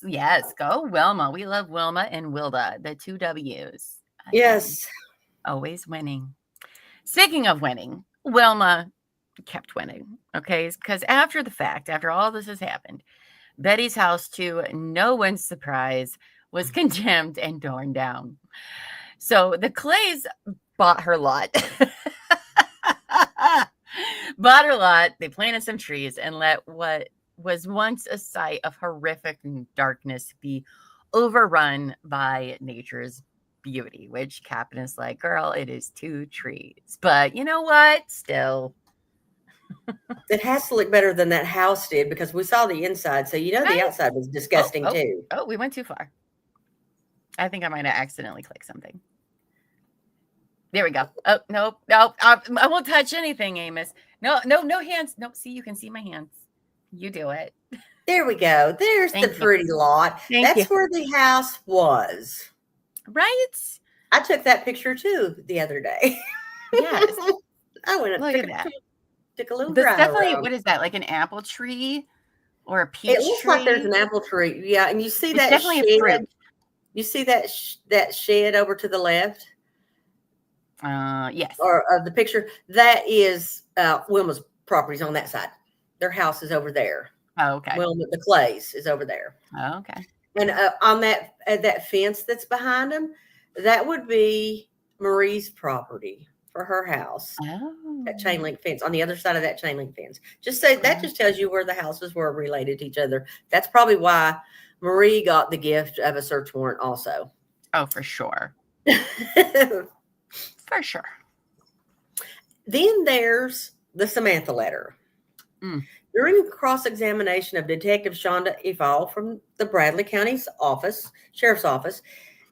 Go Wilma. We love Wilma and Wilda, the 2 W's. Yes. Always winning. Speaking of winning, Wilma kept winning, okay? Because after the fact, after all this has happened, Betty's house, to no one's surprise, was condemned and torn down. So the Clays bought her lot. They planted some trees and let what was once a site of horrific darkness be overrun by nature's beauty, which Captain is like, girl, it is 2 trees. But you know what? Still. It has to look better than that house did because we saw the inside. So, you know, the outside was disgusting too. Oh, we went too far. I think I might have accidentally clicked something. There we go. Oh, no. I won't touch anything, Amos. No hands. No, see, you can see my hands. You do it. There we go. There's the pretty lot. That's where the house was. Right? I took that picture too the other day. Yes. I went and look at that. Took a little drive definitely around. What is that? Like an apple tree or a peach tree? It looks like there's an apple tree. Yeah, and you see that definitely shed. A fruit. You see that shed over to the left? Yes. Or of the picture. That is Wilma's properties on that side. Their house is over there. Oh, okay. Wilma, the Clays is over there. Oh, okay. And on that fence that's behind them, that would be Marie's property. for her house. That chain Oh. link fence on the other side of that chain link fence. Just say that just tells you where the houses were related to each other. That's probably why Marie got the gift of a search warrant also. Oh, for sure. For sure. Then there's the Samantha letter. During cross-examination of Detective Shonda Efall from the Bradley County's Sheriff's Office,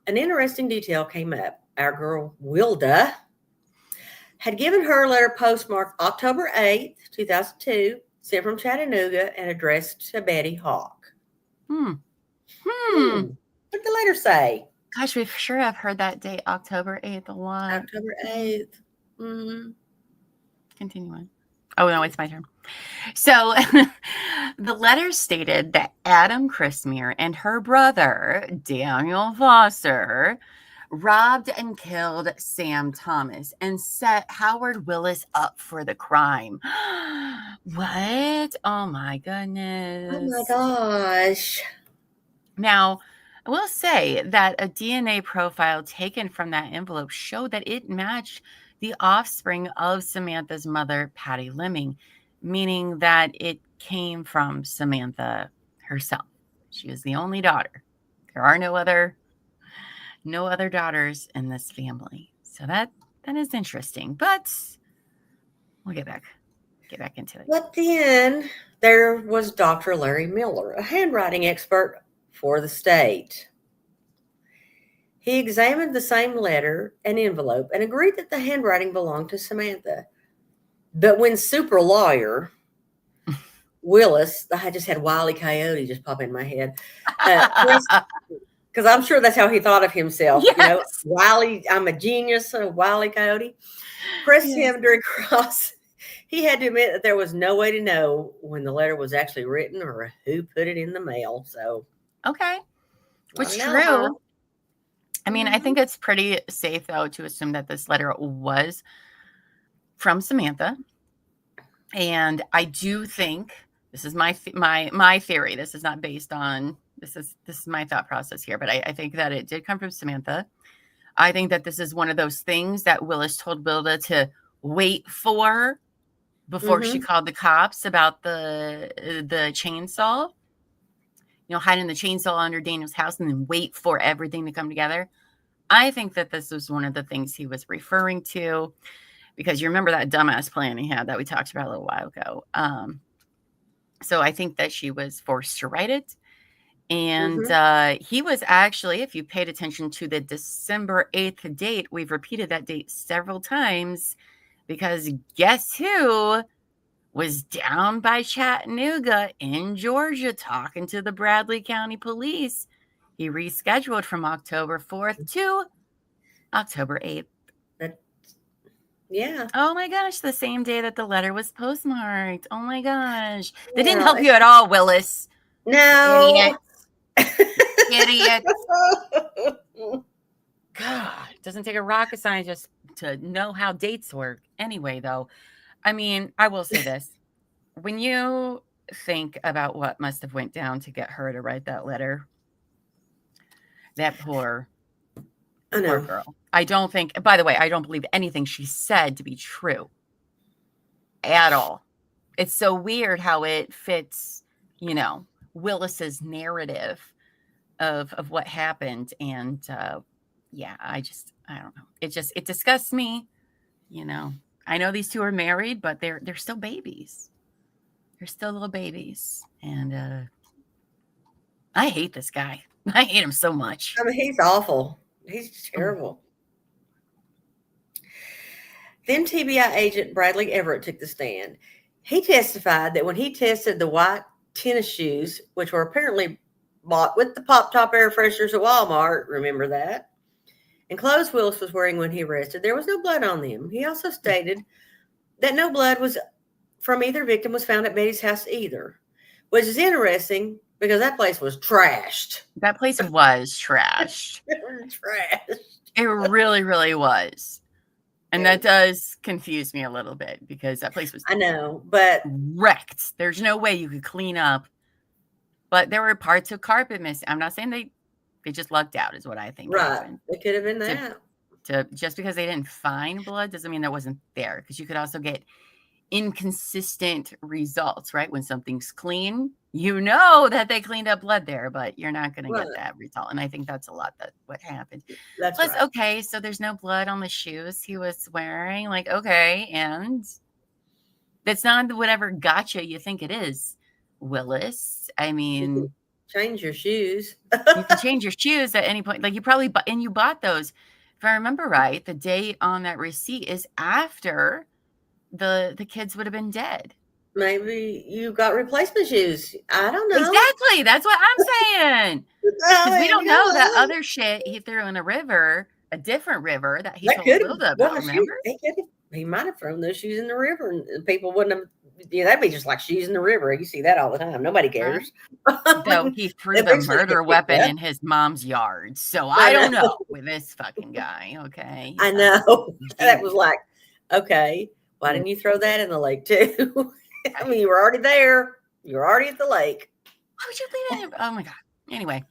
an interesting detail came up. Our girl Wilda had given her a letter postmarked October 8th, 2002, sent from Chattanooga and addressed to Betty Hawk. What did the letter say? Gosh, we sure have heard that date, October 8th, a lot. October 8th. Continue on. Oh, no, it's my turn. So the letter stated that Adam Christmere and her brother, Daniel Foster, robbed and killed Sam Thomas and set Howard Willis up for the crime. What? Oh, my goodness. Oh, my gosh. Now, I will say that a DNA profile taken from that envelope showed that it matched the offspring of Samantha's mother, Patty Lemming, meaning that it came from Samantha herself. She is the only daughter. There are no other daughters in this family. So that is interesting. But we'll get back into it. But then there was Dr. Larry Miller, a handwriting expert for the state. He examined the same letter and envelope and agreed that the handwriting belonged to Samantha. But when super lawyer Willis, I just had Wile E. Coyote just pop in my head, because I'm sure that's how he thought of himself. Yes. You know, Wiley, I'm a genius, Wile E. Coyote. Pressed him during cross. He had to admit that there was no way to know when the letter was actually written or who put it in the mail. So, okay, which true. I mean, I think it's pretty safe, though, to assume that this letter was from Samantha. And I do think, this is my theory. This is not based on, this is my thought process here. But I think that it did come from Samantha. I think that this is one of those things that Willis told Wilda to wait for before she called the cops about the chainsaw. You know, hiding the chainsaw under Daniel's house and then wait for everything to come together. I think that this was one of the things he was referring to, because you remember that dumbass plan he had that we talked about a little while ago. So I think that she was forced to write it. And he was actually, if you paid attention to the December 8th date, we've repeated that date several times, because guess who was down by Chattanooga in Georgia talking to the Bradley County Police? He rescheduled from October 4th to October 8th. Yeah. Oh my gosh, the same day that the letter was postmarked. Oh my gosh. They didn't help you at all, Willis. No. Idiot. God, it doesn't take a rocket scientist to know how dates work. Anyway, though, I mean, I will say this. When you think about what must have went down to get her to write that letter, that poor girl. I don't think, by the way, I don't believe anything she said to be true at all. It's so weird how it fits, you know, Willis's narrative of what happened. And yeah, I don't know. It disgusts me. You know, I know these two are married, but they're still babies. They're still little babies. And I hate this guy. I hate him so much. I mean, he's awful. He's terrible. Then TBI agent Bradley Everett took the stand. He testified that when he tested the white tennis shoes, which were apparently bought with the Pop Top air fresheners at Walmart, remember that, and clothes Willis was wearing when he arrested, there was no blood on them. He also stated that no blood was from either victim was found at Betty's house either, which is interesting because that place was trashed. That place was trashed. Trashed. It really, really was. And that does confuse me a little bit, because that place was, I know, but wrecked. There's no way you could clean up. But there were parts of carpet missing. I'm not saying they just lucked out, is what I think. Right. Happened. It could have been that. just because they didn't find blood doesn't mean that wasn't there, because you could also get inconsistent results, right? When something's clean, you know that they cleaned up blood there, but you're not going to get that result. And I think that's a lot that what happened. That's Plus, right. okay, so there's no blood on the shoes he was wearing. Like, okay, and that's not whatever gotcha you think it is, Willis. I mean, change your shoes. you can change your shoes at any point. Like you probably and you bought those. If I remember right, the date on that receipt is after the kids would have been dead. Maybe you got replacement shoes. I don't know. Exactly. That's what I'm saying. Because we don't know that other shit he threw in a river, a different river that he told Wilda about. Remember? He might have thrown those shoes in the river, and people wouldn't have. Yeah, that'd be just like shoes in the river. You see that all the time. Nobody cares. Though he threw the murder weapon in his mom's yard. So I don't know with this fucking guy. Okay. I know. That was like, okay, why didn't you throw that in the lake too? I mean, you were already there. You were already at the lake. Why would you leave it? Oh my God. Anyway.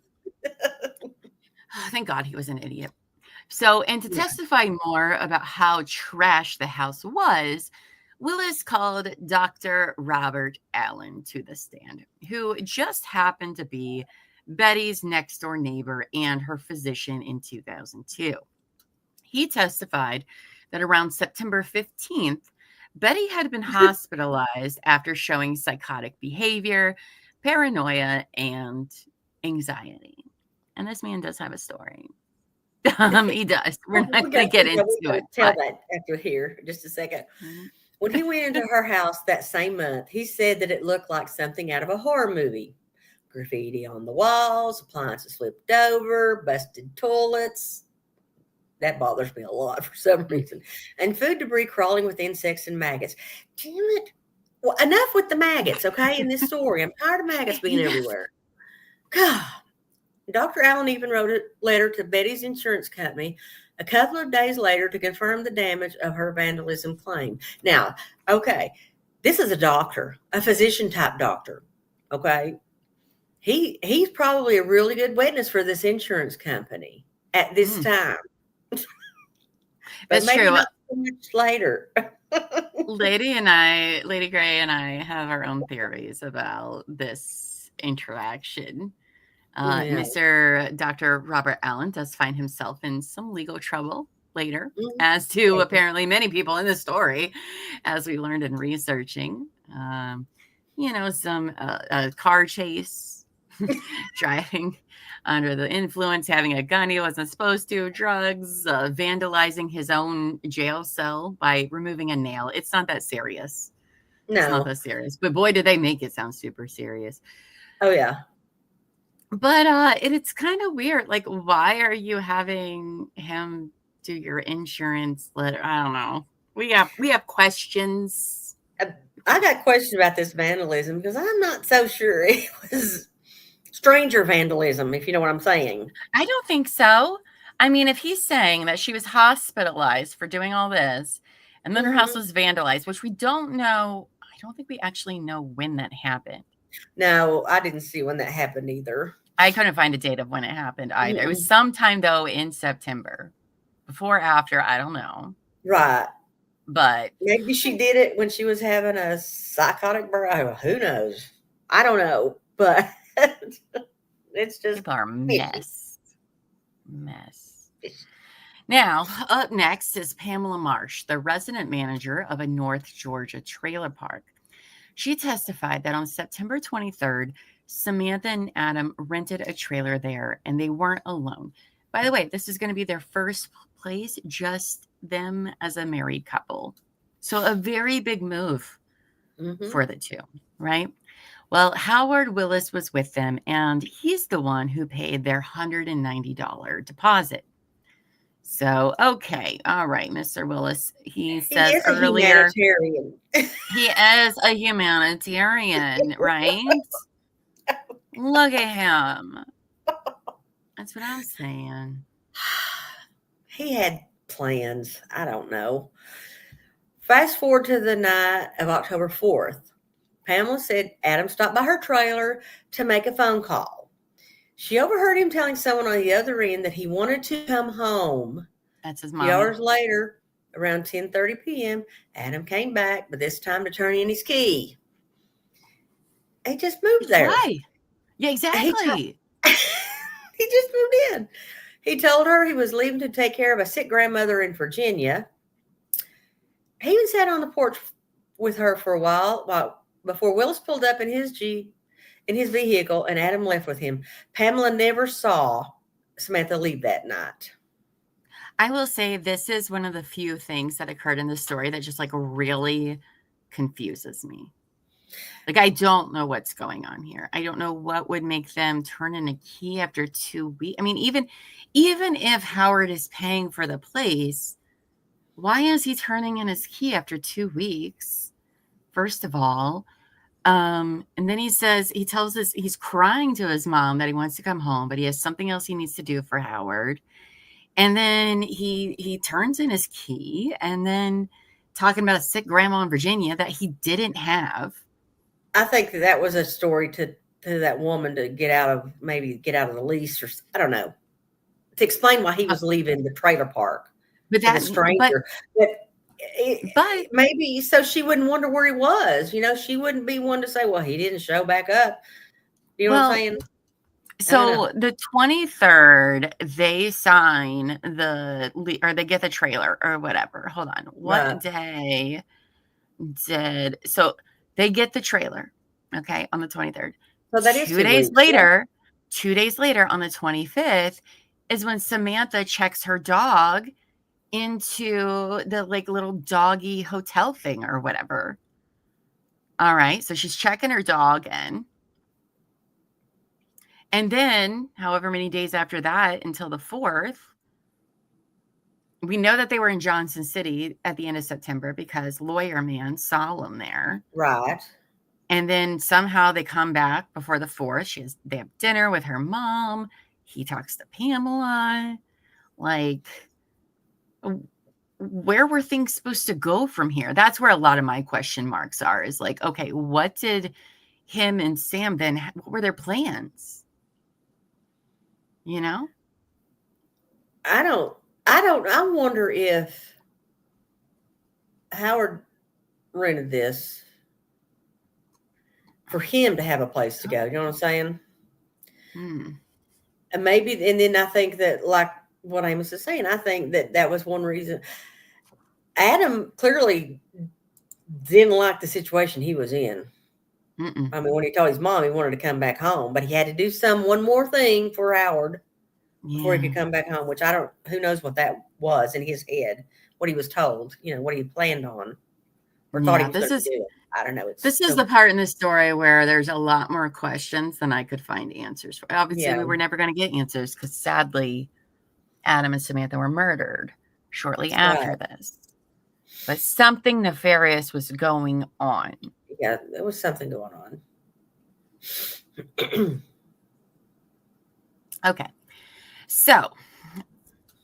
Thank God he was an idiot. So, and to testify more about how trash the house was, Willis called Dr. Robert Allen to the stand, who just happened to be Betty's next door neighbor and her physician in 2002. He testified that around September 15th, Betty had been hospitalized after showing psychotic behavior, paranoia, and anxiety. And this man does have a story. He does. We're not going to get into it. Tell that after here, just a second. Mm-hmm. When he went into her house that same month, he said that it looked like something out of a horror movie. Graffiti on the walls, appliances flipped over, busted toilets. That bothers me a lot for some reason. And food debris crawling with insects and maggots. Damn it. Well, enough with the maggots, okay, in this story. I'm tired of maggots being everywhere. God. Dr. Allen even wrote a letter to Betty's insurance company a couple of days later to confirm the damage of her vandalism claim. Now, okay, this is a doctor, a physician-type doctor, okay? He's probably a really good witness for this insurance company at this time. That's true. Not so much later. Lady Gray and I have our own theories about this interaction. Mr. Dr. Robert Allen does find himself in some legal trouble later, as do apparently many people in the story, as we learned in researching. Some car chase, driving under the influence, having a gun he wasn't supposed to, drugs, vandalizing his own jail cell by removing a nail. It's not that serious. No. It's not that serious. But boy, did they make it sound super serious. Oh, yeah. But it's kind of weird. Like, why are you having him do your insurance letter? I don't know. We have questions. I got questions about this vandalism because I'm not so sure it was stranger vandalism, if you know what I'm saying. I don't think so. I mean, if he's saying that she was hospitalized for doing all this and then her house was vandalized, which we don't know. I don't think we actually know when that happened. No, I didn't see when that happened either. I couldn't find a date of when it happened either. It was sometime, though, in September. Before or after, I don't know. Right. But maybe she did it when she was having a psychotic break. Who knows? I don't know. But it's just people are mess. Now, up next is Pamela Marsh, the resident manager of a North Georgia trailer park. She testified that on September 23rd, Samantha and Adam rented a trailer there, and they weren't alone. By the way, this is going to be their first place, just them as a married couple. So a very big move for the two, right? Well, Howard Willis was with them, and he's the one who paid their $190 deposit. So, okay. All right, Mr. Willis. He says earlier he is a humanitarian, right? Look at him. That's what I'm saying. He had plans. I don't know. Fast forward to the night of October 4th. Pamela said Adam stopped by her trailer to make a phone call. She overheard him telling someone on the other end that he wanted to come home. That's his A few mommy. hours later, around 10:30 p.m., Adam came back, but this time to turn in his key. He just moved there. Why? Yeah, exactly. He just moved in. He told her he was leaving to take care of a sick grandmother in Virginia. He even sat on the porch with her for a while before Willis pulled up in his vehicle, and Adam left with him. Pamela never saw Samantha leave that night. I will say this is one of the few things that occurred in this story that just like really confuses me. Like, I don't know what's going on here. I don't know what would make them turn in a key after 2 weeks. I mean, even if Howard is paying for the place, why is he turning in his key after 2 weeks? First of all, and then he tells us he's crying to his mom that he wants to come home, but he has something else he needs to do for Howard. And then he turns in his key, and then talking about a sick grandma in Virginia that he didn't have. I think that was a story to that woman to get out of the lease, or I don't know, to explain why he was leaving the trailer park with a stranger. But maybe so she wouldn't wonder where he was. She wouldn't be one to say, well, he didn't show back up. You know what I'm saying? So the 23rd, they sign or they get the trailer or whatever. Hold on. What day so they get the trailer, okay, on the 23rd. So that is 2 days later, 2 days later on the 25th is when Samantha checks her dog into the like little doggy hotel thing or whatever. All right. So she's checking her dog in. And then, however many days after that, until the 4th, we know that they were in Johnson City at the end of September because Lawyer Man saw them there. Right. And then somehow they come back before the 4th. They have dinner with her mom. He talks to Pamela. Like, where were things supposed to go from here? That's where a lot of my question marks are, is like, okay, what did him and Sam then, what were their plans? I wonder if Howard rented this for him to have a place to go. You know what I'm saying? And then I think that, like what Amos is saying, I think that was one reason. Adam clearly didn't like the situation he was in. I mean, when he told his mom he wanted to come back home, but he had to do one more thing for Howard before he could come back home, which who knows what that was in his head, what he was told, what he planned on or thought he was going to do. I don't know. This is the part in the story where there's a lot more questions than I could find answers for. Obviously, we were never going to get answers because sadly, Adam and Samantha were murdered shortly after this. But something nefarious was going on. Yeah, there was something going on. Okay. So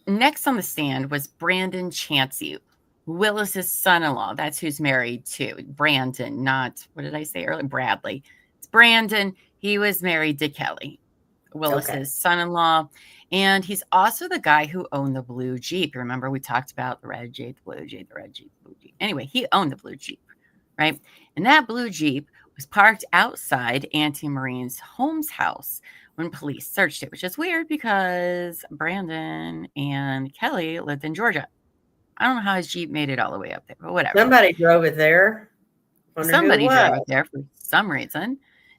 next on the stand was Brandon Chansey, Willis's son-in-law. That's who's married to Brandon, not, what did I say earlier? Bradley. It's Brandon. He was married to Kelly, Willis's son-in-law. And he's also the guy who owned the blue Jeep. Remember, we talked about the red Jeep, the blue Jeep, the red Jeep, blue Jeep. Anyway, he owned the blue Jeep, right? And that blue Jeep was parked outside Auntie Marine's Holmes house when police searched it, which is weird because Brandon and Kelly lived in Georgia. I don't know how his Jeep made it all the way up there, but whatever. Somebody drove it there. Somebody drove it there for some reason.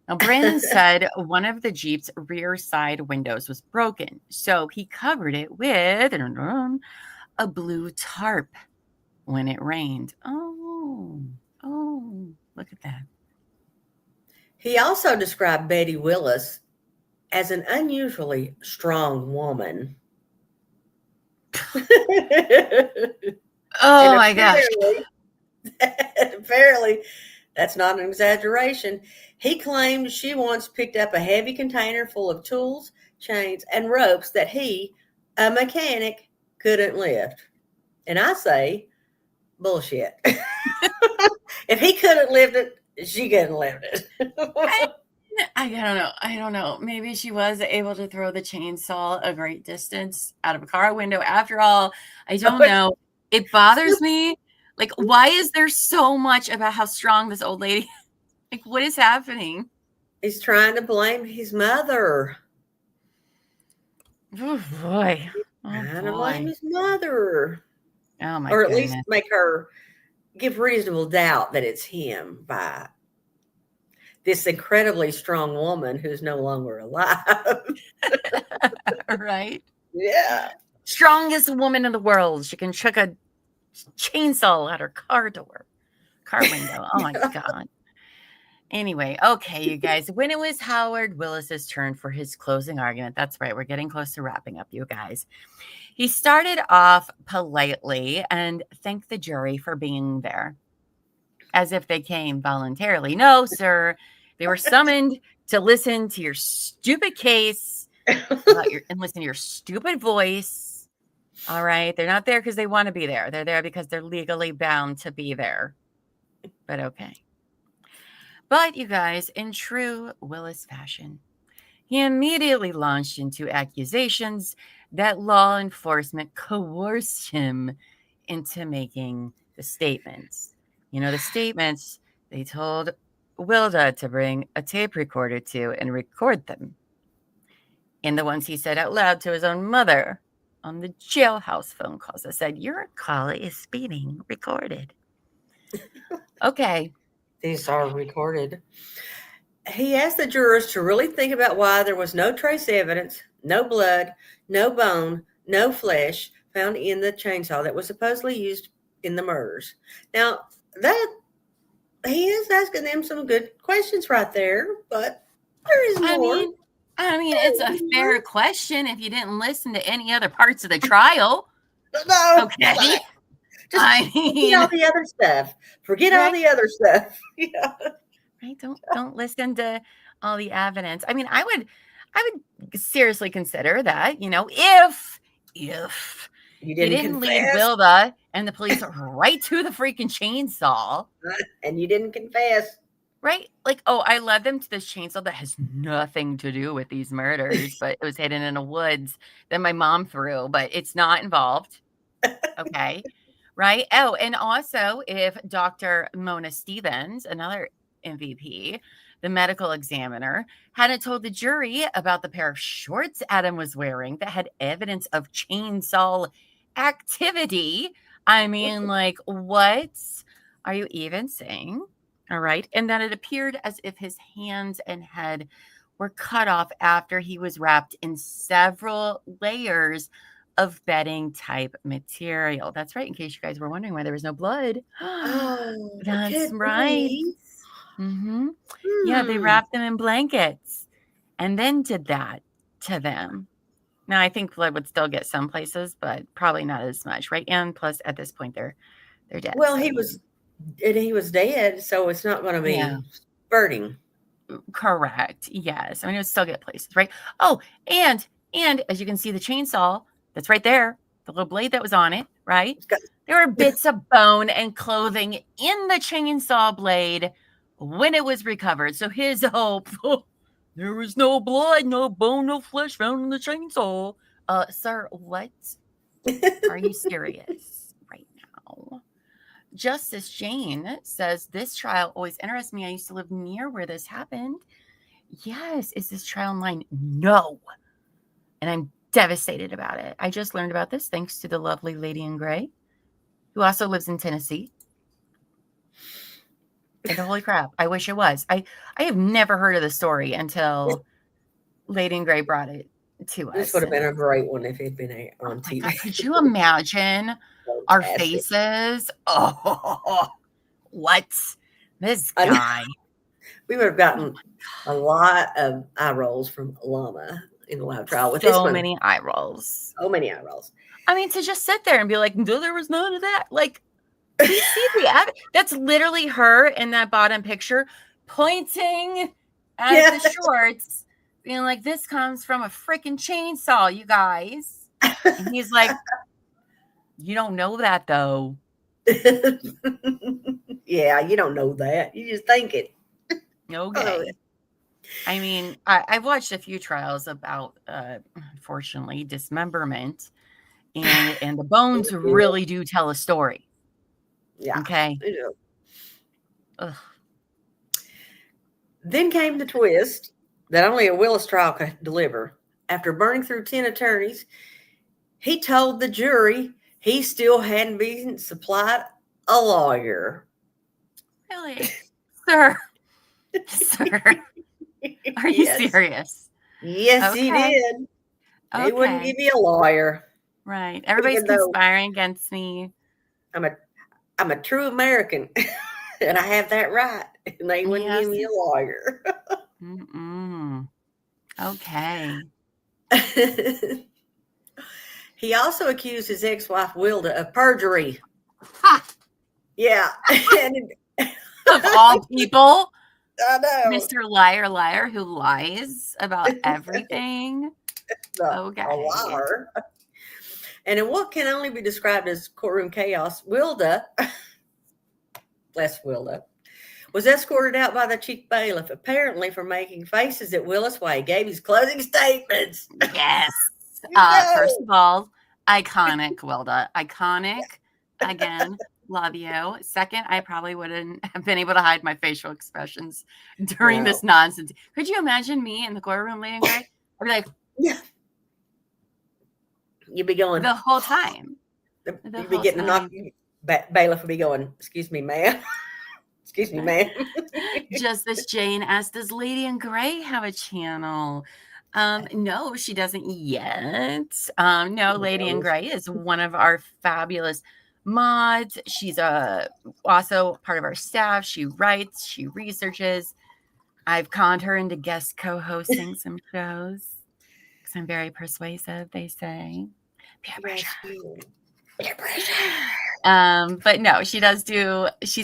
Now, Brandon said one of the Jeep's rear side windows was broken, so he covered it with a blue tarp when it rained. Oh, look at that. He also described Betty Willis as an unusually strong woman. Oh my gosh. Apparently, that's not an exaggeration. He claimed she once picked up a heavy container full of tools, chains, and ropes that he, a mechanic, couldn't lift. And I say, bullshit. If he couldn't lift it, she couldn't lift it. I don't know. I don't know. Maybe she was able to throw the chainsaw a great distance out of a car window. After all, I don't know. It bothers me. Like, why is there so much about how strong this old lady? Like, what is happening? He's trying to blame his mother. Oh boy. Oh Trying to blame boy. his mother. Oh my Or at least goodness. make her give reasonable doubt that it's him by this incredibly strong woman who's no longer alive. Right? Yeah. Strongest woman in the world. She can chuck a chainsaw at her car window. Oh my God. Anyway, okay, you guys, when it was Howard Willis's turn for his closing argument, that's right, we're getting close to wrapping up, you guys. He started off politely and thanked the jury for being there, as if they came voluntarily. No, sir, they were summoned to listen to your stupid case and listen to your stupid voice. All right, they're not there because they want to be there. They're there because they're legally bound to be there. But okay. But you guys, in true Willis fashion, he immediately launched into accusations that law enforcement coerced him into making the statements. You know, the statements they told Wilda to bring a tape recorder to and record them. And the ones he said out loud to his own mother on the jailhouse phone calls that said, "Your call is being recorded." Okay. These are recorded. He asked the jurors to really think about why there was no trace evidence, no blood, no bone, no flesh found in the chainsaw that was supposedly used in the murders. Now, that he is asking them some good questions right there, but there is more. I mean, it's a fair question if you didn't listen to any other parts of the trial. No, okay. Just forget all the other stuff. Forget all the other stuff. Yeah. Right? Don't listen to all the evidence. I mean, I would seriously consider that, you know, if you didn't lead Wilda and the police right to the freaking chainsaw. And you didn't confess. Right? Like, oh, I led them to this chainsaw that has nothing to do with these murders, but it was hidden in the woods that my mom threw, but it's not involved. Okay. Right? Oh, and also if Dr. Mona Stevens, another MVP, the medical examiner, hadn't told the jury about the pair of shorts Adam was wearing that had evidence of chainsaw activity. I mean, like, what are you even saying? All right. And that it appeared as if his hands and head were cut off after he was wrapped in several layers of bedding type material. That's right. In case you guys were wondering why there was no blood. Oh, that's right. Mm-hmm. Yeah, they wrapped them in blankets and then did that to them. Now, I think blood would still get some places, but probably not as much, right? And plus, at this point, they're dead. Well, so. he was dead, so it's not going to be spurting. Correct. Yes. I mean, it would still get places, right? Oh, and as you can see, the chainsaw that's right there, the little blade that was on it, right? There were bits of bone and clothing in the chainsaw blade when it was recovered. So his hope, there was no blood, no bone, no flesh found in the chainsaw. Sir, what? Are you serious right now? Justice Jane says, this trial always interests me. I used to live near where this happened. Yes. Is this trial online? No. And I'm devastated about it. I just learned about this thanks to the lovely lady in gray, who also lives in Tennessee. And holy crap, I wish it was. I have never heard of the story until Lady in Gray brought it to us. This would have been a great one if it had been on TV. God, could you imagine our faces? Oh, what? This guy. We would have gotten a lot of eye rolls from Llama in the live trial with so many eye rolls. So many eye rolls. I mean, to just sit there and be like, no, there was none of that. Like, we see the evidence. That's literally her in that bottom picture pointing at the shorts, being like, this comes from a freaking chainsaw, you guys. And he's like, you don't know that, though. Yeah, you don't know that. You just think it. Okay. I mean, I've watched a few trials about, unfortunately, dismemberment, and the bones really do tell a story. Yeah. Okay. Ugh. Then came the twist that only a Willis trial could deliver. After burning through 10 attorneys, he told the jury he still hadn't been supplied a lawyer. Really? Sir. Sir. Are you serious? Yes, he Okay. did. He wouldn't Okay. give me a lawyer. Right. Everybody's conspiring against me. I'm a true American, and I have that right. And they wouldn't give me a lawyer. Okay. He also accused his ex-wife Wilda of perjury. Ha! Yeah. Of all people, I know. Mr. Liar Liar who lies about everything. Okay. A liar. And in what can only be described as courtroom chaos, Wilda, bless Wilda, was escorted out by the chief bailiff, apparently for making faces at Willis while he gave his closing statements. Yes. First of all, iconic, Wilda. Iconic. Again, love you. Second, I probably wouldn't have been able to hide my facial expressions during this nonsense. Could you imagine me in the courtroom, Lady in Gray? I'd be like, yeah. You'd be going the whole time. You'd be getting a knock. Bailiff would be going, "Excuse me, ma'am." Excuse me, ma'am. Just this Jane asked, does Lady in Gray have a channel? No, she doesn't yet. No, Lady in Gray is one of our fabulous mods. She's also part of our staff. She writes, she researches. I've conned her into guest co-hosting some shows because I'm very persuasive, they say. Peer pressure. But no, she's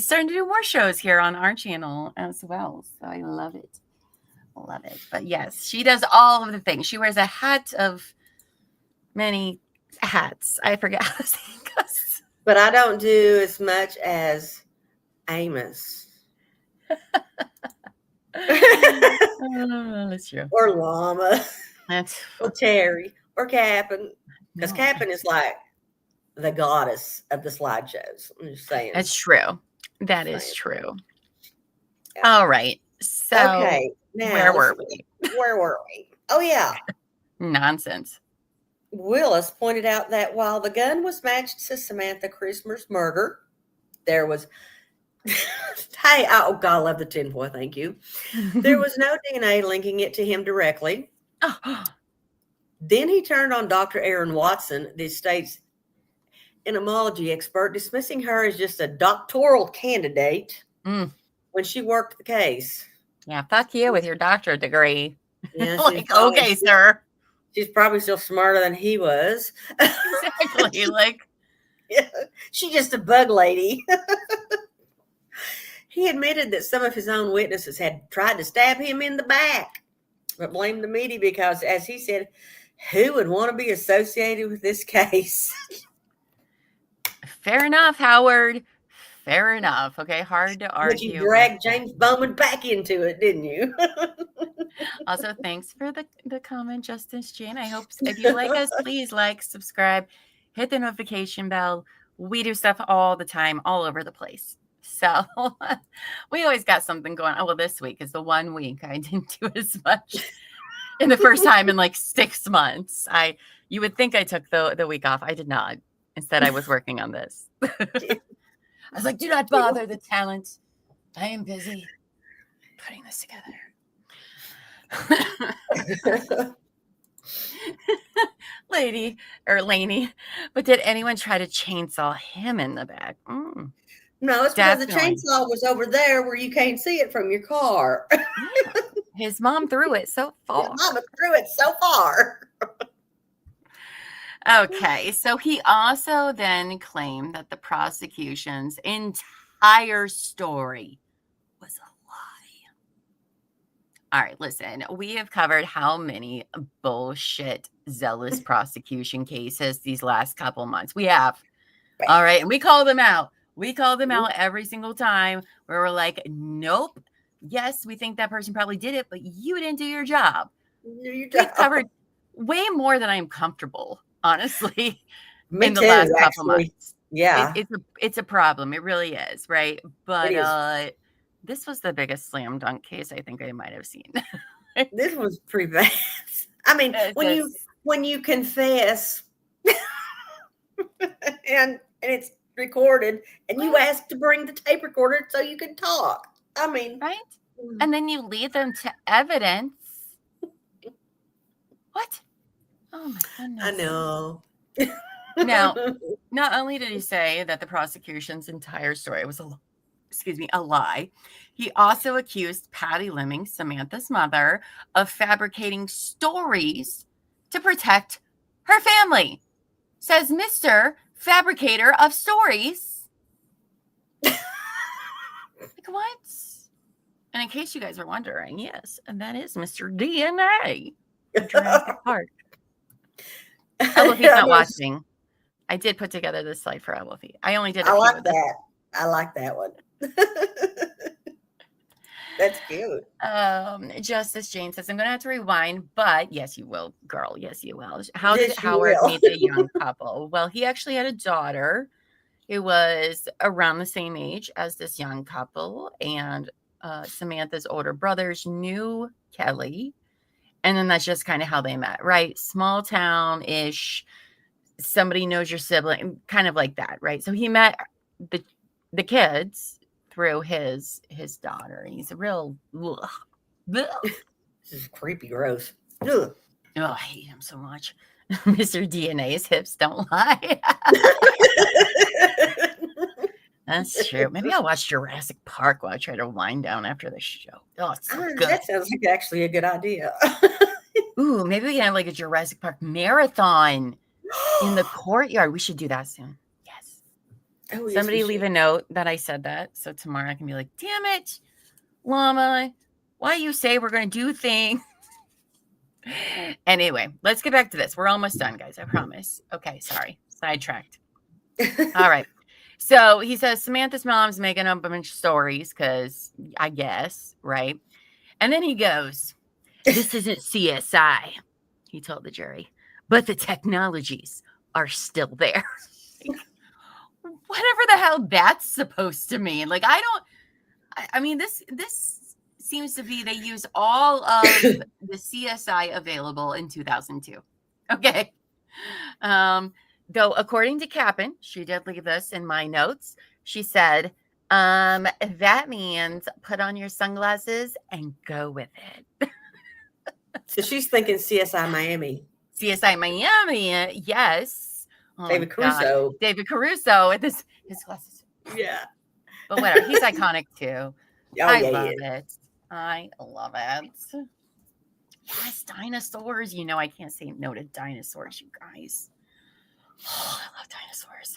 starting to do more shows here on our channel as well. So I love it. Love it. But yes, she does all of the things. She wears a hat of many hats. I forget how to say it. But I don't do as much as Amos. That's true. Or Llama. Or Terry. Or Cap'n. Because Cap'n is like the goddess of the slideshows. I'm just saying. That's true. That is true. Yeah. All right. So okay. Now, where were we? Oh, yeah. Nonsense. Willis pointed out that while the gun was matched to Samantha Christmer's murder, there was oh God, I love the tinfoil, thank you. There was no DNA linking it to him directly. Then he turned on Dr. Erin Watson, the state's entomology expert, dismissing her as just a doctoral candidate when she worked the case. Yeah, fuck you with your doctorate degree. Yeah, like, okay, sir. She's probably still smarter than he was. Exactly. Like, yeah, she's just a bug lady. He admitted that some of his own witnesses had tried to stab him in the back, but blamed the media because, as he said, who would want to be associated with this case? Fair enough, Howard. Fair enough. Okay, hard to argue. But you dragged James Bowman back into it, didn't you? Also, thanks for the comment, Justice Jane. I hope if you like us, please like, subscribe, hit the notification bell. We do stuff all the time, all over the place. So we always got something going on. Well, this week is the 1 week I didn't do as much in the first time in like 6 months. You would think I took the week off. I did not. Instead, I was working on this. I was like, do not bother the talent. I am busy putting this together. Laney. But did anyone try to chainsaw him in the back? No, it's because the chainsaw was over there where you can't see it from your car. His mom threw it so far. His mama threw it so far. Okay, so he also then claimed that the prosecution's entire story was a lie. All right, listen, we have covered how many bullshit, zealous prosecution cases these last couple months. We have. Right. All right, and we call them out. We call them out every single time where we're like, nope, Yes, we think that person probably did it, but you didn't do your job. You We've covered way more than I'm comfortable, honestly, Me in the too, last couple actually. months. Yeah, It's a problem. It really is, right? it is. But this was the biggest slam dunk case I think I might have seen. This was pretty bad. I mean, It's when you confess and it's recorded and you ask to bring the tape recorder so you can talk. I mean, right? And then you lead them to evidence. What? Oh my goodness. I know. Now, not only did he say that the prosecution's entire story was a lie, he also accused Patty Lemming, Samantha's mother, of fabricating stories to protect her family. Says Mr. Fabricator of Stories. Like, what? And in case you guys are wondering, yes, and that is Mr. DNA of Jurassic Park. Elwoofie's not watching. I did put together this slide for Elwoofie. I only did a few of them. I like that one. That's cute. Justice Jane says, I'm going to have to rewind, but yes, you will, girl. Yes, you will. How Yes, did you Howard will. meet the young couple? Well, he actually had a daughter who was around the same age as this young couple, and Samantha's older brothers knew Kelly. And then that's just kind of how they met, right? Small town-ish. Somebody knows your sibling, kind of like that, right? So he met the kids through his daughter. He's a real This is creepy, gross. Ugh. Oh, I hate him so much. Mr. DNA's hips don't lie. That's true. Maybe I'll watch Jurassic Park while I try to wind down after the show. Oh, it's so good. That sounds like actually a good idea. Ooh, maybe we can have like a Jurassic Park marathon in the courtyard. We should do that soon. Yes. Oh, yes, somebody leave a note that I said that. So tomorrow I can be like, damn it, Llama, why you say we're going to do things? Anyway, let's get back to this. We're almost done, guys. I promise. Okay, sorry. Sidetracked. All right. So he says Samantha's mom's making up a bunch of stories because I guess, right? And then he goes, this isn't CSI, he told the jury, but the technologies are still there. Whatever the hell that's supposed to mean. Like, I mean, this seems to be they use all of the CSI available in 2002. Okay. Though, according to Cap'n, she did leave this in my notes. She said, that means put on your sunglasses and go with it. So she's thinking CSI Miami. CSI Miami, yes. Oh, David Caruso. David Caruso with his glasses. Yeah. But whatever. He's iconic too. Oh, I love it. I love it. Yes, dinosaurs. You know, I can't say no to dinosaurs, you guys. Oh, I love dinosaurs.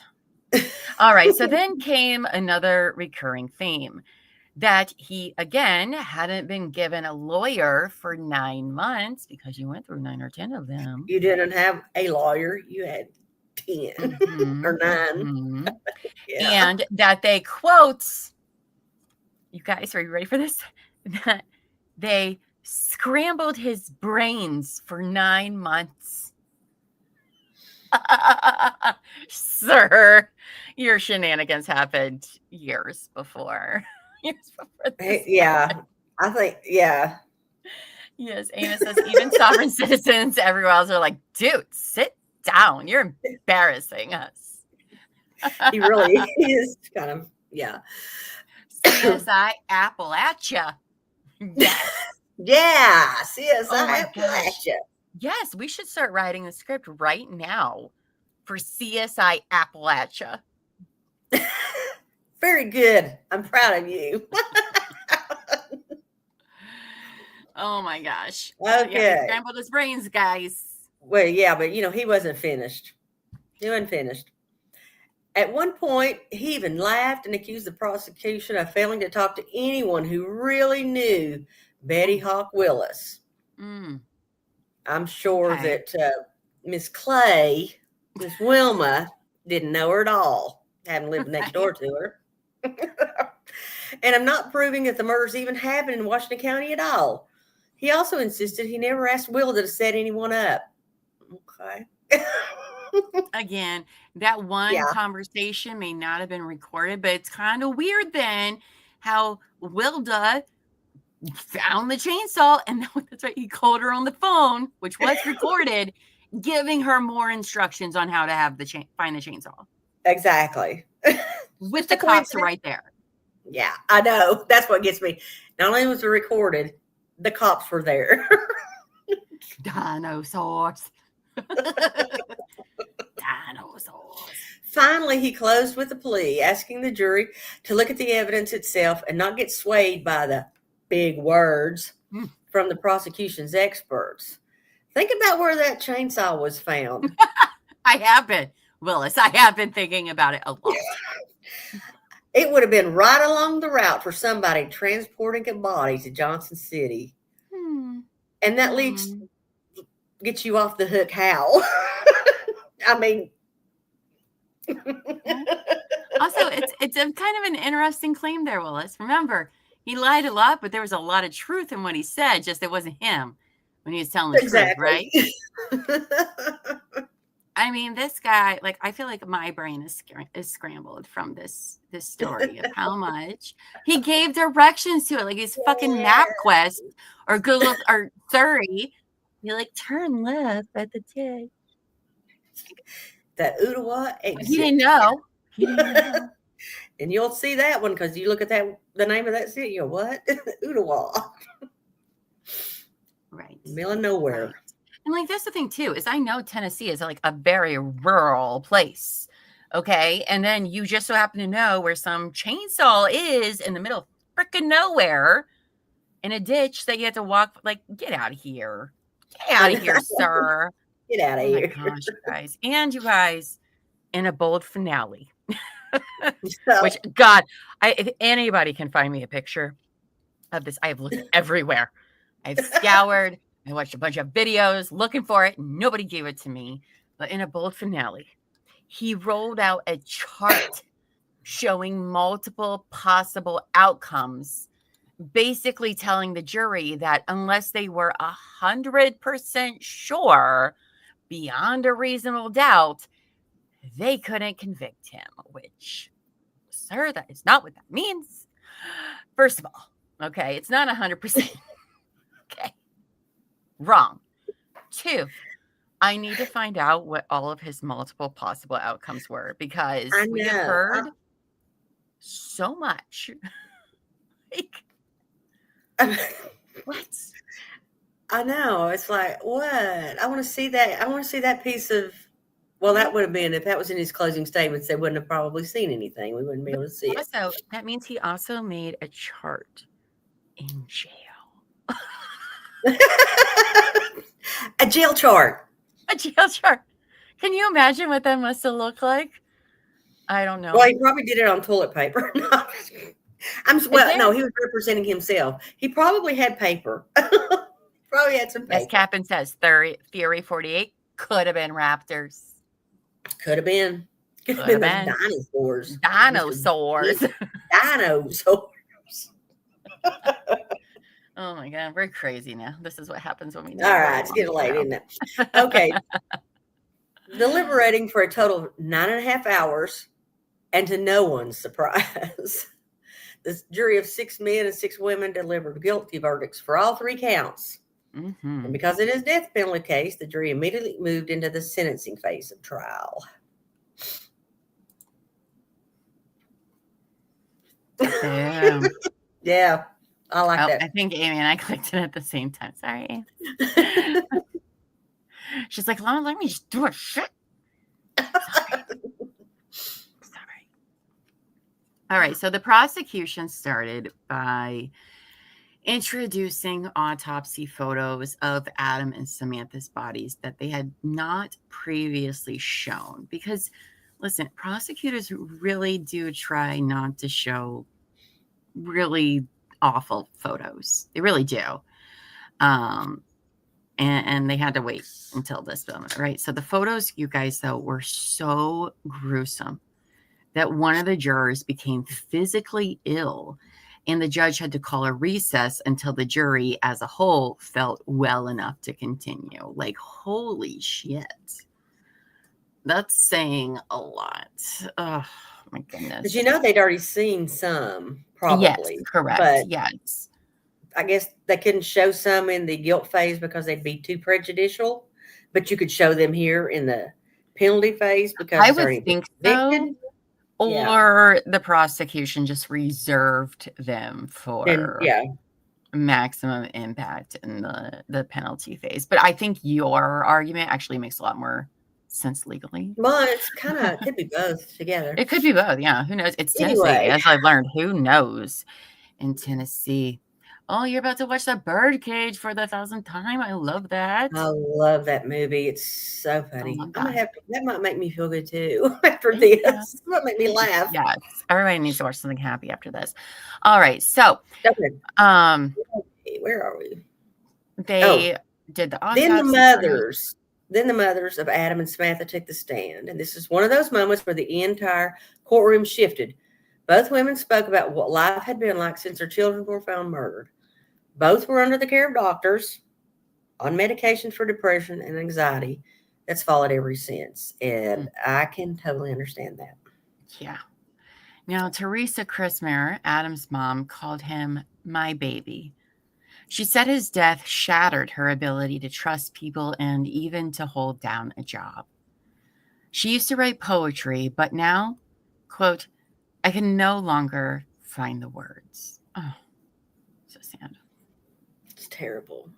All right. So then came another recurring theme that he, again, hadn't been given a lawyer for 9 months because you went through 9 or 10 of them. You didn't have a lawyer. You had 10 or 9. Mm-hmm. Yeah. And that they quote, you guys, are you ready for this? That they scrambled his brains for 9 months. Sir, your shenanigans happened years before. Yeah, I think, yeah. Yes, Amos says even sovereign citizens everywhere else are like, dude, sit down. You're embarrassing us. He really is kind of, yeah. CSI Appalachia. Yes. Yeah, CSI Appalachia. Yes, we should start writing the script right now for CSI Appalachia. Very good. I'm proud of you. Oh my gosh. Okay. Yeah, scrambled his brains, guys. Well, yeah, but you know, he wasn't finished. He wasn't finished. At one point, he even laughed and accused the prosecution of failing to talk to anyone who really knew Betty Hawk Willis. I'm sure that Miss Clay, Miss Wilma, didn't know her at all, having lived next door to her. And I'm not proving that the murders even happened in Washington County at all. He also insisted he never asked Wilda to set anyone up. Okay. Again, that one Yeah. conversation may not have been recorded, but it's kind of weird then how Wilda found the chainsaw, and that's right, he called her on the phone, which was recorded, giving her more instructions on how to have find the chainsaw. Exactly. With the cops right there. Yeah, I know. That's what gets me. Not only was it recorded, the cops were there. Dinosaurs. Dinosaurs. Finally, he closed with a plea, asking the jury to look at the evidence itself and not get swayed by the big words from the prosecution's experts. Think about where that chainsaw was found. I have been, Willis. I have been thinking about it a lot. It would have been right along the route for somebody transporting a body to Johnson City. And that leads gets you off the hook how? I mean, also, it's a kind of an interesting claim there, Willis. Remember, he lied a lot, but there was a lot of truth in what he said. Just it wasn't him when he was telling the truth, right? I mean, this guy, like, I feel like my brain is scrambled from this story of how much he gave directions to it, like he's fucking MapQuest or Google or Surrey. You like turn left at the tip. That Ottawa exit. He didn't know. He didn't know. And you'll see that one because you look at the name of that city. You go, what? Ottawa. Right. Middle of nowhere. Right. And like that's the thing too, is I know Tennessee is like a very rural place. Okay. And then you just so happen to know where some chainsaw is in the middle of freaking nowhere in a ditch that you have to walk. Like, get out of here. Get out of here, sir. Get out of here. My gosh, you guys. And you guys, in a bold finale. Which, God, if anybody can find me a picture of this, I have looked everywhere. I've scoured. I watched a bunch of videos looking for it. Nobody gave it to me. But in a bold finale, he rolled out a chart showing multiple possible outcomes, basically telling the jury that unless they were 100% sure, beyond a reasonable doubt, they couldn't convict him, which, sir, that is not what that means. First of all, okay, it's not 100%. Okay. Wrong. 2, I need to find out what all of his multiple possible outcomes were because we have heard so much. Like, what? I know. It's like, what? I want to see that. I want to see that piece of. Well, that would have been, if that was in his closing statements, they wouldn't have probably seen anything. We wouldn't be able to see it. Also, that means he also made a chart in jail. A jail chart. A jail chart. Can you imagine what that must have looked like? I don't know. Well, he probably did it on toilet paper. No, he was representing himself. He probably had paper. Probably had some paper. As Captain says, Theory 48 could have been raptors. Could have been. Could have been dinosaurs. Dinosaurs. Dinosaurs. Oh my God, we're crazy now. This is what happens when we. All right, it's getting late, isn't it? Okay. Deliberating for a total of 9.5 hours, and to no one's surprise, this jury of 6 men and 6 women delivered guilty verdicts for all 3 counts. Mm-hmm. And because it is a death penalty case, the jury immediately moved into the sentencing phase of trial. Damn. Yeah, I like that. I think Amy and I clicked it at the same time. Sorry. She's like, let me just do a shit. Sorry. All right. So the prosecution started by introducing autopsy photos of Adam and Samantha's bodies that they had not previously shown. Because, listen, prosecutors really do try not to show really awful photos. They really do. And they had to wait until this moment, right? So the photos, you guys, though, were so gruesome that one of the jurors became physically ill and the judge had to call a recess until the jury as a whole felt well enough to continue. Like, holy shit. That's saying a lot. Oh, my goodness. But you know, they'd already seen some, Yes, probably. correct. But Yes. I guess they couldn't show some in the guilt phase because they'd be too prejudicial. But you could show them here in the penalty phase because I it's would already been think so. convicted. Yeah. Or the prosecution just reserved them And for yeah, maximum impact in the penalty phase. But I think your argument actually makes a lot more sense legally. well, it's kind of could be both together. It could be both. Yeah. Who knows? It's Tennessee. Anyway, As I've learned, who knows in Tennessee? Oh, you're about to watch the Birdcage for the 1,000th time. I love that. I love that movie. It's so funny. Oh, I'm gonna God. have to, that might make me feel good too after Yeah. this. It might make me laugh. Yes. Everybody needs to watch something happy after this. All right. So, Okay, where are we? they did the autopsy. Then the mothers of Adam and Samantha took the stand. And this is one of those moments where the entire courtroom shifted. Both women spoke about what life had been like since their children were found murdered. Both were under the care of doctors on medication for depression and anxiety that's followed ever since. And I can totally understand that. Yeah. Now, Teresa Christmare, Adam's mom, called him my baby. She said his death shattered her ability to trust people and even to hold down a job. She used to write poetry, but now, quote, I can no longer find the words. Oh, so sad. It's terrible.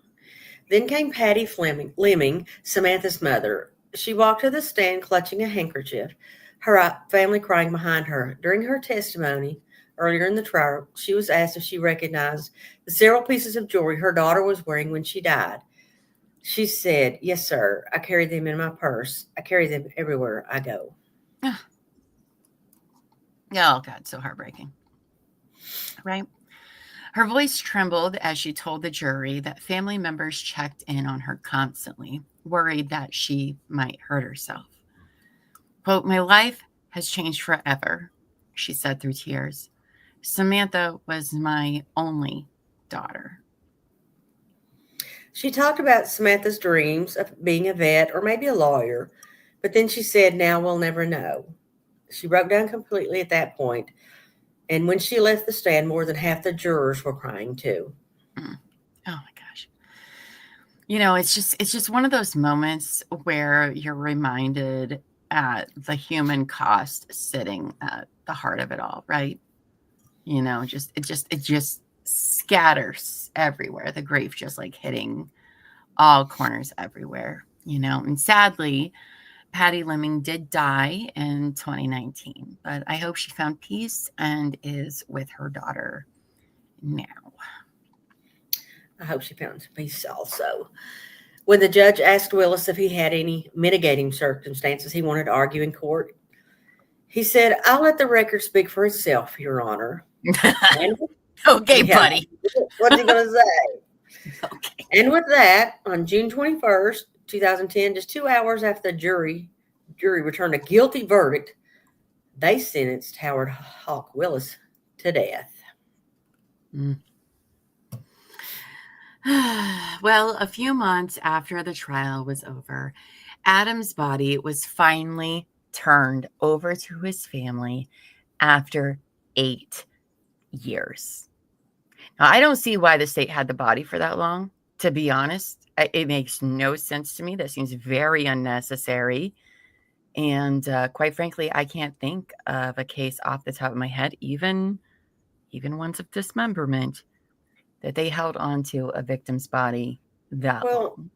Then came Patty Fleming, Samantha's mother. She walked to the stand clutching a handkerchief, her family crying behind her. During her testimony earlier in the trial, she was asked if she recognized the several pieces of jewelry her daughter was wearing when she died. She said, yes, sir. I carry them in my purse. I carry them everywhere I go. Oh, God, so heartbreaking. Right? Her voice trembled as she told the jury that family members checked in on her constantly, worried that she might hurt herself. Quote, my life has changed forever, she said through tears. Samantha was my only daughter. She talked about Samantha's dreams of being a vet or maybe a lawyer, but then she said, now we'll never know. She broke down completely at that point. And when she left the stand, more than half the jurors were crying too. Oh my gosh. You know, it's just one of those moments where you're reminded at the human cost sitting at the heart of it all, right? You know, it just scatters everywhere. The grief just like hitting all corners everywhere, you know. And sadly, Patty Fleming did die in 2019, but I hope she found peace and is with her daughter now. I hope she found peace also. When the judge asked Willis if he had any mitigating circumstances he wanted to argue in court, he said, I'll let the record speak for itself, Your Honor. Okay, buddy. What's he going to say? Okay. And with that, on June 21st, 2010, just 2 hours after the jury returned a guilty verdict, they sentenced Howard Hawk Willis to death. Well, a few months after the trial was over, Adam's body was finally turned over to his family after 8 years. Now, I don't see why the state had the body for that long, to be honest. It makes no sense to me. That seems very unnecessary. And quite frankly, I can't think of a case off the top of my head, even ones of dismemberment, that they held on to a victim's body that long.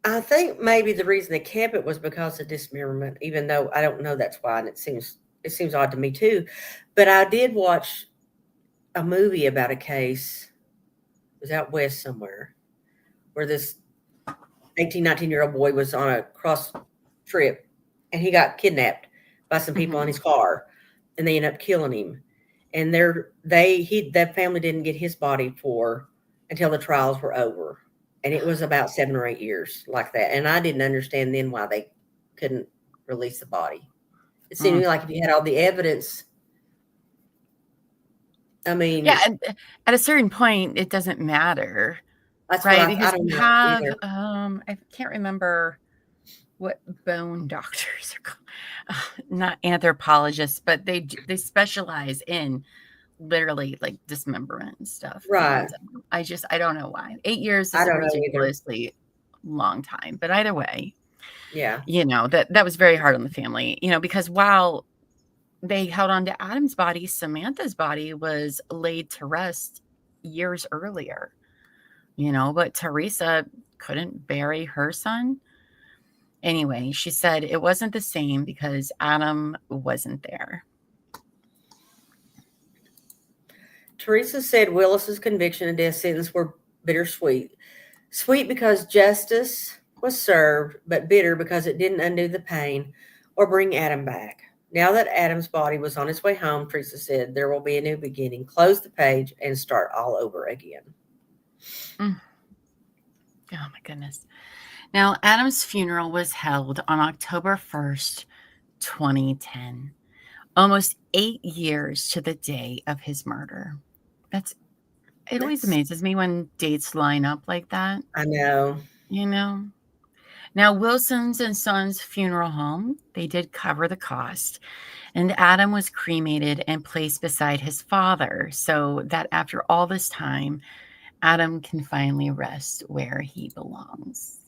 I think maybe the reason they kept it was because of dismemberment, even though I don't know that's why, and it seems odd to me too. But I did watch a movie about a case, it was out west somewhere, where this 18, 19-year-old boy was on a cross trip, and he got kidnapped by some people in his car, and they ended up killing him. And that family didn't get his body until the trials were over. And it was about 7 or 8 years like that. And I didn't understand then why they couldn't release the body. It seemed like if you had all the evidence, I mean, Yeah, and at a certain point, it doesn't matter, that's what right? I Because don't you know have, either. I can't remember what bone doctors are called, not anthropologists, but they specialize in literally like dismemberment and stuff. Right. And I don't know why. 8 years I is a don't know either. ridiculously long time, but either way, Yeah. that was very hard on the family, because while they held on to Adam's body, Samantha's body was laid to rest years earlier, but Teresa couldn't bury her son. Anyway, she said it wasn't the same because Adam wasn't there. Teresa said Willis's conviction and death sentence were bittersweet. Sweet because justice was served, but bitter because it didn't undo the pain or bring Adam back. Now that Adam's body was on its way home, Teresa said, there will be a new beginning. Close the page and start all over again. Oh, my goodness. Now, Adam's funeral was held on October 1st, 2010, almost 8 years to the day of his murder. It always amazes me when dates line up like that. I know. Now, Wilson's and Sons Funeral Home, they did cover the cost, and Adam was cremated and placed beside his father so that after all this time, Adam can finally rest where he belongs.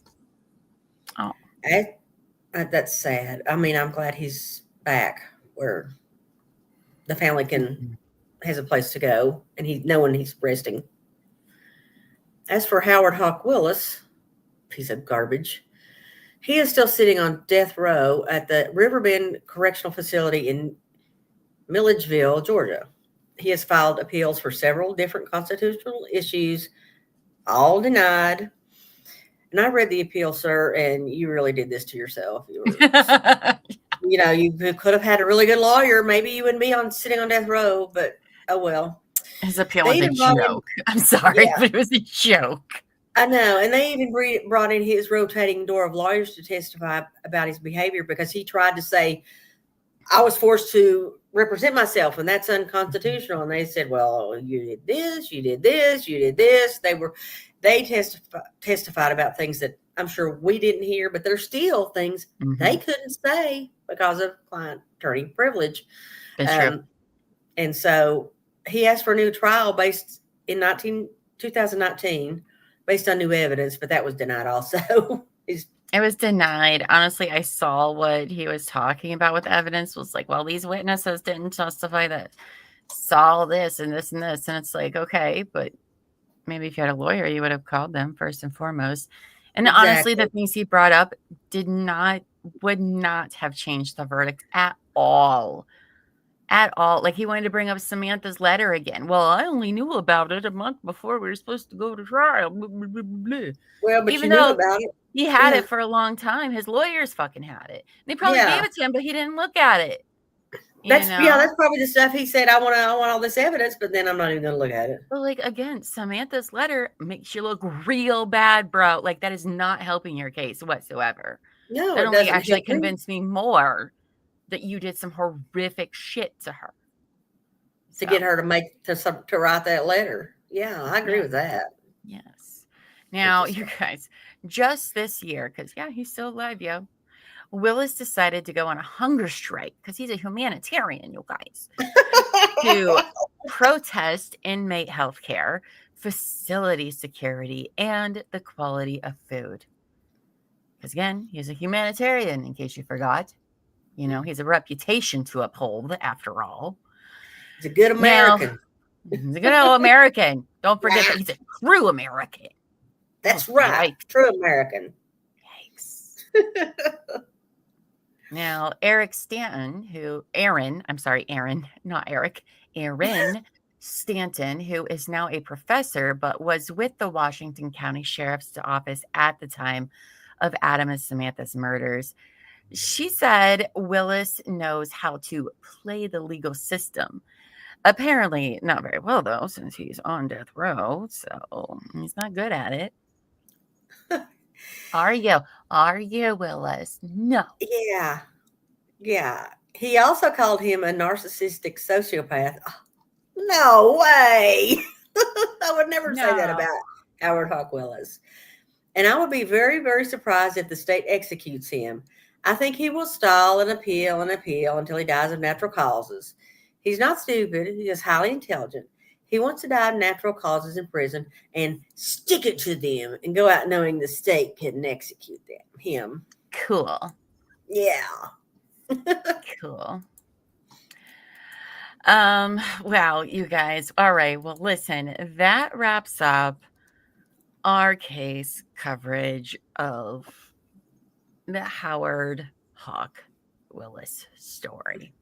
Oh, that's sad. I mean, I'm glad he's back where the family has a place to go and knowing he's resting. As for Howard Hawk Willis, piece of garbage, he is still sitting on death row at the Riverbend Correctional Facility in Milledgeville, Georgia. He has filed appeals for several different constitutional issues, all denied. And I read the appeal, sir, and you really did this to yourself. You could have had a really good lawyer. Maybe you wouldn't be sitting on death row, but oh well. His appeal was a joke. I'm sorry, but it was a joke. I know. And they even brought in his rotating door of lawyers to testify about his behavior because he tried to say, I was forced to represent myself and that's unconstitutional. And they said, well, you did this, you did this, you did this. They testified about things that I'm sure we didn't hear, but there's still things they couldn't say because of client attorney privilege. And so he asked for a new trial based in 2019 based on new evidence, but that was denied also. It was denied. Honestly, I saw what he was talking about with evidence was like, well, these witnesses didn't testify that saw this and this and this. And it's like, okay, but maybe if you had a lawyer, you would have called them first and foremost. And honestly, the things he brought up would not have changed the verdict at all. At all. Like he wanted to bring up Samantha's letter again. Well, I only knew about it a month before we were supposed to go to trial. Blah, blah, blah, blah. Well, but even you knew about it. He had it for a long time. His lawyers fucking had it. They probably gave it to him, but he didn't look at it. That's probably the stuff he said. I want all this evidence, but then I'm not even going to look at it. But like again, Samantha's letter makes you look real bad, bro. Like that is not helping your case whatsoever. No, that only actually convinced me more that you did some horrific shit to her to get her to write that letter. Yeah, I agree with that. Yes. Now, you guys, just this year, because he's still alive, Willis decided to go on a hunger strike because he's a humanitarian, you guys, to protest inmate health care, facility security, and the quality of food. Because again, he's a humanitarian, in case you forgot. He has a reputation to uphold, after all. He's a good American. He's a good old American. Don't forget that he's a true American. That's right. True American. Yikes. Now, Aaron Stanton, who is now a professor, but was with the Washington County Sheriff's Office at the time of Adam and Samantha's murders. She said Willis knows how to play the legal system. Apparently not very well, though, since he's on death row, so he's not good at it. Are you, Willis? No. Yeah. He also called him a narcissistic sociopath. No way. I would never say that No. about Howard Hawk Willis. And I would be very, very surprised if the state executes him. I think he will stall and appeal until he dies of natural causes. He's not stupid, he is highly intelligent. He wants to die of natural causes in prison and stick it to them and go out knowing the state can execute him. Cool. Yeah. Cool. Wow, you guys. All right. Well, listen, that wraps up our case coverage of the Howard Hawk Willis story.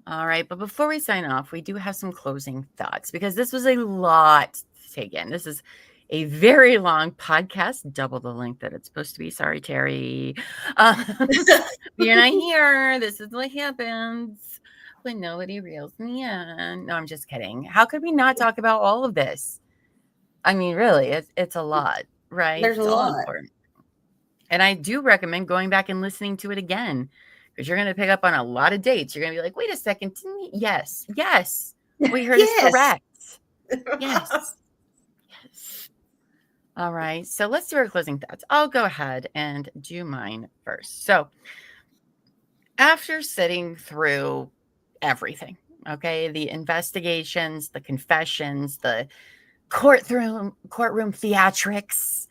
All right. But before we sign off, we do have some closing thoughts because this was a lot to take in. This is a very long podcast, double the length that it's supposed to be. Sorry, Terry. You're not here. This is what happens when nobody reels me in. No, I'm just kidding. How could we not talk about all of this? I mean, really, it's a lot, right? There's It's a all lot. important. And I do recommend going back and listening to it again because you're going to pick up on a lot of dates. You're going to be like, wait a second. Yes. What you heard is correct. Yes. All right. So let's do our closing thoughts. I'll go ahead and do mine first. So after sitting through everything, okay, the investigations, the confessions, the courtroom theatrics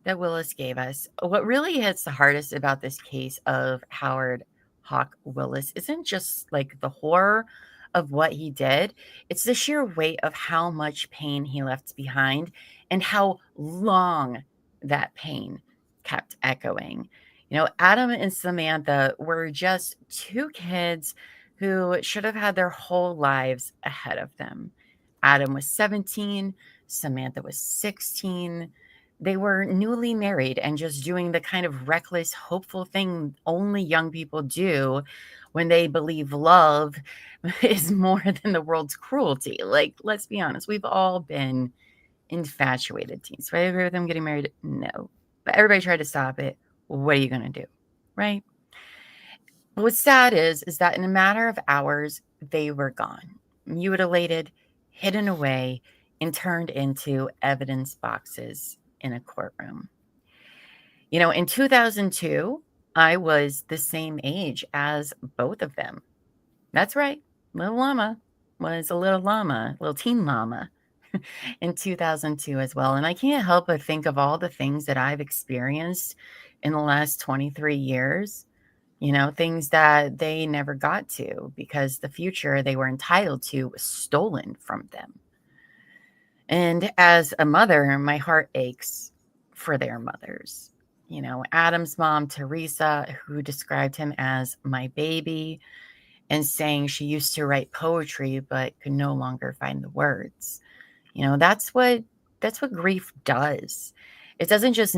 that Willis gave us, what really hits the hardest about this case of Howard Hawk Willis isn't just like the horror of what he did. It's the sheer weight of how much pain he left behind and how long that pain kept echoing. You know, Adam and Samantha were just two kids who should have had their whole lives ahead of them. Adam was 17, Samantha was 16. They were newly married and just doing the kind of reckless, hopeful thing only young people do when they believe love is more than the world's cruelty. Like, let's be honest, we've all been infatuated teens. Right? Agree with them getting married? No. But everybody tried to stop it. What are you going to do? Right? But what's sad is that in a matter of hours, they were gone, mutilated, hidden away, and turned into evidence boxes in a courtroom. You know, in 2002, I was the same age as both of them. That's right. Little llama was a little teen llama in 2002 as well. And I can't help but think of all the things that I've experienced in the last 23 years, you know, things that they never got to because the future they were entitled to was stolen from them. And as a mother, my heart aches for their mothers. You know, Adam's mom, Teresa, who described him as my baby and saying she used to write poetry but could no longer find the words. You know, that's what grief does. It doesn't just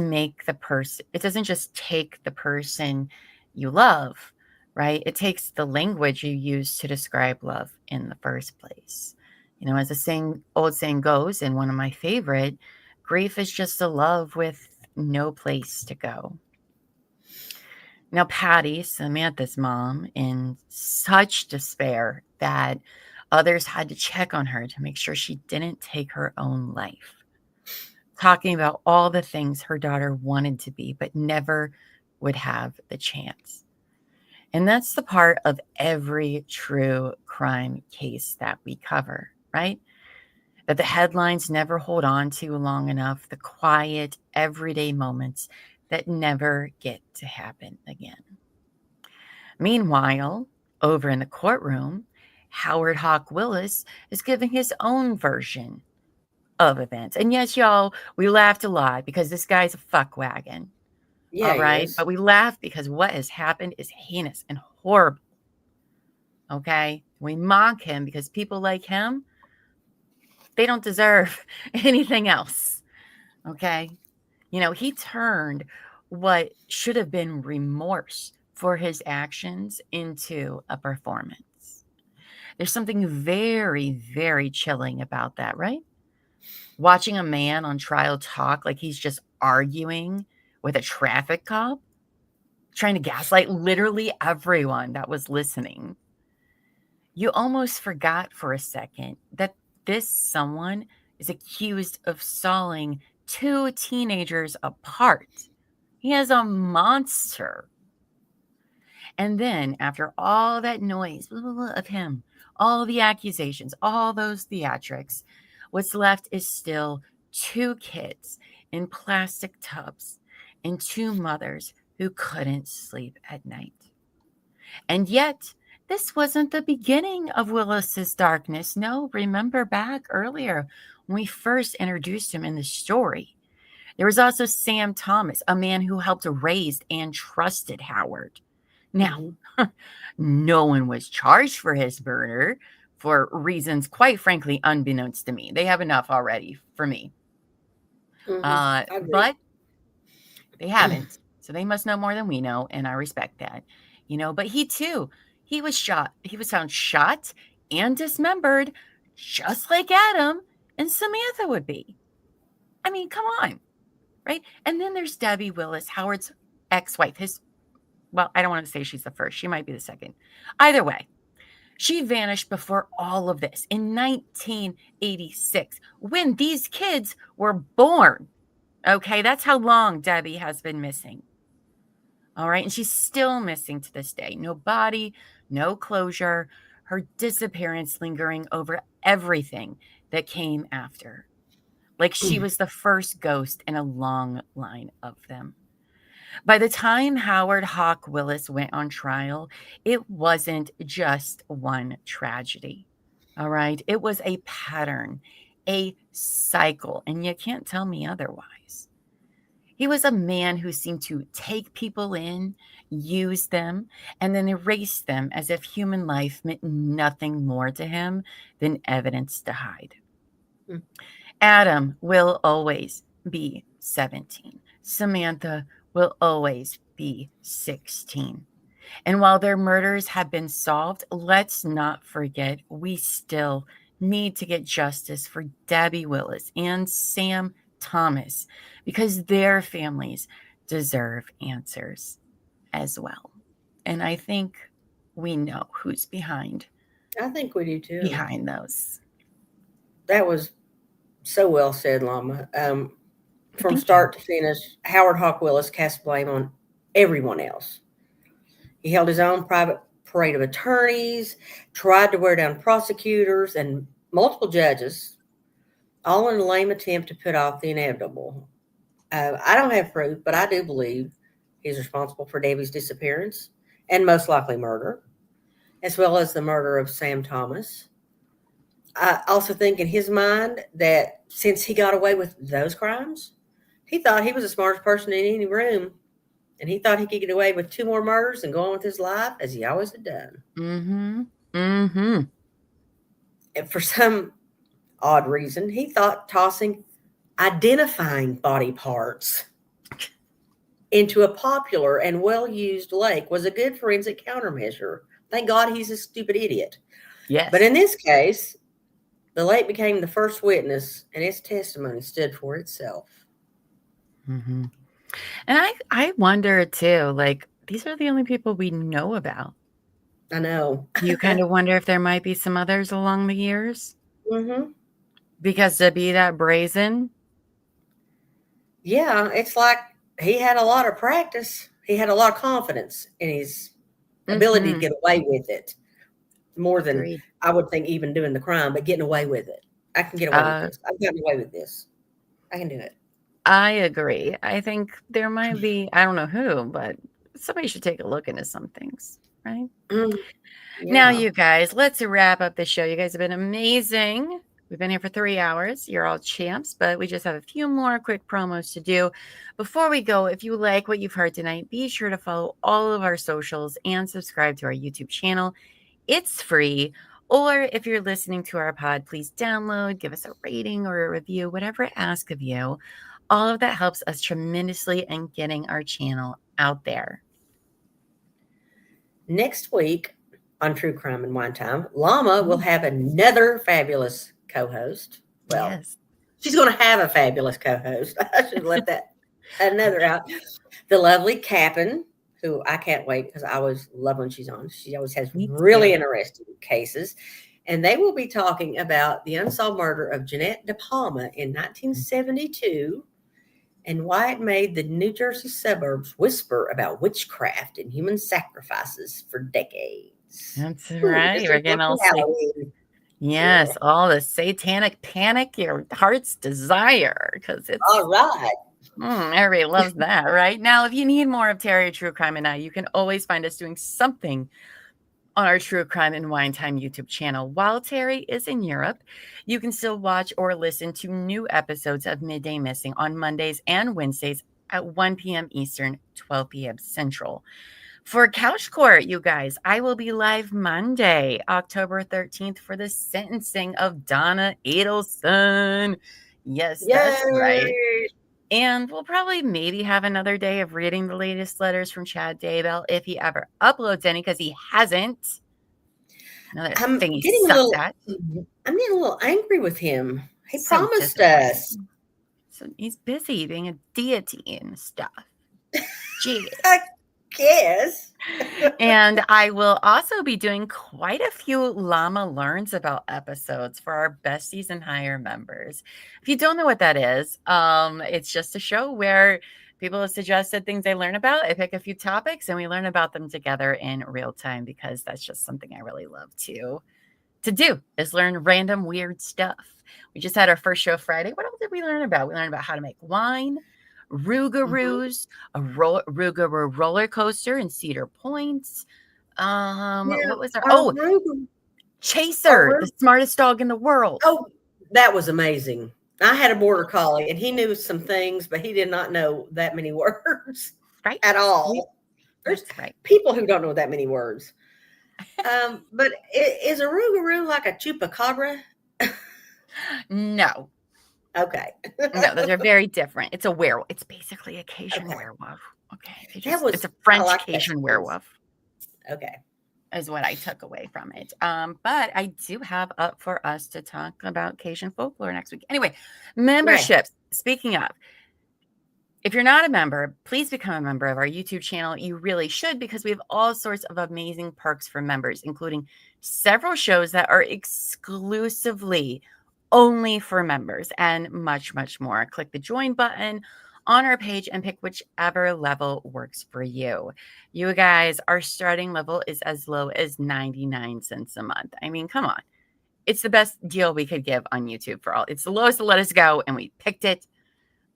take the person you love, right? It takes the language you use to describe love in the first place. You know, as the old saying goes, and one of my favorite, grief is just a love with no place to go. Now, Patty, Samantha's mom, in such despair that others had to check on her to make sure she didn't take her own life, talking about all the things her daughter wanted to be, but never would have the chance. And that's the part of every true crime case that we cover, right? That the headlines never hold on to long enough, the quiet, everyday moments that never get to happen again. Meanwhile, over in the courtroom, Howard Hawk Willis is giving his own version of events. And yes, y'all, we laughed a lot because this guy's a fuckwagon. Yeah, all right. But we laugh because what has happened is heinous and horrible. Okay. We mock him because people like him, they don't deserve anything else. Okay. You know, he turned what should have been remorse for his actions into a performance. There's something very, very chilling about that, right? Watching a man on trial talk like he's just arguing with a traffic cop, trying to gaslight literally everyone that was listening. You almost forgot for a second that this someone is accused of sawing 2 teenagers apart. He is a monster. And then, after all that noise of him, all the accusations, all those theatrics, what's left is still 2 kids in plastic tubs and 2 mothers who couldn't sleep at night. And yet, this wasn't the beginning of Willis's darkness. No, remember back earlier when we first introduced him in the story. There was also Sam Thomas, a man who helped raise and trusted Howard. Now, no one was charged for his murder for reasons, quite frankly, unbeknownst to me. They have enough already for me. But they haven't. So they must know more than we know, and I respect that. But he too, he was shot. He was found shot and dismembered, just like Adam and Samantha would be. I mean, come on, right? And then there's Debbie Willis, Howard's ex-wife. Well, I don't want to say she's the first. She might be the second. Either way, she vanished before all of this in 1986 when these kids were born. Okay, that's how long Debbie has been missing. All right, and she's still missing to this day. No body, no closure, her disappearance lingering over everything that came after. Like she was the first ghost in a long line of them. By the time Howard Hawk Willis went on trial, it wasn't just one tragedy. All right, it was a pattern, a cycle, and you can't tell me otherwise. He was a man who seemed to take people in, use them, and then erase them as if human life meant nothing more to him than evidence to hide. Adam will always be 17. Samantha will always be 16. And while their murders have been solved, let's not forget we still need to get justice for Debbie Willis and Sam Thomas because their families deserve answers as well. And I think we know who's behind. I think we do too. Behind those. That was so well said, Llama. From start to finish, Howard Hawk Willis cast blame on everyone else. He held his own private parade of attorneys, tried to wear down prosecutors and multiple judges, all in a lame attempt to put off the inevitable. I don't have proof, but I do believe he's responsible for Debbie's disappearance and most likely murder, as well as the murder of Sam Thomas. I also think in his mind that since he got away with those crimes, he thought he was the smartest person in any room, and he thought he could get away with 2 more murders and go on with his life as he always had done. And for some odd reason, he thought tossing identifying body parts into a popular and well-used lake was a good forensic countermeasure. Thank God he's a stupid idiot. Yes. But in this case, the lake became the first witness, and its testimony stood for itself. And I wonder too, like, these are the only people we know about. I know. You kind of wonder if there might be some others along the years. Because to be that brazen. Yeah, it's like he had a lot of practice. He had a lot of confidence in his ability to get away with it. More than I would think even doing the crime, but getting away with it. I can get away with this. I've gotten away with this. I can do it. I agree. I think there might be, I don't know who, but somebody should take a look into some things, right? Now, you guys, let's wrap up the show. You guys have been amazing. We've been here for 3 hours. You're all champs, but we just have a few more quick promos to do. Before we go, if you like what you've heard tonight, be sure to follow all of our socials and subscribe to our YouTube channel. It's free. Or if you're listening to our pod, please download, give us a rating or a review, whatever I ask of you. All of that helps us tremendously in getting our channel out there. Next week on True Crime and Wine Time, Llama will have another fabulous co-host. Well, she's going to have a fabulous co-host. I should let that another out. The lovely Cap'n who I can't wait because I always love when she's on. She always has Me really too. interesting cases. And they will be talking about the unsolved murder of Jeanette De Palma in 1972 and why it made the New Jersey suburbs whisper about witchcraft and human sacrifices for decades. That's Ooh, right. just We're in getting time all for Halloween. Yeah. yes, all the satanic panic your heart's desire because it's All right. everybody loves that, right? Now, if you need more of Terry True Crime and I, you can always find us doing something on our True Crime and Wine Time YouTube channel. While Terry is in Europe, you can still watch or listen to new episodes of Midday Missing on Mondays and Wednesdays at 1 p.m. Eastern, 12 p.m. Central. For Couch Court, you guys, I will be live Monday, October 13th for the sentencing of Donna Adelson. Yes, that's right. Yay. And we'll probably maybe have another day of reading the latest letters from Chad Daybell if he ever uploads any, because he hasn't. Another I'm thing he getting a sucks little at. I'm getting a little angry with him. He So promised us. So he's busy being a deity and stuff. Jeez. I guess. And I will also be doing quite a few Llama Learns About episodes for our Besties and Higher members. If you don't know what that is, it's just a show where people have suggested things they learn about. I pick a few topics and we learn about them together in real time because that's just something I really love to do, is learn random weird stuff. We just had our first show Friday. What else did we learn about? We learned about how to make wine, Rougaroos, a Rougaroo roller coaster in Cedar Point. What was Chaser, the smartest dog in the world. Oh, that was amazing. I had a border collie and he knew some things, but he did not know that many words at all. There's people who don't know that many words. But is a Rougaroo like a chupacabra? No. Okay. No, those are very different. It's a werewolf. It's basically a Cajun werewolf. Okay. It's a French Cajun werewolf. Okay. Is what I took away from it. But I do have up for us to talk about Cajun folklore next week. Anyway, memberships. Right. Speaking of, if you're not a member, please become a member of our YouTube channel. You really should, because we have all sorts of amazing perks for members, including several shows that are exclusively only for members and much, much more. Click the join button on our page and pick whichever level works for you. You guys, our starting level is as low as 99 cents a month. I mean, come on. It's the best deal we could give on YouTube for all. It's the lowest to let us go, and we picked it.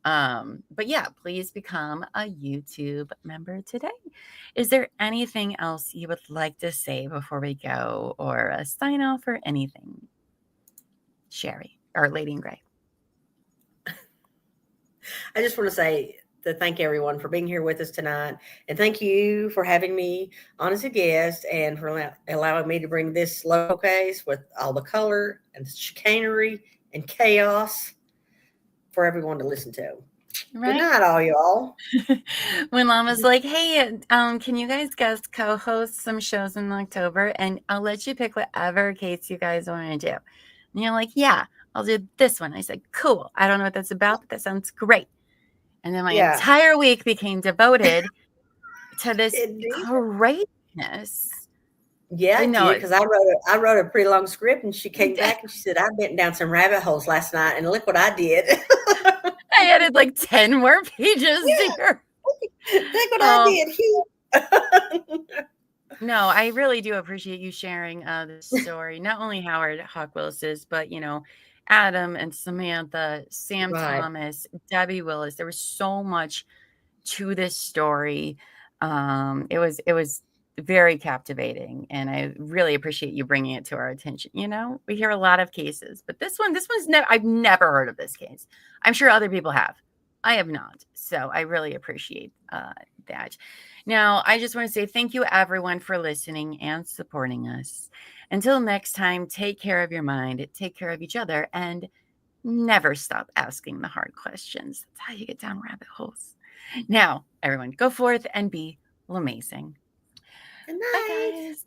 But yeah, please become a YouTube member today. Is there anything else you would like to say before we go, or a sign off or anything? Sherry or Lady in Gray. I just want to say to thank everyone for being here with us tonight. And thank you for having me on as a guest and for allowing me to bring this local case with all the color and the chicanery and chaos for everyone to listen to. Right? Good night, all y'all. When Llama's like, hey, can you guys guest co-host some shows in October? And I'll let you pick whatever case you guys want to do. And you're like, yeah, I'll do this one. I said, cool. I don't know what that's about, but that sounds great. And then my entire week became devoted to this greatness. Yeah, because I wrote a pretty long script, and she came back and she said, I bent down some rabbit holes last night, and look what I did. I added like 10 more pages here. Look what I did. No, I really do appreciate you sharing this story. Not only Howard Hawk Willis's, but Adam and Samantha, Sam Thomas, Debbie Willis. There was so much to this story. It was very captivating, and I really appreciate you bringing it to our attention. We hear a lot of cases, but this one's I've never heard of this case. I'm sure other people have. I have not. So I really appreciate that. Now, I just want to say thank you, everyone, for listening and supporting us. Until next time, take care of your mind, take care of each other, and never stop asking the hard questions. That's how you get down rabbit holes. Now, everyone, go forth and be amazing. Good night. Bye, guys.